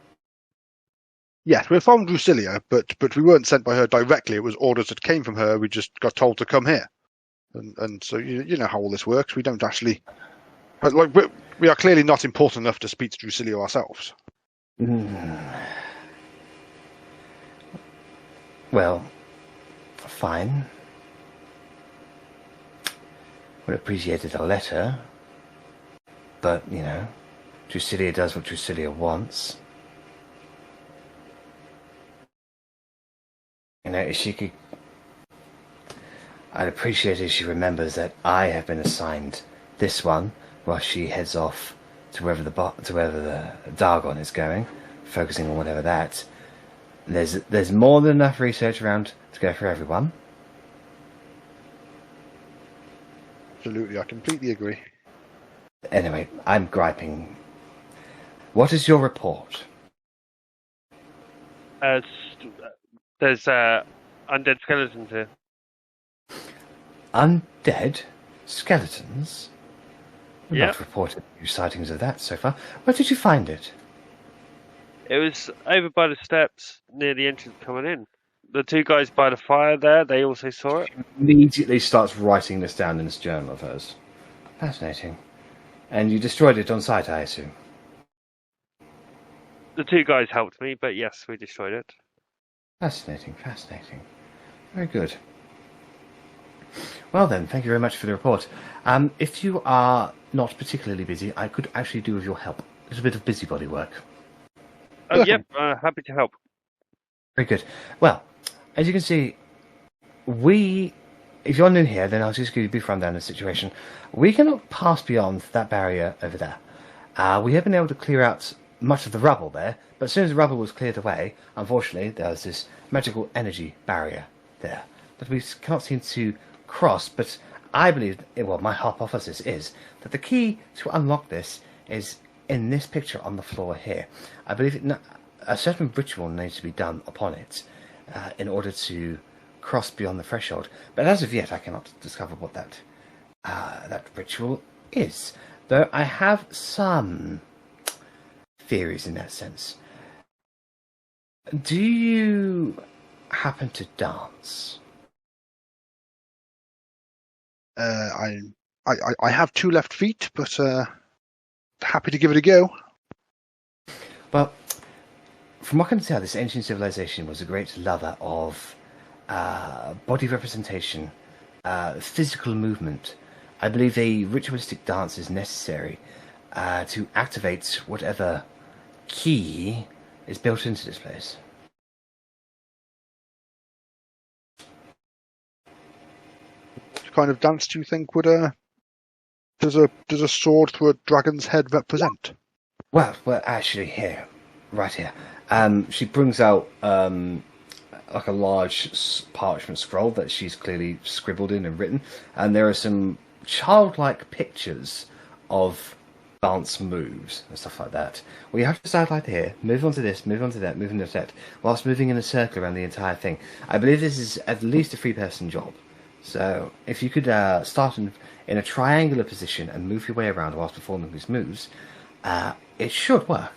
Yes, we're from Drusilia, but we weren't sent by her directly. It was orders that came from her. We just got told to come here, and so you know how all this works. We don't actually, like, we are clearly not important enough to speak to Drusilia ourselves. Well, fine. Would have appreciated a letter, but you know, Drusilia does what Drusilia wants. You know, if she could, I'd appreciate it if she remembers that I have been assigned this one while she heads off to wherever the Dargon is going, focusing on whatever that. There's more than enough research around to go for everyone. Absolutely, I completely agree. Anyway, I'm griping. What is your report? There's undead skeletons here. Undead skeletons? We've Yeah. not reported new sightings of that so far. Where did you find it? It was over by the steps near the entrance coming in. The two guys by the fire there, they also saw it. Immediately starts writing this down in this journal of hers. Fascinating. And you destroyed it on sight, I assume? The two guys helped me, but yes, we destroyed it. Fascinating, fascinating. Very good. Well then, thank you very much for the report. If you are not particularly busy, I could actually do with your help. A little bit of busybody work. Oh, yep, happy to help. Very good. Well, as you can see, if you're new here, then I'll just give you a brief rundown of the situation. We cannot pass beyond that barrier over there. We have been able to clear out much of the rubble there, but as soon as the rubble was cleared away, unfortunately, there was this magical energy barrier there that we cannot seem to cross, but I believe, well, my hypothesis is that the key to unlock this is in this picture on the floor here. I believe a certain ritual needs to be done upon it in order to cross beyond the threshold. But as of yet, I cannot discover what that ritual is. Though I have some theories in that sense. Do you happen to dance? I have 2 left feet, but happy to give it a go. Well, from what I can tell, this ancient civilization was a great lover of body representation, physical movement. I believe a ritualistic dance is necessary to activate whatever key is built into this place. What kind of dance do you think would does a sword through a dragon's head represent? Well, actually, here, right here. She brings out like a large parchment scroll that she's clearly scribbled in and written, and there are some childlike pictures of dance moves and stuff like that. Well, you have to decide like here, move on to this, move on to that, move on to that, whilst moving in a circle around the entire thing. I believe this is at least a 3-person job. So if you could start in a triangular position and move your way around whilst performing these moves, it should work.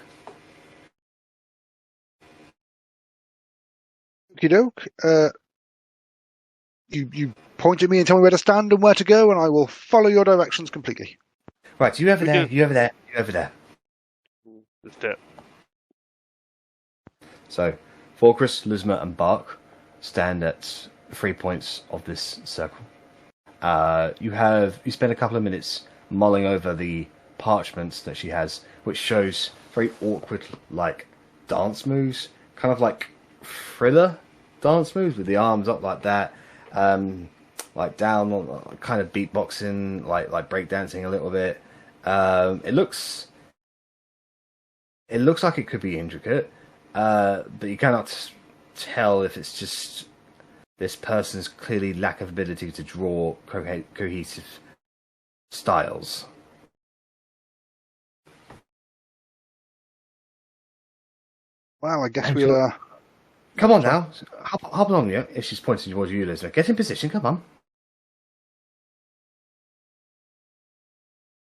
Okie doke. You point at me and tell me where to stand and where to go, and I will follow your directions completely. Right, you over there, you over there, you over there. Let's do it. So, Forkrus, Luzma, and Bark stand at 3 points of this circle. You spend a couple of minutes mulling over the parchments that she has, which shows very awkward, like, dance moves, kind of like thriller dance moves with the arms up like that, like down, kind of beatboxing, like breakdancing a little bit. It looks like it could be intricate, but you cannot tell if it's just this person's clearly lack of ability to draw cohesive styles. Well, I guess we'll... Come on now, hop along here. If she's pointing towards you, Elizabeth, get in position. Come on.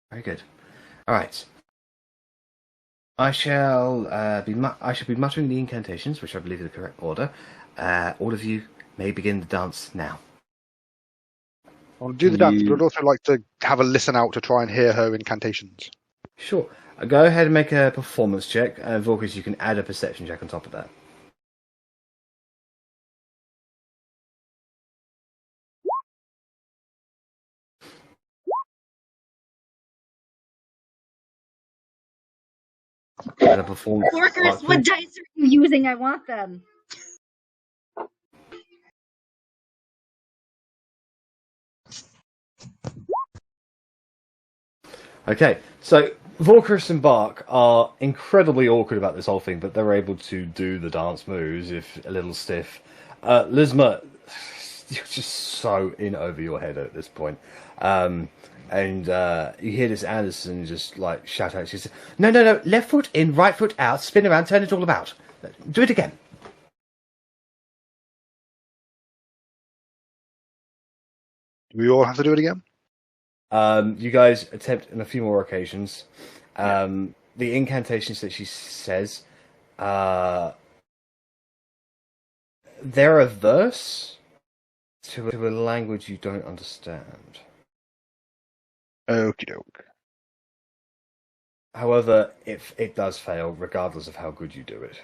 Very good. All right. I shall be muttering the incantations, which I believe are the correct order. All of you may begin the dance now. I'll do the dance, but I'd also like to have a listen out to try and hear her incantations. Sure. Go ahead and make a performance check, and Vorkis, you can add a perception check on top of that. And a performance. Workers, what dice are you using? I want them. Okay, so Vorkis and Bark are incredibly awkward about this whole thing, but they're able to do the dance moves, if a little stiff. Lizma, you're just so in over your head at this point. And you hear this Anderson just like shout out. She says, no, left foot in, right foot out, spin around, turn it all about. Do it again. Do we all have to do it again? You guys attempt on a few more occasions. The incantations that she says, they're a verse to a language you don't understand. Okie doke. However, if it does fail, regardless of how good you do it.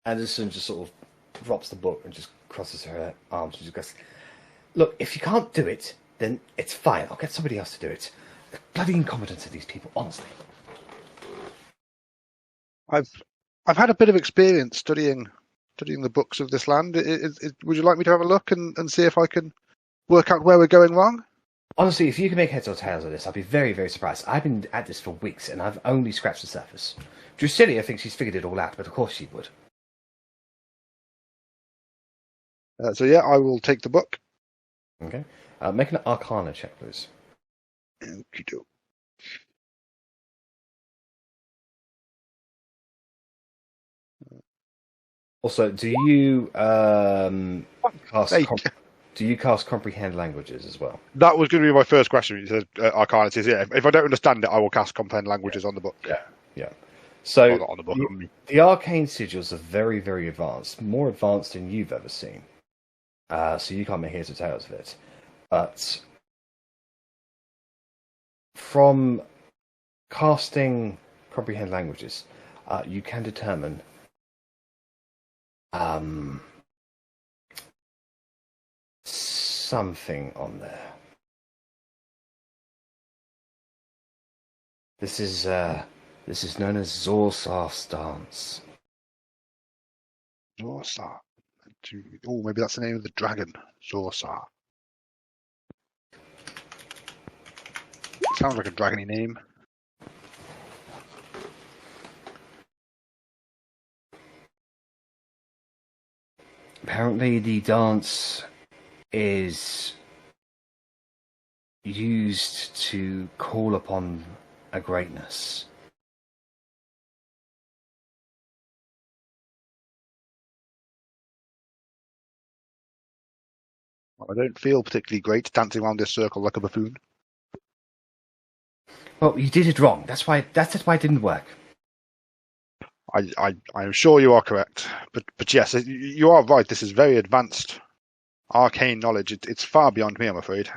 Anderson just sort of drops the book and just crosses her arms and just goes, look, if you can't do it, then it's fine. I'll get somebody else to do it. The bloody incompetence of these people, honestly. I've had a bit of experience studying the books of this land. Would you like me to have a look and see if I can work out where we're going wrong? Honestly, if you can make heads or tails of this, I'd be very, very surprised. I've been at this for weeks, and I've only scratched the surface. Drusilla thinks she's figured it all out, but of course she would. So yeah, I will take the book. Okay. Make an Arcana check, please. Okey-doke. Also, do you cast Hey, do you cast comprehend languages as well? that was going to be my first question. You said Arcana is, yeah. If I don't understand it, I will cast comprehend languages on the book. Yeah. Well, So not on the book, on me. the arcane sigils are very, very advanced, more advanced than you've ever seen. So you can't make heads or tails of it. But from casting comprehend languages, you can determine something on there. This is known as Zorsar's dance. Zorsar. Oh, maybe that's the name of the dragon. Zorsar. Sounds like a dragony name. Apparently, the dance is used to call upon a greatness. I don't feel particularly great dancing around this circle like a buffoon. Well, you did it wrong. That's why it didn't work. I am sure you are correct, but yes, you are right. This is very advanced, arcane knowledge. It's far beyond me, I'm afraid.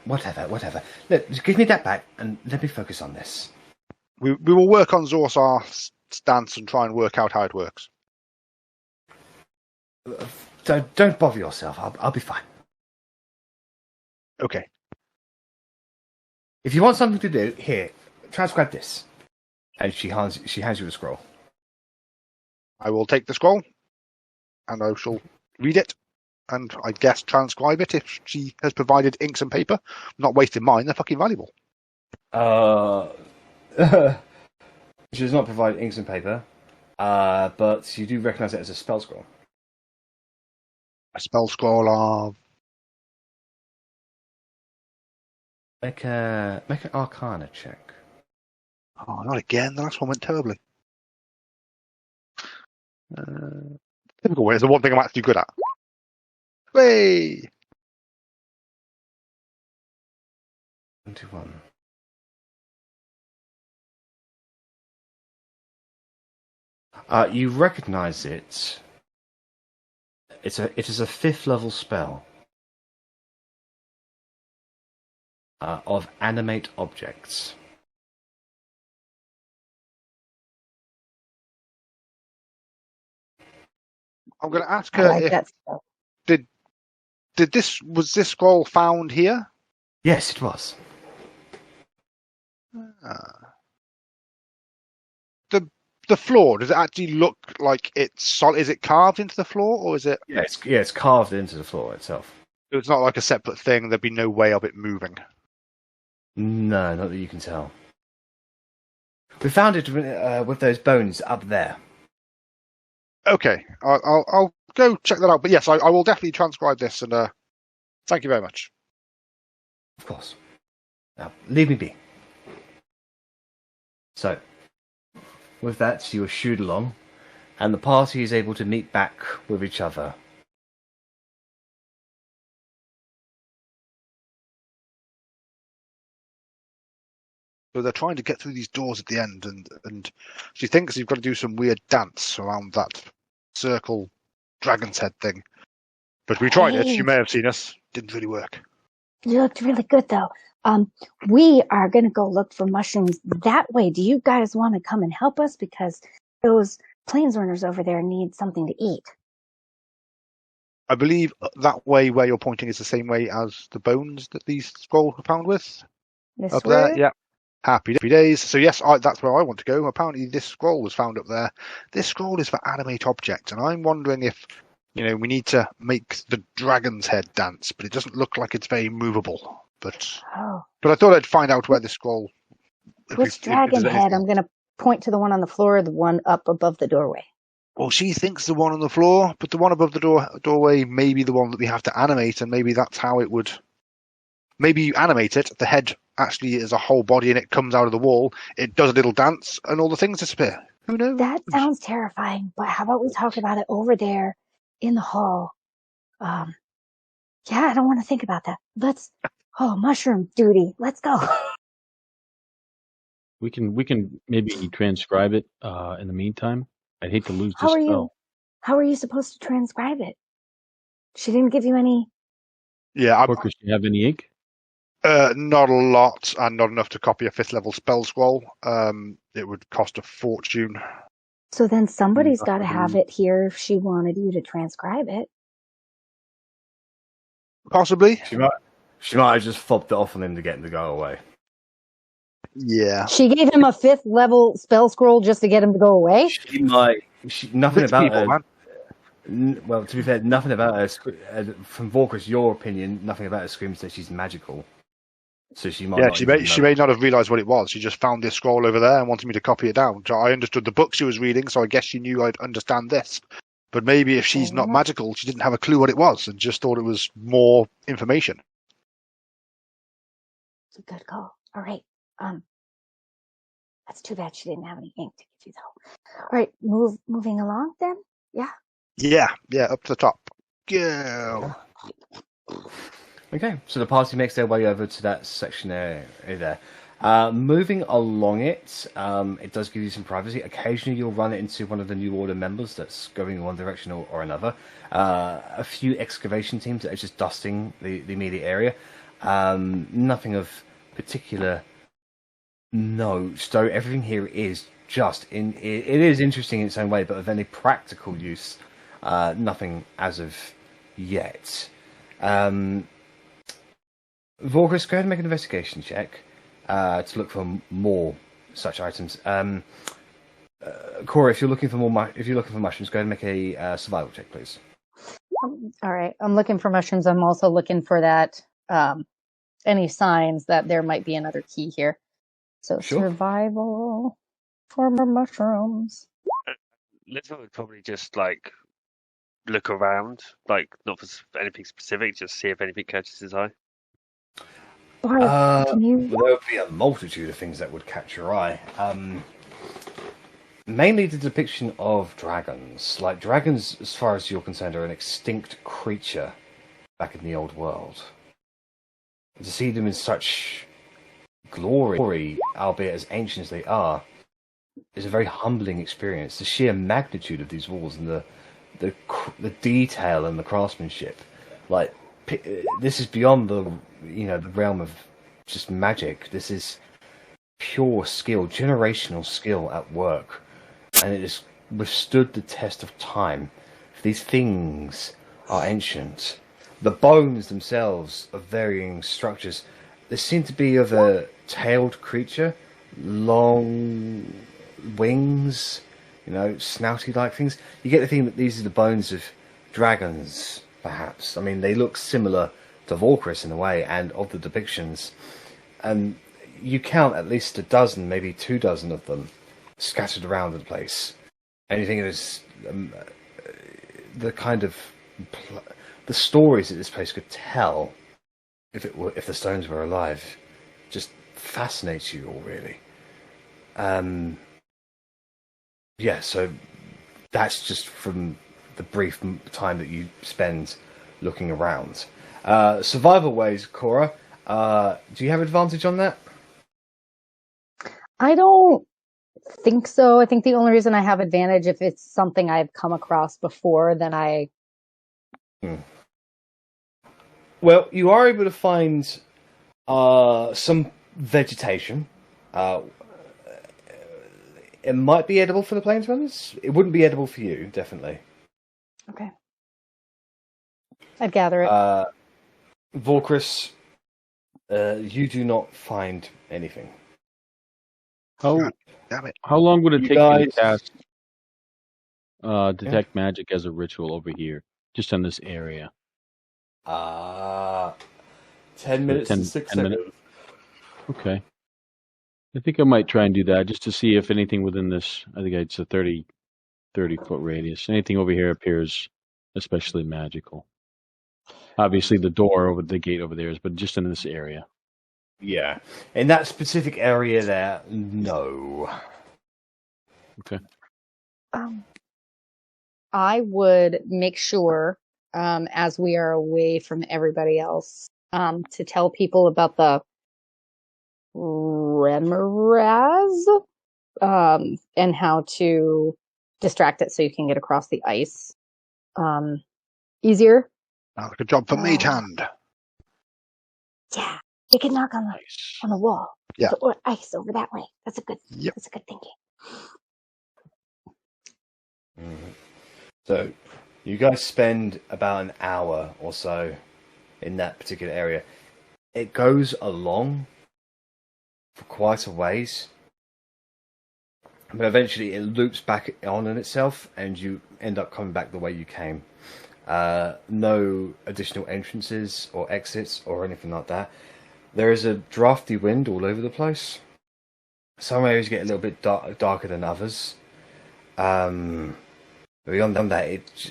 Whatever. Look, just give me that back and let me focus on this. We will work on Zorsar's stance and try and work out how it works. Don't bother yourself. I'll be fine. Okay. If you want something to do, here, transcribe this. And she hands you the scroll. I will take the scroll, and I shall read it, and I guess transcribe it if she has provided inks and paper. I'm not wasting mine; they're fucking valuable. She does not provide inks and paper, but you do recognise it as a spell scroll. A spell scroll of... Make an Arcana check. Oh, not again. The last one went terribly. Typical way. It's the one thing I'm actually good at. Hey! 21. You recognise it. It is a 5th level spell of animate objects. I'm going to ask I her like if that stuff. was this scroll found here? Yes, it was. The floor, does it actually look like it's solid? Is it carved into the floor, or is it? Yeah, it's carved into the floor itself. It's not like a separate thing. There'd be no way of it moving. No, not that you can tell. We found it with those bones up there. Okay, I'll go check that out. But yes, I will definitely transcribe this, and thank you very much. Of course. Now, leave me be. So, with that, you are shooed along, and the party is able to meet back with each other. So they're trying to get through these doors at the end, and she thinks you've got to do some weird dance around that circle dragon's head thing. But we tried it. Hey. You may have seen us. Didn't really work. You looked really good, though. We are going to go look for mushrooms that way. Do you guys want to come and help us? Because those planesrunners over there need something to eat. I believe that way where you're pointing is the same way as the bones that these scrolls were found with. This Up way? there, yeah. Happy days. So yes, that's where I want to go. Apparently this scroll was found up there. This scroll is for animate objects, and I'm wondering if, we need to make the dragon's head dance, but it doesn't look like it's very movable. But Oh. I thought I'd find out where the scroll... Which dragon head? I'm going to point to the one on the floor, the one up above the doorway. Well, she thinks the one on the floor, but the one above the doorway may be the one that we have to animate, and maybe that's how it would. Maybe you animate it, the head actually is a whole body and it comes out of the wall, it does a little dance, and all the things disappear. Who knows? That sounds terrifying, but how about we talk about it over there in the hall? Yeah, I don't want to think about that. Mushroom duty. Let's go. We can maybe transcribe it in the meantime. I'd hate to lose How this are you? spell. How are you supposed to transcribe it? She didn't give you any. Yeah, Or does she have any ink? not a lot, and not enough to copy a 5th level spell scroll. It would cost a fortune. So then somebody's got to have it here if she wanted you to transcribe it. Possibly. She might have just fobbed it off on him to get him to go away. Yeah. She gave him a 5th level spell scroll just to get him to go away? She might. Nothing Rich about people, her. man. Well, to be fair, nothing about her. From Vorkus, your opinion, nothing about her screams that she's magical. So she might. Yeah, not she even may know. not have realised what it was. She just found this scroll over there and wanted me to copy it down. So I understood the book she was reading, so I guess she knew I'd understand this. But maybe if she's not magical, she didn't have a clue what it was and just thought it was more information. It's a good call. All right. That's too bad she didn't have any ink to give you, though. All right, moving along then. Yeah. Yeah, up to the top. Go. Okay, so the party makes their way over to that section area there. Moving along it, it does give you some privacy. Occasionally you'll run it into one of the New Order members that's going in one direction or another. A few excavation teams that are just dusting the immediate area. Nothing of particular note, though everything here is just it is interesting in its own way, but of any practical use, nothing as of yet. Vorkus, go ahead and make an investigation check to look for more such items. Cora, if you're looking for mushrooms, go ahead and make a survival check, please. All right, I'm looking for mushrooms. I'm also looking for that any signs that there might be another key here. So Sure. Survival for more mushrooms. Liz would probably just like look around, like not for anything specific, just see if anything catches his eye. Can you? Well, there would be a multitude of things that would catch your eye. Mainly the depiction of dragons. Like, dragons, as far as you're concerned, are an extinct creature back in the old world. To see them in such glory, albeit as ancient as they are, is a very humbling experience. The sheer magnitude of these walls and the detail and the craftsmanship, like, this is beyond the realm of just magic. This is pure skill, generational skill at work, and it has withstood the test of time. These things are ancient. The bones themselves of varying structures, they seem to be of a tailed creature, long wings, snouty-like things. You get the feeling that these are the bones of dragons, perhaps. I mean, they look similar to Vorkus in a way, and of the depictions. And you count at least a dozen, maybe 24 of them, scattered around the place. And you think it is the kind of the stories that this place could tell if the stones were alive, just fascinates you all, really. Yeah, so that's just from the brief time that you spend looking around. Survival ways, Cora. Do you have advantage on that? I don't think so. I think the only reason I have advantage if it's something I've come across before, then I. Well, you are able to find some vegetation. It might be edible for the planesrunners. It wouldn't be edible for you, definitely. Okay. I'd gather it. Vorkus, you do not find anything. God damn it. How long would it You take you to guys- cast detect magic as a ritual over here, just in this area? 10 minutes 10 to 6 10 minutes. seconds. Okay. I think I might try and do that just to see if anything within this. I think it's a 30 30-foot radius. Anything over here appears especially magical. Obviously, the door over the gate over there is, but just in this area. Yeah. In that specific area there, no. Okay. I would make sure, as we are away from everybody else, to tell people about the Remoraz, and how to distract it so you can get across the ice easier. Sounds like a job for Mage Hand. Yeah, you can knock on the wall. Yeah. Or ice over that way. That's a good. Yep. That's a good thinking. So, you guys spend about an hour or so in that particular area. It goes along for quite a ways, but eventually it loops back on in itself, and you end up coming back the way you came. No additional entrances or exits or anything like that. There is a drafty wind all over the place. Some areas get a little bit darker than others. Beyond that, it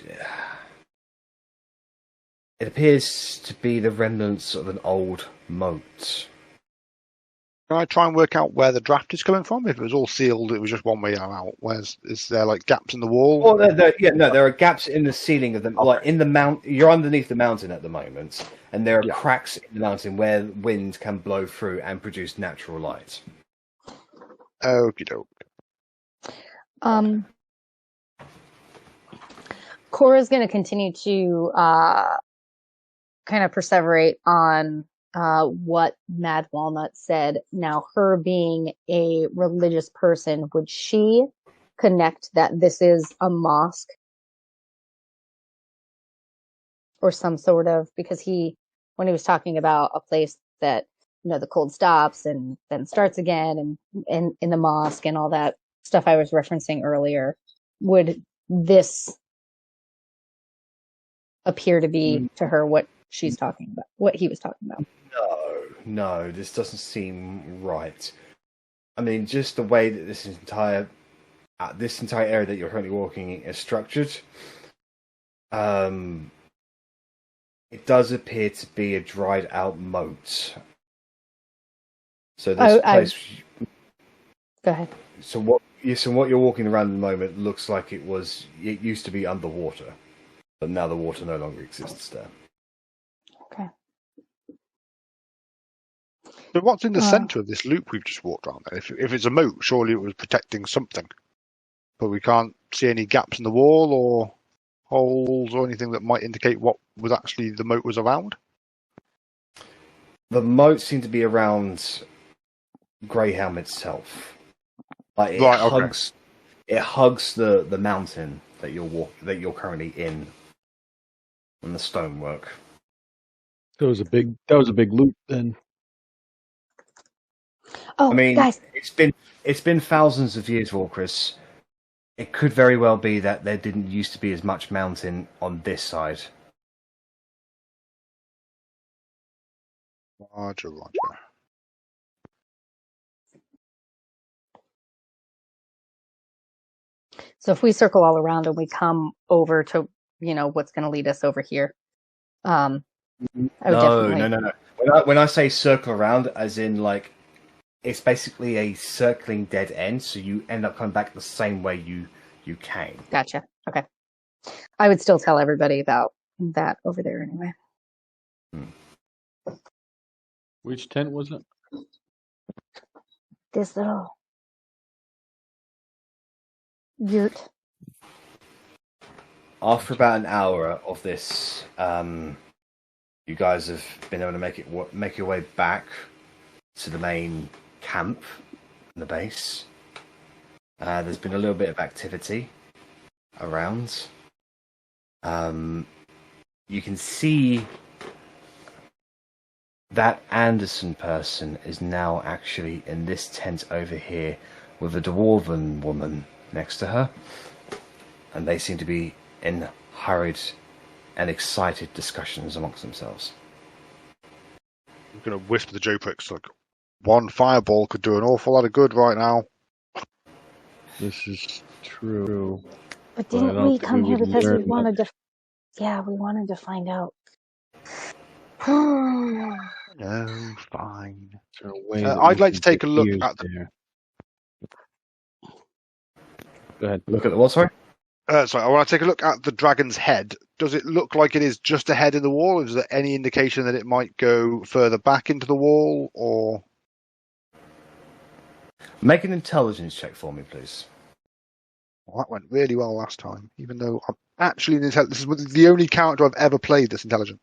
appears to be the remnants of an old moat. Can I try and work out where the draft is coming from? If it was all sealed, it was just one way out. Is there like gaps in the wall? Well, there are gaps in the ceiling of the like in the mount. You're underneath the mountain at the moment, and there are cracks in the mountain where wind can blow through and produce natural light. Okie doke. Cora's going to continue to kind of perseverate on what Mad Walnut said. Now, her being a religious person, would she connect that this is a mosque or some sort of, because when he was talking about a place that, the cold stops and then starts again, and in the mosque and all that stuff I was referencing earlier, would this appear to be to her what she's talking about, what he was talking about? No, this doesn't seem right. I mean, just the way that this entire area that you're currently walking in is structured, it does appear to be a dried out moat. So this place. Go ahead. So what you're walking around at the moment looks like it used to be underwater, but now the water no longer exists there. Okay. So what's in the centre of this loop we've just walked around? If it's a moat, surely it was protecting something. But we can't see any gaps in the wall or holes or anything that might indicate what was actually the moat was around? The moat seemed to be around Greyhelm itself. Like it hugs the mountain that you're currently in, and the stonework. That was a big loop then. Oh, I mean, guys. it's been thousands of years, Walkris. It could very well be that there didn't used to be as much mountain on this side. Roger. So if we circle all around and we come over to, what's going to lead us over here, I would definitely... No. When I say circle around, as in like, it's basically a circling dead end, so you end up coming back the same way you came. Gotcha. Okay. I would still tell everybody about that over there anyway. Which tent was it? This little yurt. After about an hour of this, you guys have been able to make your way back to the main camp, the base. There's been a little bit of activity around. You can see that Anderson person is now actually in this tent over here with a dwarven woman next to her, and they seem to be in hurried and excited discussions amongst themselves. I'm going to whiff the Joe Pricks. Like, one fireball could do an awful lot of good right now. This is true. But But I didn't don't we think come we here would because we learn wanted much. to? Yeah, we wanted to find out. No, fine. Is there a way that I'd we like to can take get a look ears at the. there? Go ahead. Look at the what? Sorry. Sorry, I want to take a look at the dragon's head. Does it look like it is just a head in the wall? Is there any indication that it might go further back into the wall, or? Make an intelligence check for me, please. Well, that went really well last time, even though I'm actually this is the only character I've ever played that's intelligent.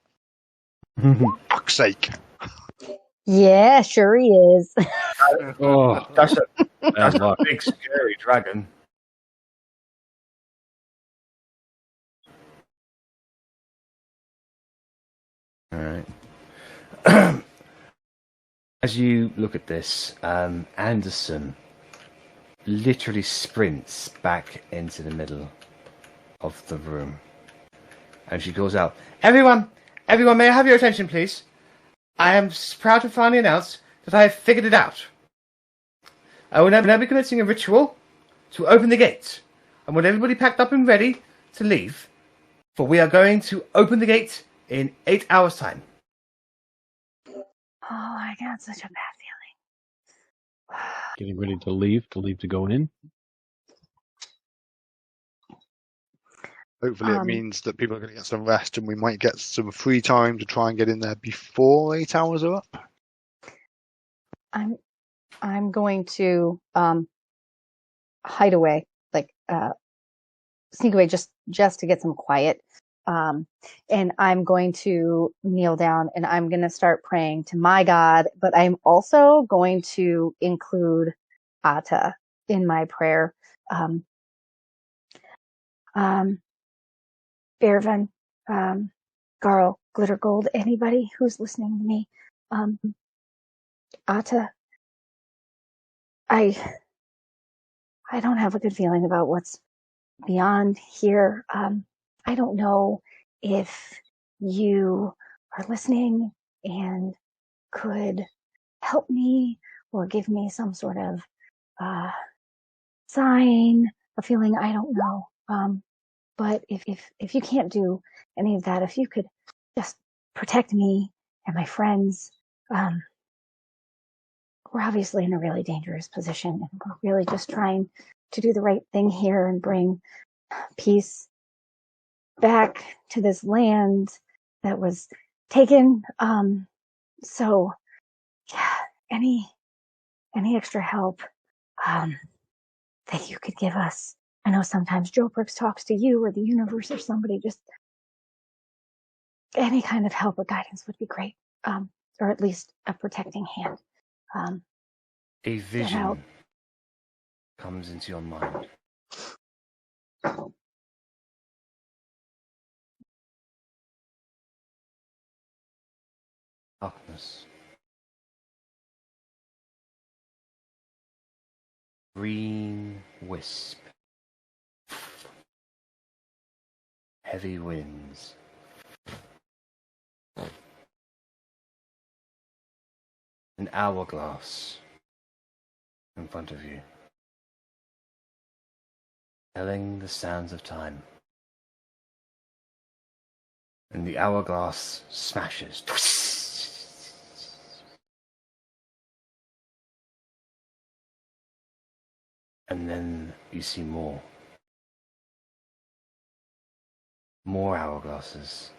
Fuck's sake! Yeah, sure he is. Oh, That's bad luck. a big, scary dragon. All right. As you look at this, Anderson literally sprints back into the middle of the room. And she calls out, Everyone, may I have your attention, please? I am proud to finally announce that I have figured it out. I will now be commencing a ritual to open the gate. I want everybody packed up and ready to leave, for we are going to open the gate in 8 hours' time. Oh, I got such a bad feeling. Getting ready to leave to go in. Hopefully, it means that people are going to get some rest, and we might get some free time to try and get in there before 8 hours are up. I'm going to hide away, like sneak away just to get some quiet. And I'm going to kneel down and I'm going to start praying to my God, but I'm also going to include Ata in my prayer. Bearvan, Garl, Glitter Gold, anybody who's listening to me. Ata, I don't have a good feeling about what's beyond here. I don't know if you are listening and could help me or give me some sort of sign, a feeling, I don't know. But if you can't do any of that, if you could just protect me and my friends, we're obviously in a really dangerous position, and we're really just trying to do the right thing here and bring peace back to this land that was taken. So yeah, any extra help that you could give us. I know sometimes Joe Brooks talks to you or the universe or somebody, just any kind of help or guidance would be great. Or at least a protecting hand. A vision comes into your mind. Darkness. Green wisp. Heavy winds. An hourglass in front of you, telling the sands of time. And the hourglass smashes. And then you see more. More hourglasses.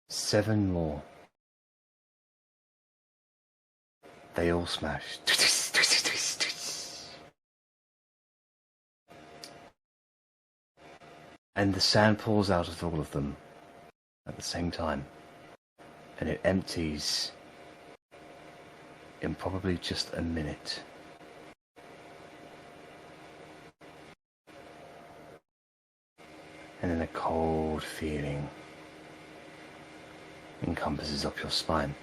7 more. They all smash. And the sand pours out of all of them at the same time. And it empties in probably just a minute. And then a cold feeling encompasses up your spine.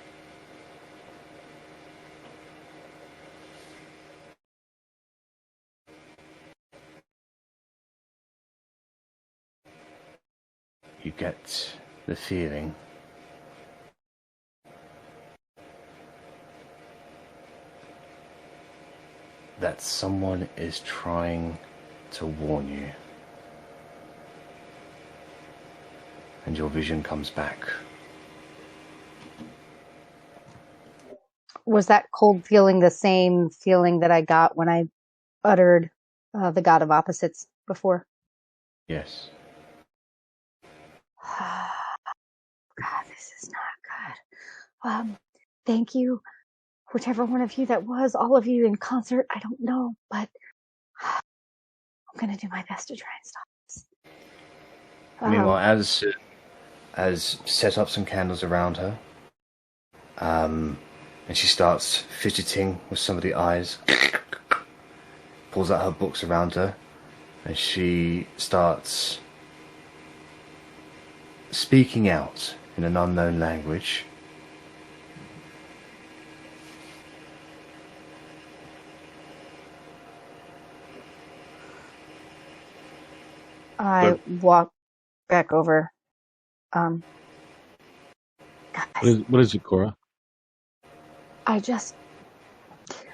You get the feeling that someone is trying to warn you. And your vision comes back. Was that cold feeling the same feeling that I got when I uttered the God of Opposites before? Yes. God, this is not good. Thank you, whichever one of you that was, all of you in concert. I don't know, but I'm gonna do my best to try and stop this. Meanwhile, as set up some candles around her, and she starts fidgeting with some of the eyes, pulls out her books around her, and she starts speaking out in an unknown language. I walk back over. Guys, What is it, Cora?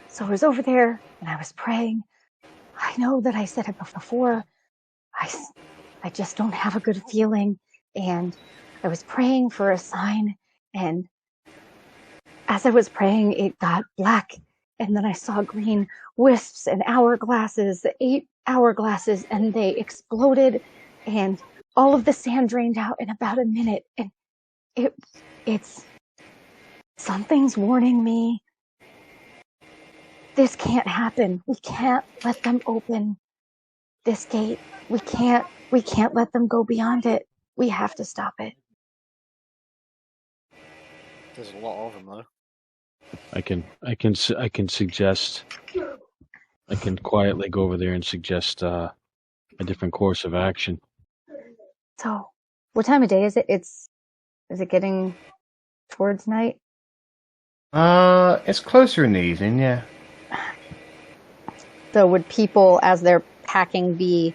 So I was over there and I was praying. I know that I said it before. I just don't have a good feeling. And I was praying for a sign. And as I was praying, it got black. And then I saw green wisps and hourglasses, 8 hourglasses, and they exploded. And all of the sand drained out in about a minute. And it's something's warning me. This can't happen. We can't let them open this gate. We can't let them go beyond it. We have to stop it. There's a lot of them though. I can suggest. I can quietly go over there and suggest a different course of action. So, What time of day is it? Is it getting towards night? It's closer in the evening, yeah. So would people, as they're packing, be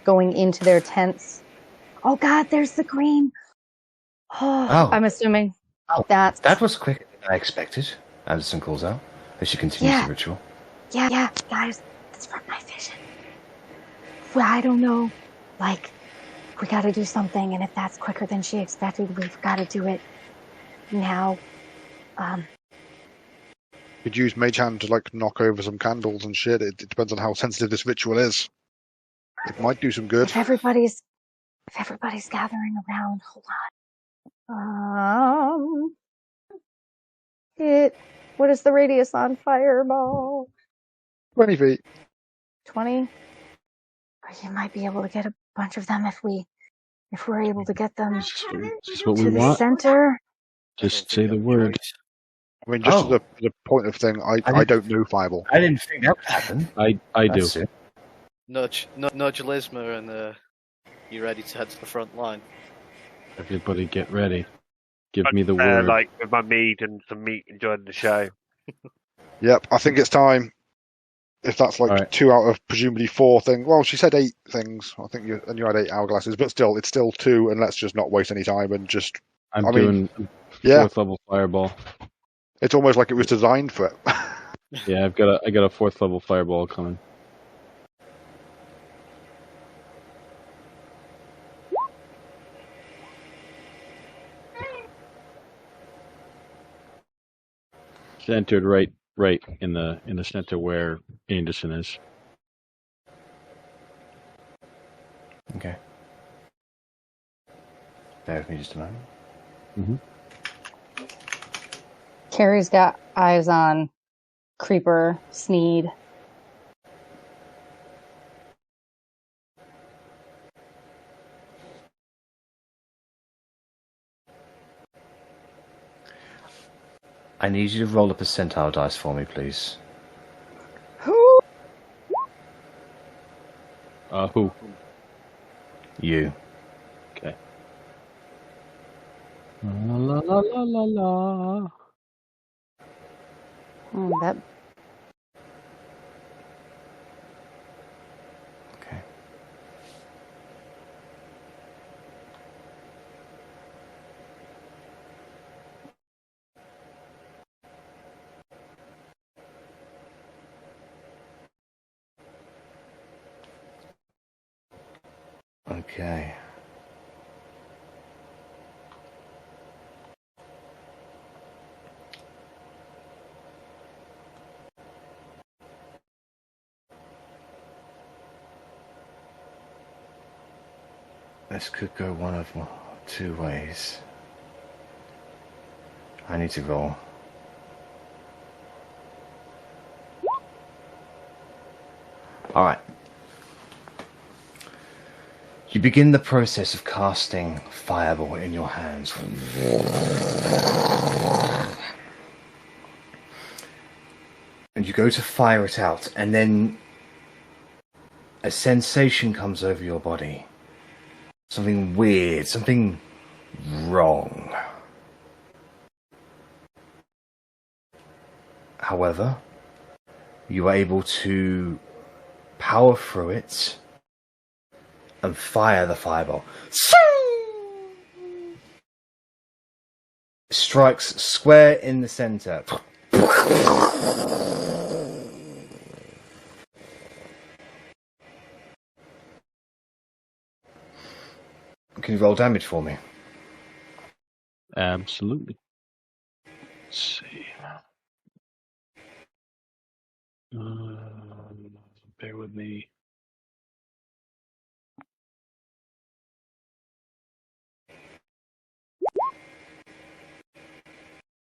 going into their tents? oh God, there's the green. Oh, I'm assuming Oh, that's that was quicker than I expected, Anderson calls out as she continues Yeah. the ritual. Yeah, guys, it's from my vision. Well, I don't know. Like, we got to do something, and if that's quicker than she expected, we've got to do it now. Could use Mage Hand to like knock over some candles and shit. It depends on how sensitive this ritual is. It might do some good. If everybody's gathering around, hold on. What is the radius on fireball? 20 feet. 20? Or you might be able to get a bunch of them if we're able to get them Is this what we to the want? center. Just say the word. I mean, just Oh. to the point of thing, I don't know Fireball. I didn't think that would happen. I do. That's it. Nudge Lisma, and you ready to head to the front line? Everybody get ready. Give me the word. Like with my mead and some meat, enjoying the show. Yep, I think it's time. If that's like Alright. 2 out of presumably 4 things. Well, she said 8 things. I think you had 8 hourglasses, but still, it's still 2, and let's just not waste any time and just. I'm I mean, doing Yeah, 4th level fireball. it's almost like it was designed for it. Yeah, I got a 4th level fireball coming. Centered right in the center where Anderson is. Okay. Bear with me just a moment. Mm-hmm. Carrie's got eyes on Creeper, Sneed. I need you to roll a percentile dice for me, please. Who? You. Okay. La la la la la la. That Okay. Okay. This could go one of two ways. I need to roll. Alright. You begin the process of casting Fireball in your hands. And you go to fire it out, and then a sensation comes over your body. Something weird, something wrong. However, you are able to power through it and fire the fireball. Strikes square in the center. Can you roll damage for me? Absolutely. Let's see. Bear with me.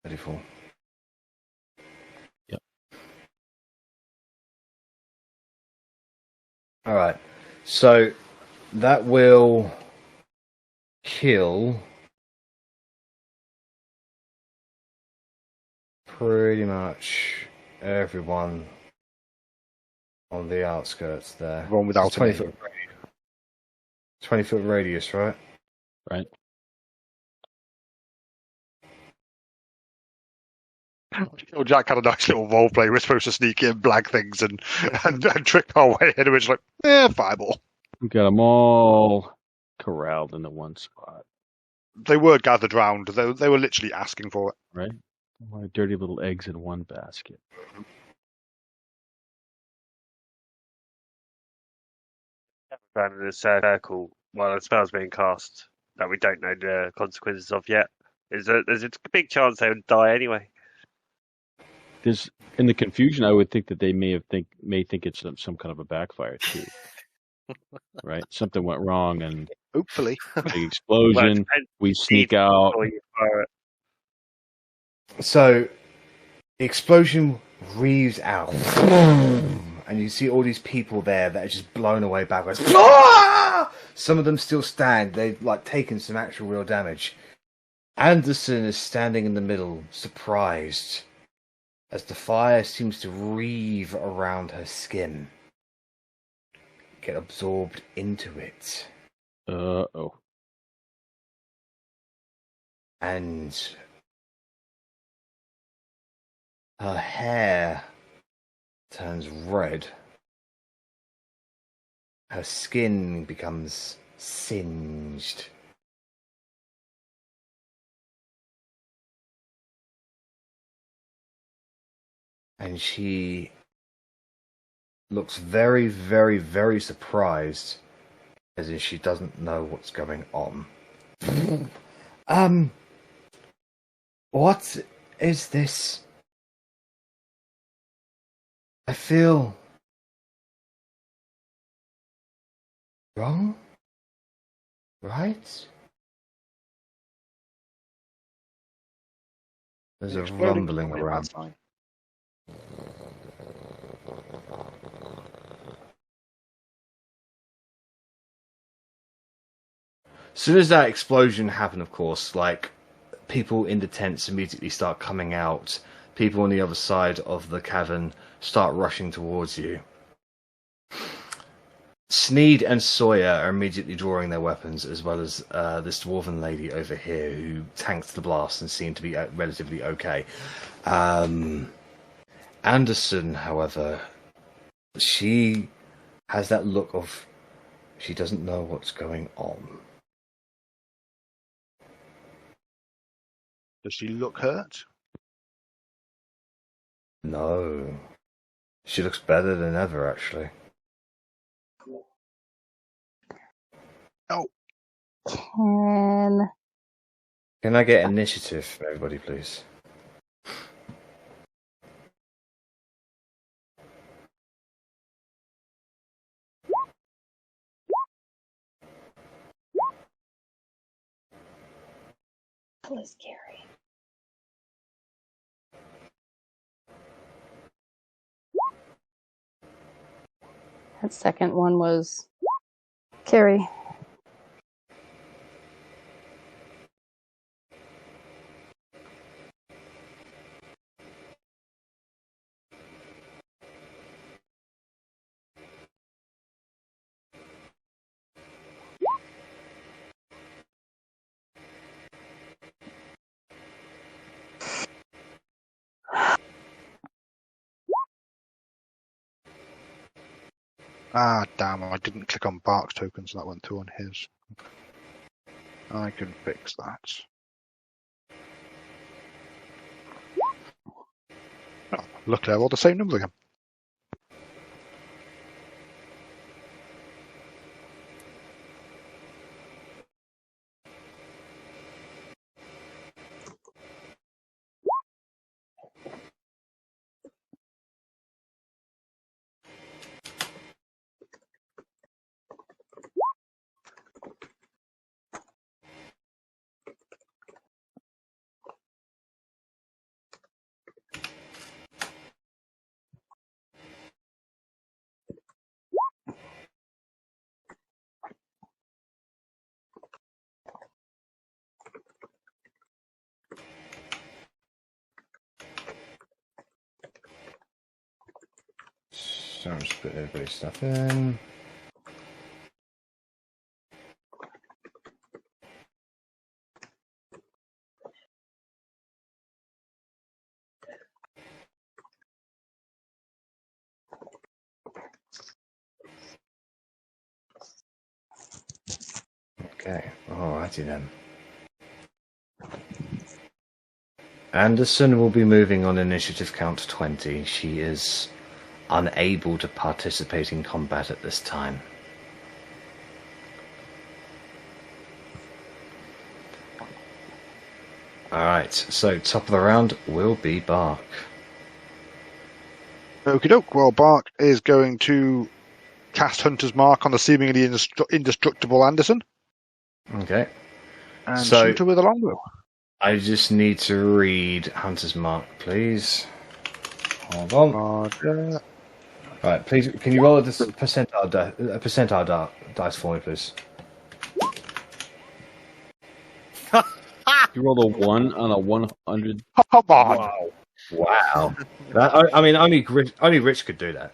$34. Yep. Alright. So that will kill pretty much everyone on the outskirts there. One without 20 a foot, 20-foot radius, right? Right. Oh, Jack had a nice little role play. We're supposed to sneak in, blag things, and trick our way in. And we're just like, fireball. We got them all corralled into one spot. They were gathered round. They were literally asking for it. Right? All our dirty little eggs in one basket. Around in a circle while the spell's being cast that we don't know the consequences of yet. There's a big chance they would die anyway. There's in the confusion, I would think that they may think it's some kind of a backfire too. Right? Something went wrong and Hopefully. big explosion. We sneak out. Before you fire it. So the explosion reaves out. And you see all these people there that are just blown away backwards. Some of them still stand. They've taken some actual real damage. Anderson is standing in the middle, surprised, as the fire seems to reave around her skin. Get absorbed into it. Uh-oh. And her hair turns red. Her skin becomes singed. And she looks very, very, very surprised, as if she doesn't know what's going on. What is this? I feel wrong, right? There's a rumbling around. As soon as that explosion happened, of course, people in the tents immediately start coming out. People on the other side of the cavern start rushing towards you. Sneed and Sawyer are immediately drawing their weapons, as well as this dwarven lady over here who tanked the blast and seemed to be relatively okay. Anderson, however, she has that look of she doesn't know what's going on. Does she look hurt? No. She looks better than ever, actually. Oh, 10. Can I get initiative from everybody, please? That was scary. That second one was Carrie. ah, damn! I didn't click on Bark's token, so that went through on his. I can fix that. Oh, look, they're all the same number again. So I'm just put everybody's stuff in. Okay, alrighty then. Anderson will be moving on initiative count 20. She is unable to participate in combat at this time. Alright, so top of the round will be Bark. Okie doke. Well, Bark is going to cast Hunter's Mark on the seemingly indestructible Anderson Okay, and So- shoot her with a longbow. I just need to read Hunter's Mark, please. Hold on. Right, please, can you roll a percentile dice for me, please? You rolled a 1 on a 100. Come on. Wow. I mean, only Rich could do that.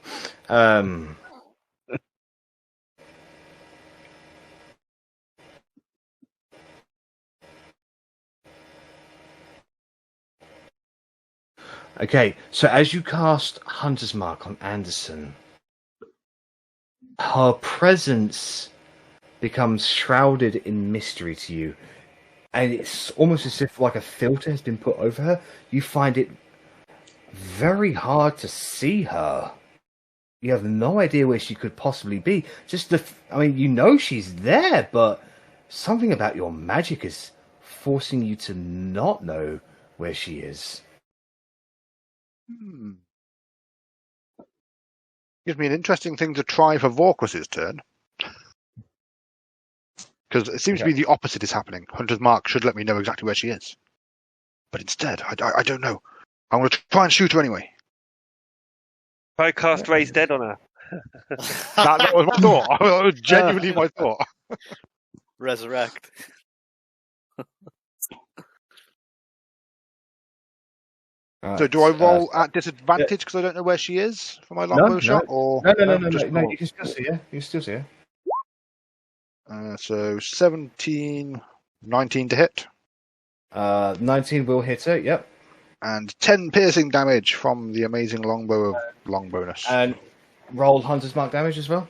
Okay, so as you cast Hunter's Mark on Anderson, her presence becomes shrouded in mystery to you, and it's almost as if like a filter has been put over her. You find it very hard to see her. You have no idea where she could possibly be. I mean, you know she's there, but something about your magic is forcing you to not know where she is. Gives me an interesting thing to try for Vorkus's turn. Because it seems to be the opposite is happening. Hunter's Mark should let me know exactly where she is. But instead, I don't know. I'm going to try and shoot her anyway. If I cast Raise Dead on her. That was my thought. That was genuinely my thought. Resurrect. So do I roll at disadvantage because I don't know where she is for my longbow shot? Or No. just You roll? can still see her. You can still see her. So 17, 19 to hit. 19 will hit her, yep. And 10 piercing damage from the amazing longbow of long bonus. And roll Hunter's Mark damage as well.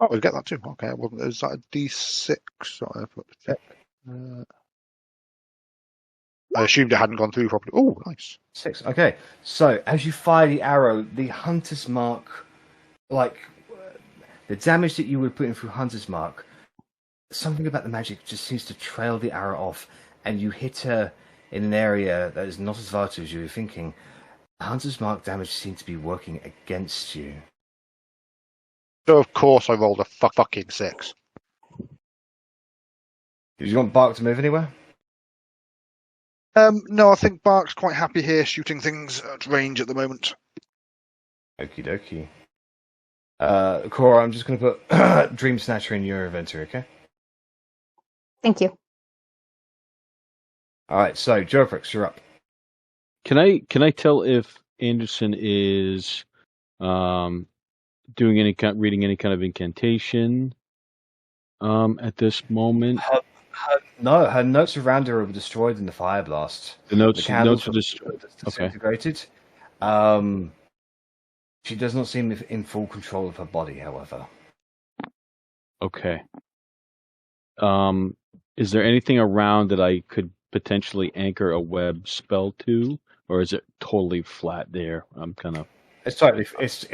Oh, we get that too. Okay, is that a D6? Sorry, I've got to check. I assumed it hadn't gone through properly. Oh, nice. 6. Okay, so as you fire the arrow, the Hunter's Mark, like the damage that you would put in through Hunter's Mark, something about the magic just seems to trail the arrow off, and you hit her in an area that is not as vital as you were thinking. Hunter's mark damage seems to be working against you. So of course I rolled a fucking 6. Did you want Bark to move anywhere? No, I think Bark's quite happy here shooting things at range at the moment. Okie dokie. Cora, I'm just going to put Dream Snatcher in your inventory, okay? Thank you. All right, so Joprix, you're up. Can I tell if Anderson is doing reading any kind of incantation at this moment? Her notes around her were destroyed in the fire blast. The notes candles are destroyed. Okay. Disintegrated. She does not seem in full control of her body, however. Okay. Is there anything around that I could potentially anchor a web spell to, or is it totally flat there? I'm kind of. It's totally. It's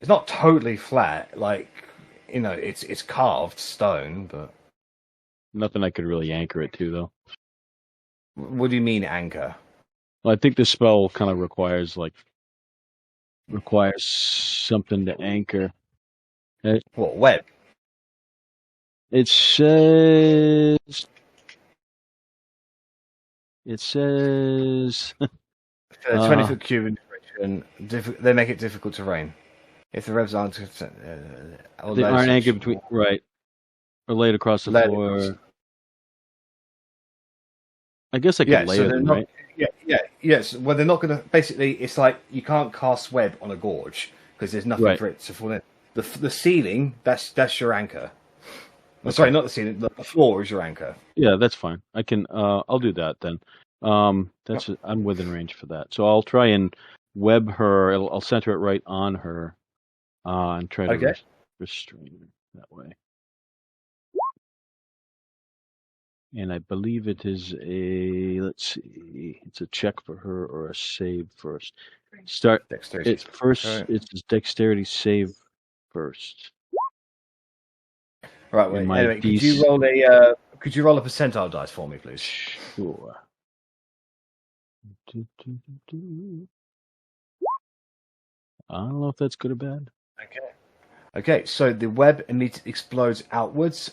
not totally flat. Like, you know, it's carved stone, but Nothing I could really anchor it to, though. what do you mean anchor? Well, I think the spell kind of requires something to anchor. What, web? It says. 20-foot cube in duration. They make it difficult to rain. If the webs aren't, They aren't anchored between, right, or laid across the floor. I guess I could layer them, right? Yes. Well, they're not going to. Basically, it's like you can't cast web on a gorge because there's nothing for it to fall in. The ceiling, that's your anchor. Okay. Sorry, not the ceiling. The floor is your anchor. Yeah, that's fine. I can. I'll do that then. I'm within range for that. So I'll try and web her. I'll center it right on her, and try to restrain her that way. And I believe it is let's see, it's a check for her or a save first. Start dexterity. It's first. Right. It's dexterity save first. Right. Wait. Anyway, could you roll a percentile dice for me, please? Sure. I don't know if that's good or bad. Okay, so the web immediately explodes outwards.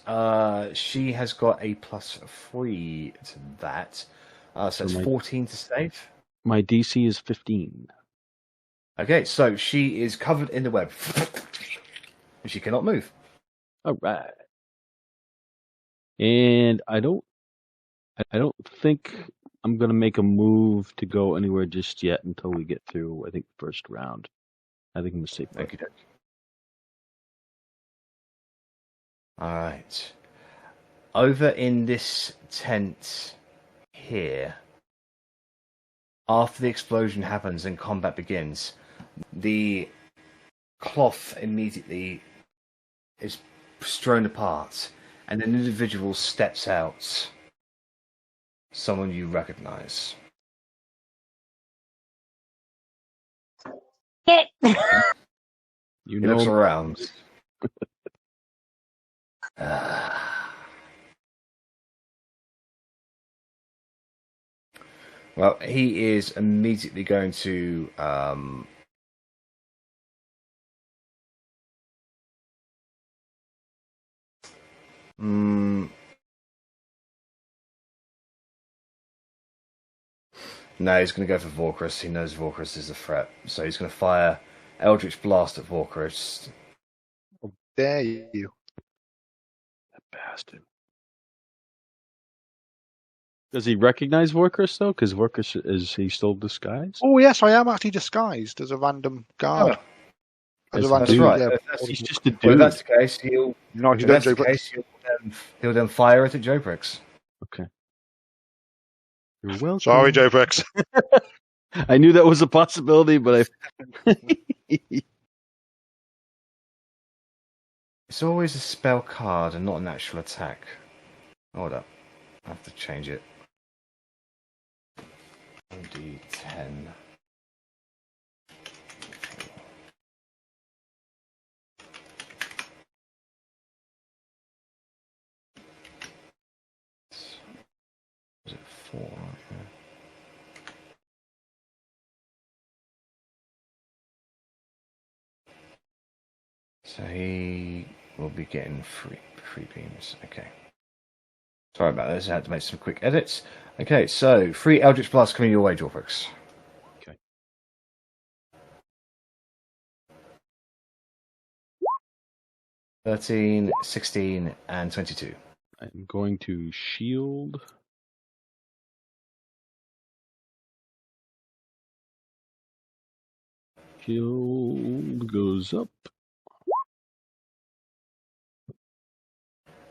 She has got a +3 to that. So it's 14 to save. My DC is 15. Okay, so she is covered in the web. She cannot move. All right. And I don't think I'm going to make a move to go anywhere just yet until we get through, I think, the first round. I think I'm going to stay put. Thank you, Doc. All right. Over in this tent here, after the explosion happens and combat begins, the cloth immediately is strewn apart, and an individual steps out. Someone you recognize. He looks around. Well, he is immediately going to No, he's going to go for Vorkris. He knows Vorkris is a threat, so he's going to fire Eldritch Blast at Vorkris. How dare you? That bastard. Does he recognize Vorkris, though? Because Vorkris, is he still disguised? Oh, yes, I am actually disguised as a random guard. That's right. He's just a dude. Well, if that's the case, he'll then fire it at Joprix. Okay. You're welcome. Sorry, Joprix. I knew that was a possibility, but It's always a spell card and not an actual attack. Hold up. I have to change it. D10. So he will be getting three beams. Okay. Sorry about this. I had to make some quick edits. Okay, so 3 Eldritch Blasts coming your way, Jorvix. Okay. 13, 16, and 22. I'm going to shield. Shield goes up.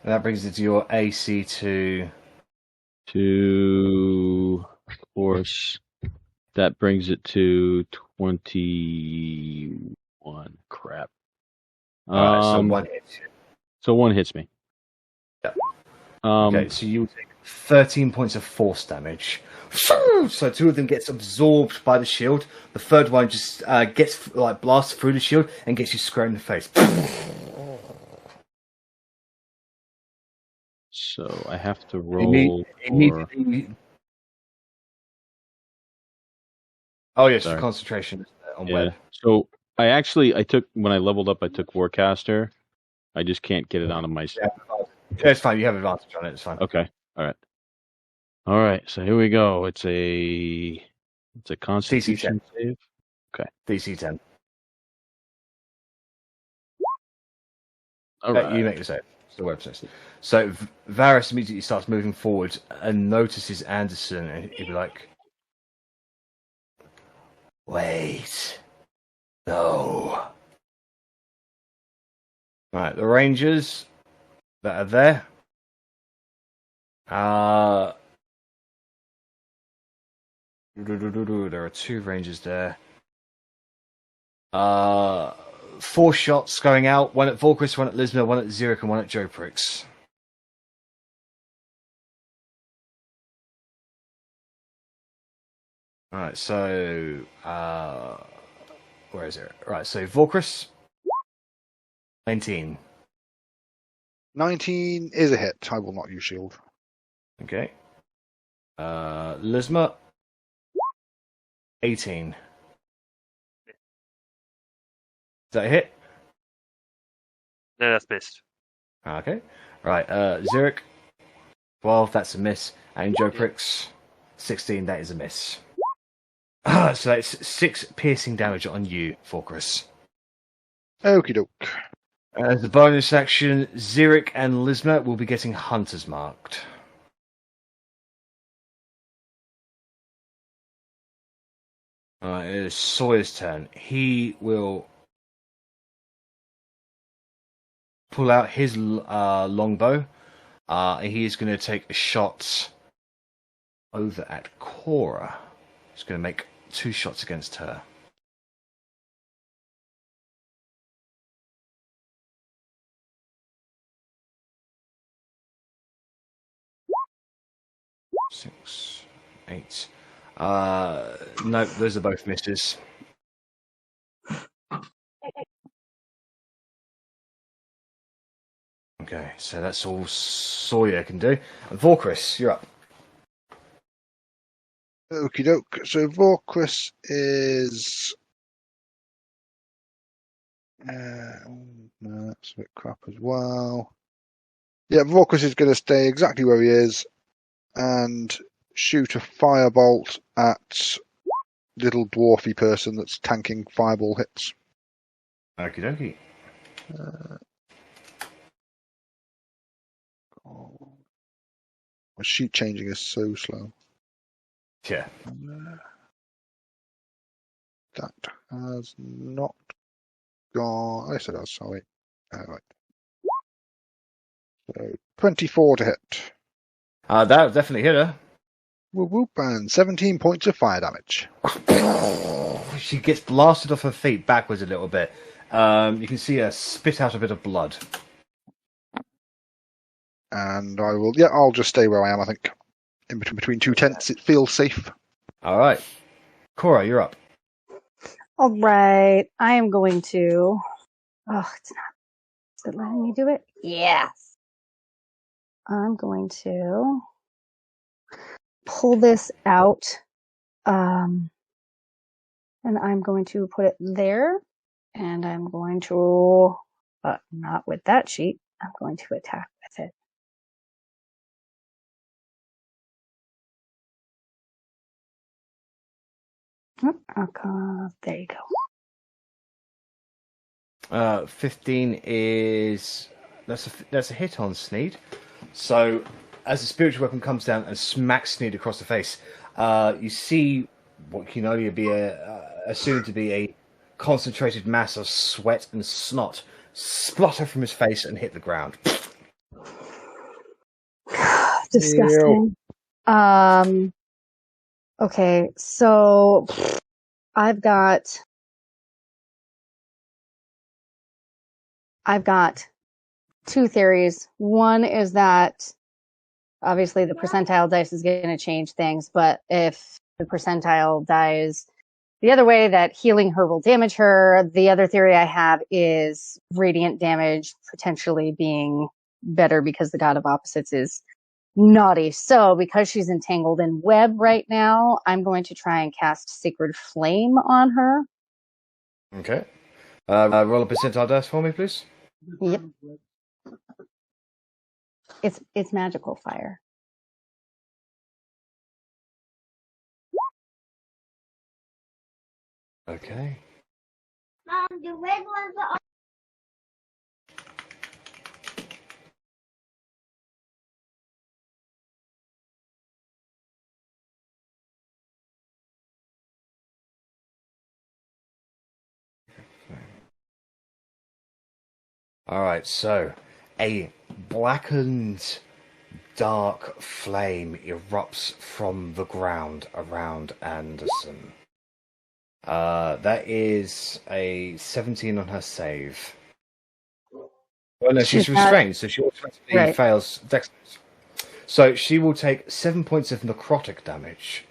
And that brings it to your AC to... Of course, that brings it to 21. Crap. Alright, so 1 hits you. So 1 hits me. Yeah. Okay, so you take 13 points of force damage. So 2 of them gets absorbed by the shield. The third one just gets blasts through the shield and gets you square in the face. So I have to roll. Immediately. Oh yes, Sorry. for concentration on Yeah. web. So I took when I leveled up. I took Warcaster. I just can't get it onto my. Yeah, it's fine. You have advantage on it. It's fine. Okay. All right. So here we go. It's a Constitution save. Okay. DC 10. All right. You make the save. It's the web save. So Varys immediately starts moving forward and notices Anderson, and he'll be like, "Wait, no." Right, the Rangers that are there. There are 2 Rangers there. 4 shots going out. 1 at Volkris, 1 at Lisma, 1 at Zurich, and 1 at Joe Pricks. Alright, so where is it? Right, so Volkris 19. 19 is a hit. I will not use shield. Okay. Lisma 18. Is that a hit? No, that's missed. Okay. Right, Zurich 12, that's a miss. And Joe Pricks 16, that is a miss. So that's 6 piercing damage on you, Volkris. Okie doke. As a bonus action, Zurich and Lisma will be getting hunters marked. Alright, it is Sawyer's turn. He will pull out his longbow. He is going to take a shot over at Cora. He's going to make 2 shots against her. Six, 8. No, those are both misses. Okay, so that's all Sawyer can do. And Volkris, you're up. Okie doke. So Vorquis is. No, that's a bit crap as well. Yeah, Vorquis is going to stay exactly where he is and shoot a firebolt at little dwarfy person that's tanking fireball hits. Okie dokie. My shoot changing is so slow. Yeah. That has not gone. Yes, it does. Sorry. Right. So 24 to hit. That definitely hit her. Whoop whoop, and 17 points of fire damage. She gets blasted off her feet backwards a little bit. You can see her spit out a bit of blood. And I will. Yeah, I'll just stay where I am. I think in between 2 tents, it feels safe. All right, Cora, you're up. All right. I am going to. Oh, it's not. Is it letting me do it? Yes. I'm going to pull this out. And I'm going to put it there. And I'm going to but not with that sheet. I'm going to attack with it. There you go. 15 is that's a hit on Sneed. So as the spiritual weapon comes down and smacks Sneed across the face, you see what can only be assumed to be a concentrated mass of sweat and snot splutter from his face and hit the ground. Disgusting. Okay, so I've got two theories. One is that obviously the percentile dice is going to change things, but if the percentile dies the other way, that healing her will damage her. The other theory I have is radiant damage potentially being better because the God of Opposites is naughty. So because she's entangled in web right now, I'm going to try and cast Sacred Flame on her. Okay. Roll a percentile dice for me, please. Yep. It's magical fire. Okay. Mom, the red ones are. All right, so a blackened, dark flame erupts from the ground around Anderson. That is a 17 on her save. Well, no, she's restrained, so she automatically fails Dex. So she will take 7 points of necrotic damage.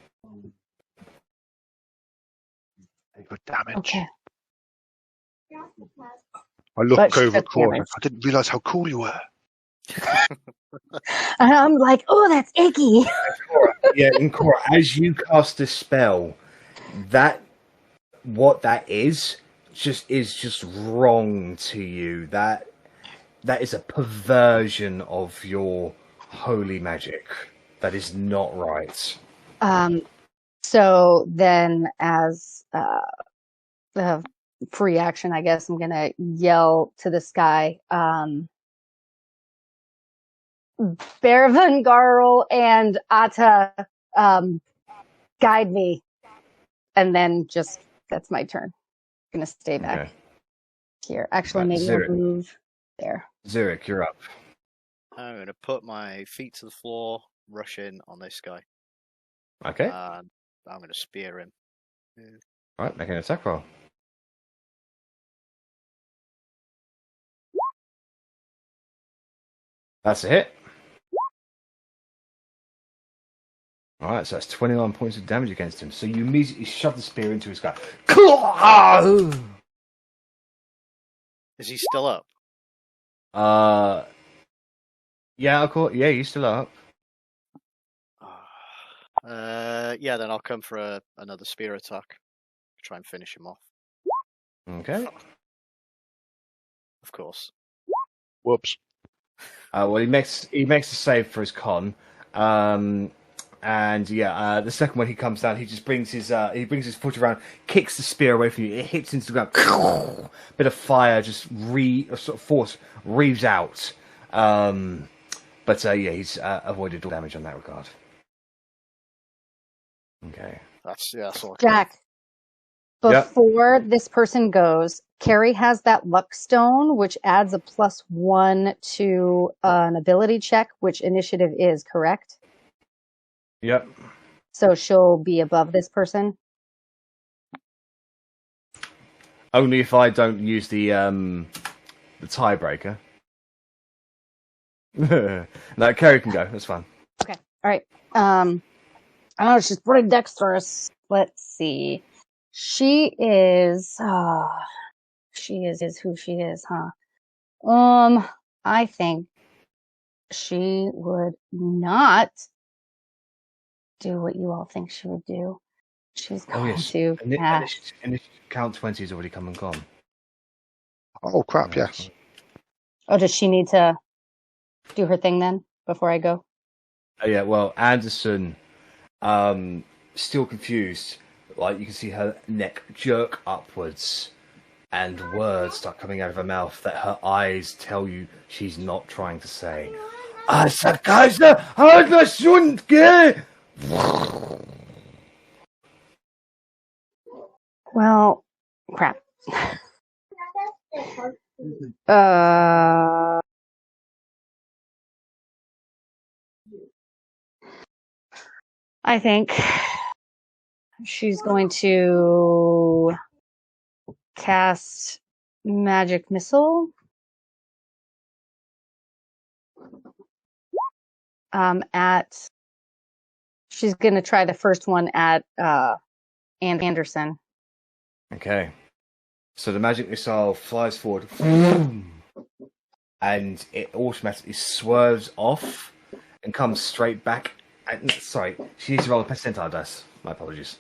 Good damage. Okay. I look over at Cora. I didn't realise how cool you were. And I'm like, oh, that's icky. And Cora, as you cast this spell, what that is just wrong to you. That is a perversion of your holy magic. That is not right. So then, as the free action, I guess I'm gonna yell to the sky, Bervangarl and Atta, guide me, and then just that's my turn. I'm gonna stay back here. Actually, maybe I'll move there. Zurich, you're up. I'm going to put my feet to the floor, rush in on this guy. Okay. And I'm going to spear him. All right, make an attack roll. That's a hit. All right, so that's 29 points of damage against him. So you immediately shove the spear into his guy. Is he still up? Yeah, of course. Yeah, he's still up. Yeah, then I'll come for another spear attack. Try and finish him off. Okay. Of course. Whoops. Well, he makes a save for his con. And yeah, the second one he comes down, he just brings his foot around, kicks the spear away from you. It hits into the ground. Bit of fire, just sort of force reaves out. But yeah, he's avoided all damage on that regard. Okay. That's all. Jack, before this person goes, Carrie has that luck stone, which adds a +1 to an ability check, which initiative is, correct? Yep. So she'll be above this person? Only if I don't use the tiebreaker. No, Carrie can go. That's fine. Okay. All right. I know she's pretty dexterous. Let's see. She is who she is, huh? I think she would not do what you all think she would do. She's going to Initiative count 20 has already come and gone. Oh crap! Yes. Oh, does she need to do her thing then before I go? Oh, yeah, well, Anderson, still confused. Like, you can see her neck jerk upwards, and words start coming out of her mouth that her eyes tell you she's not trying to say. Asakaisa, Hagashunke! Well, crap. I think she's going to cast magic missile at. She's going to try the first one at Anderson. Okay. So the magic missile flies forward, and it automatically swerves off and comes straight back. Sorry, she needs to roll a percentile dice. My apologies.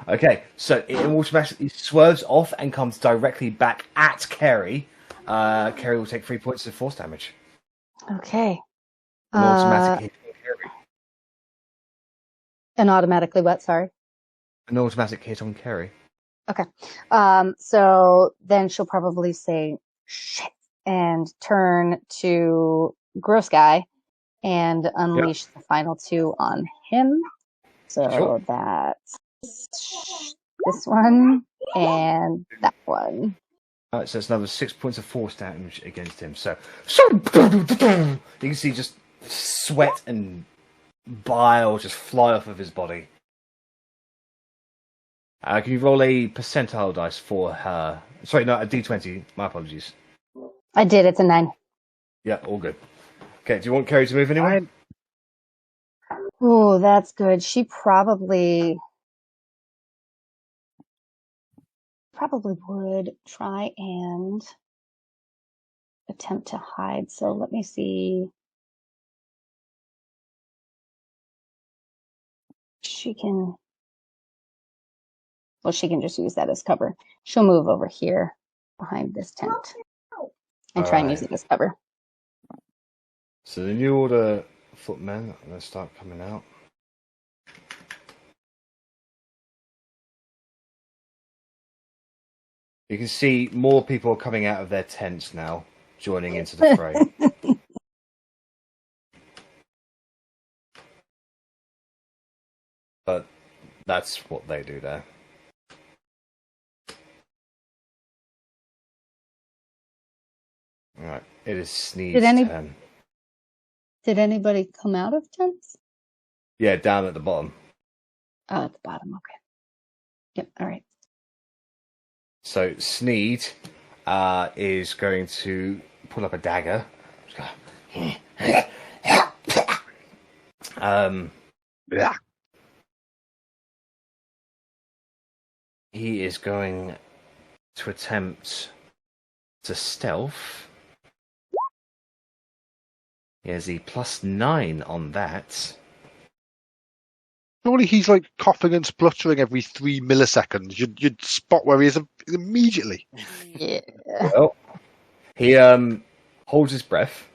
Okay, so it automatically swerves off and comes directly back at Kerry. Kerry will take 3 points of force damage. Okay. An automatic hit on Kerry. And automatically what? Sorry. An automatic hit on Kerry. Okay. So then she'll probably say shit and turn to Gross Guy and unleash the final 2 on him. So that's this one and that one. Alright, so it's another 6 points of force damage against him. So you can see just sweat and bile just fly off of his body. Can you roll a percentile dice for her? Sorry, no, a d20. My apologies. I did. It's a 9. Yeah, all good. Okay, do you want Kerry to move anywhere? Oh, that's good. She probably would try and attempt to hide. So let me see. She can just use that as cover. She'll move over here behind this tent and try and use it as cover. So the New Order footmen are going to start coming out. You can see more people are coming out of their tents now, joining into the fray. But that's what they do there. Alright, it is Sneed's turn. Did anybody come out of tents? Yeah, down at the bottom. Oh, at the bottom, okay. Yep, alright. So Sneed is going to pull up a dagger. He is going to attempt to stealth. He has a +9 on that. Surely he's like coughing and spluttering every 3 milliseconds. You'd spot where he is immediately. Yeah. Well, he holds his breath.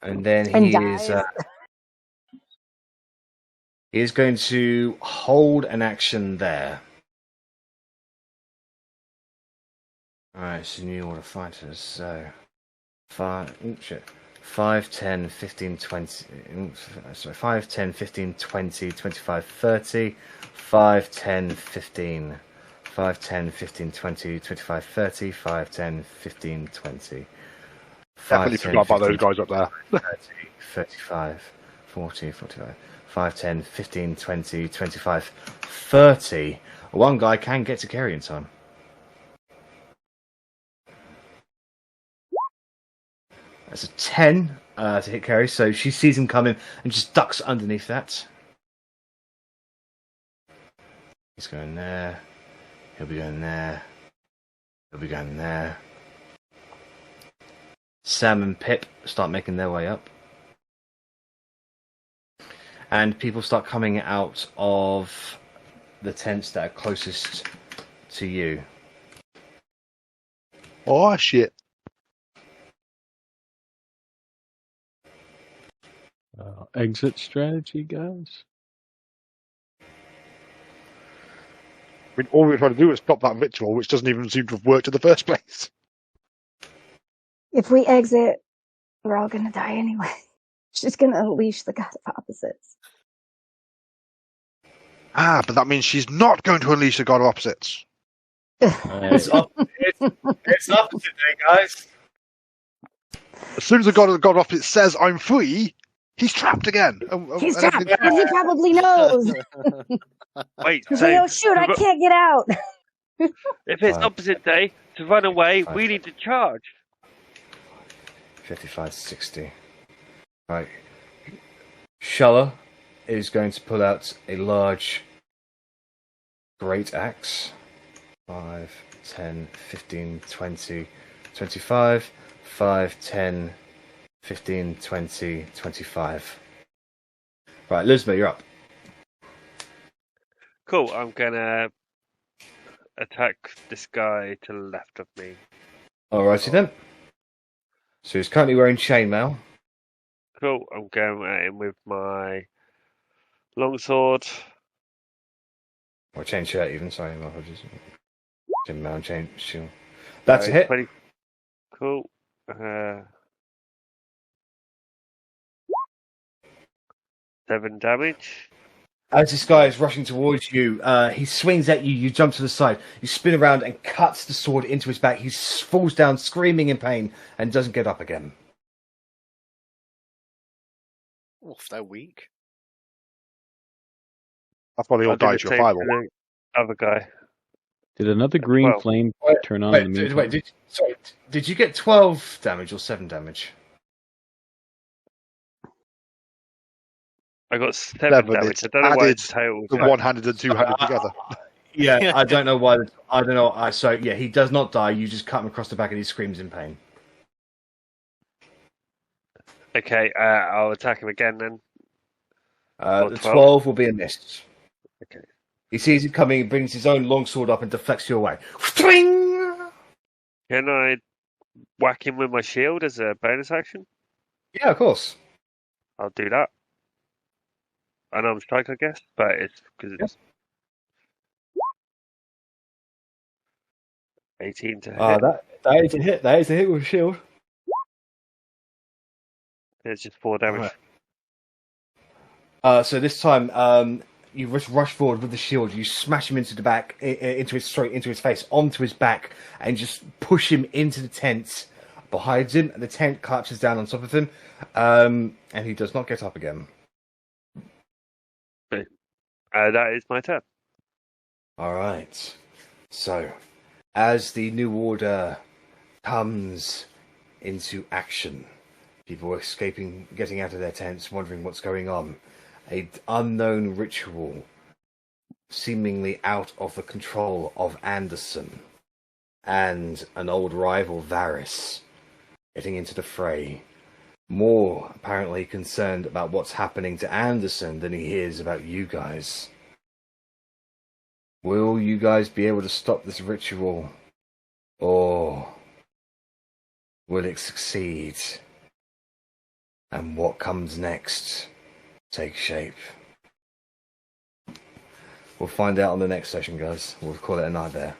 And then he is going to hold an action there. Alright, so New Order fighters. So 5, 10, 15, 20. Sorry, 5, 10, 15, 20, 25, 30. 5, 10, 15. 5, 10, 15, 20, 25, 30. 5, 10, 15, 20. Definitely forgot about those guys up there. 30, 35, 40, 45. 5, 10, 15, 20, 25, 30. One guy can get to Kerry in time. That's a 10 to hit Kerry, so she sees him coming and just ducks underneath that. He's going there. He'll be going there. He'll be going there. Sam and Pip start making their way up. And people start coming out of the tents that are closest to you. Oh, shit. Exit strategy, guys. I mean, all we're trying to do is stop that ritual, which doesn't even seem to have worked in the first place. If we exit, we're all gonna die anyway. She's gonna unleash the god of opposites. Ah, but that means she's not going to unleash the god of opposites. It's opposite day, guys. As soon as the god of opposites says, I'm free, he's trapped again. He's trapped, as he probably knows. Wait, He's like, oh shoot, I can't get out. if it's Fine. opposite day to run away, Fine. we need to charge. 55, 60. Right. Shuller is going to pull out a large great axe. 5, 10, 15, 20, 25. 5, 10, 15, 20, 25. Right, Elizabeth, you're up. Cool, I'm gonna attack this guy to the left of me. Alrighty then. So he's currently wearing chainmail. Cool, I'm going at him with my longsword. Or chain shirt even, sorry, my apologies. Chainmail and chain shield. That's a hit. 20. Cool. 7 damage. As this guy is rushing towards you, he swings at you, you jump to the side, you spin around and cuts the sword into his back. He falls down screaming in pain and doesn't get up again. Oof, they're weak. That's why they all I'll do died the to a same fireball. to the other guy. Did another green Well, flame turn on in the meantime? Wait, did you get 12 damage or 7 damage? I got 7 Seven, damage. it's I don't know why added it's total. The one-handed and two-handed together. Yeah, I don't know why. I don't know. So yeah, he does not die. You just cut him across the back and he screams in pain. Okay, I'll attack him again then. The 12. 12 will be a miss. Okay. He sees it coming, brings his own longsword up and deflects you away. Swing! Can I whack him with my shield as a bonus action? Yeah, of course. I'll do that. Unarmed strike, I guess, but it's because it's 18 to hit. That is a hit. That is a hit with a shield. It's just 4 damage. Right. So this time, you rush forward with the shield. You smash him into the back, into his face, onto his back, and just push him into the tent behind him. And the tent collapses down on top of him, and he does not get up again. That is my turn. All right. So, as the new order comes into action, people are escaping, getting out of their tents, wondering what's going on. An unknown ritual, seemingly out of the control of Anderson, and an old rival, Varys, getting into the fray. More apparently concerned about what's happening to Anderson than he is about you guys. Will you guys be able to stop this ritual? Or will it succeed? And what comes next take shape? We'll find out on the next session, guys. We'll call it a night there.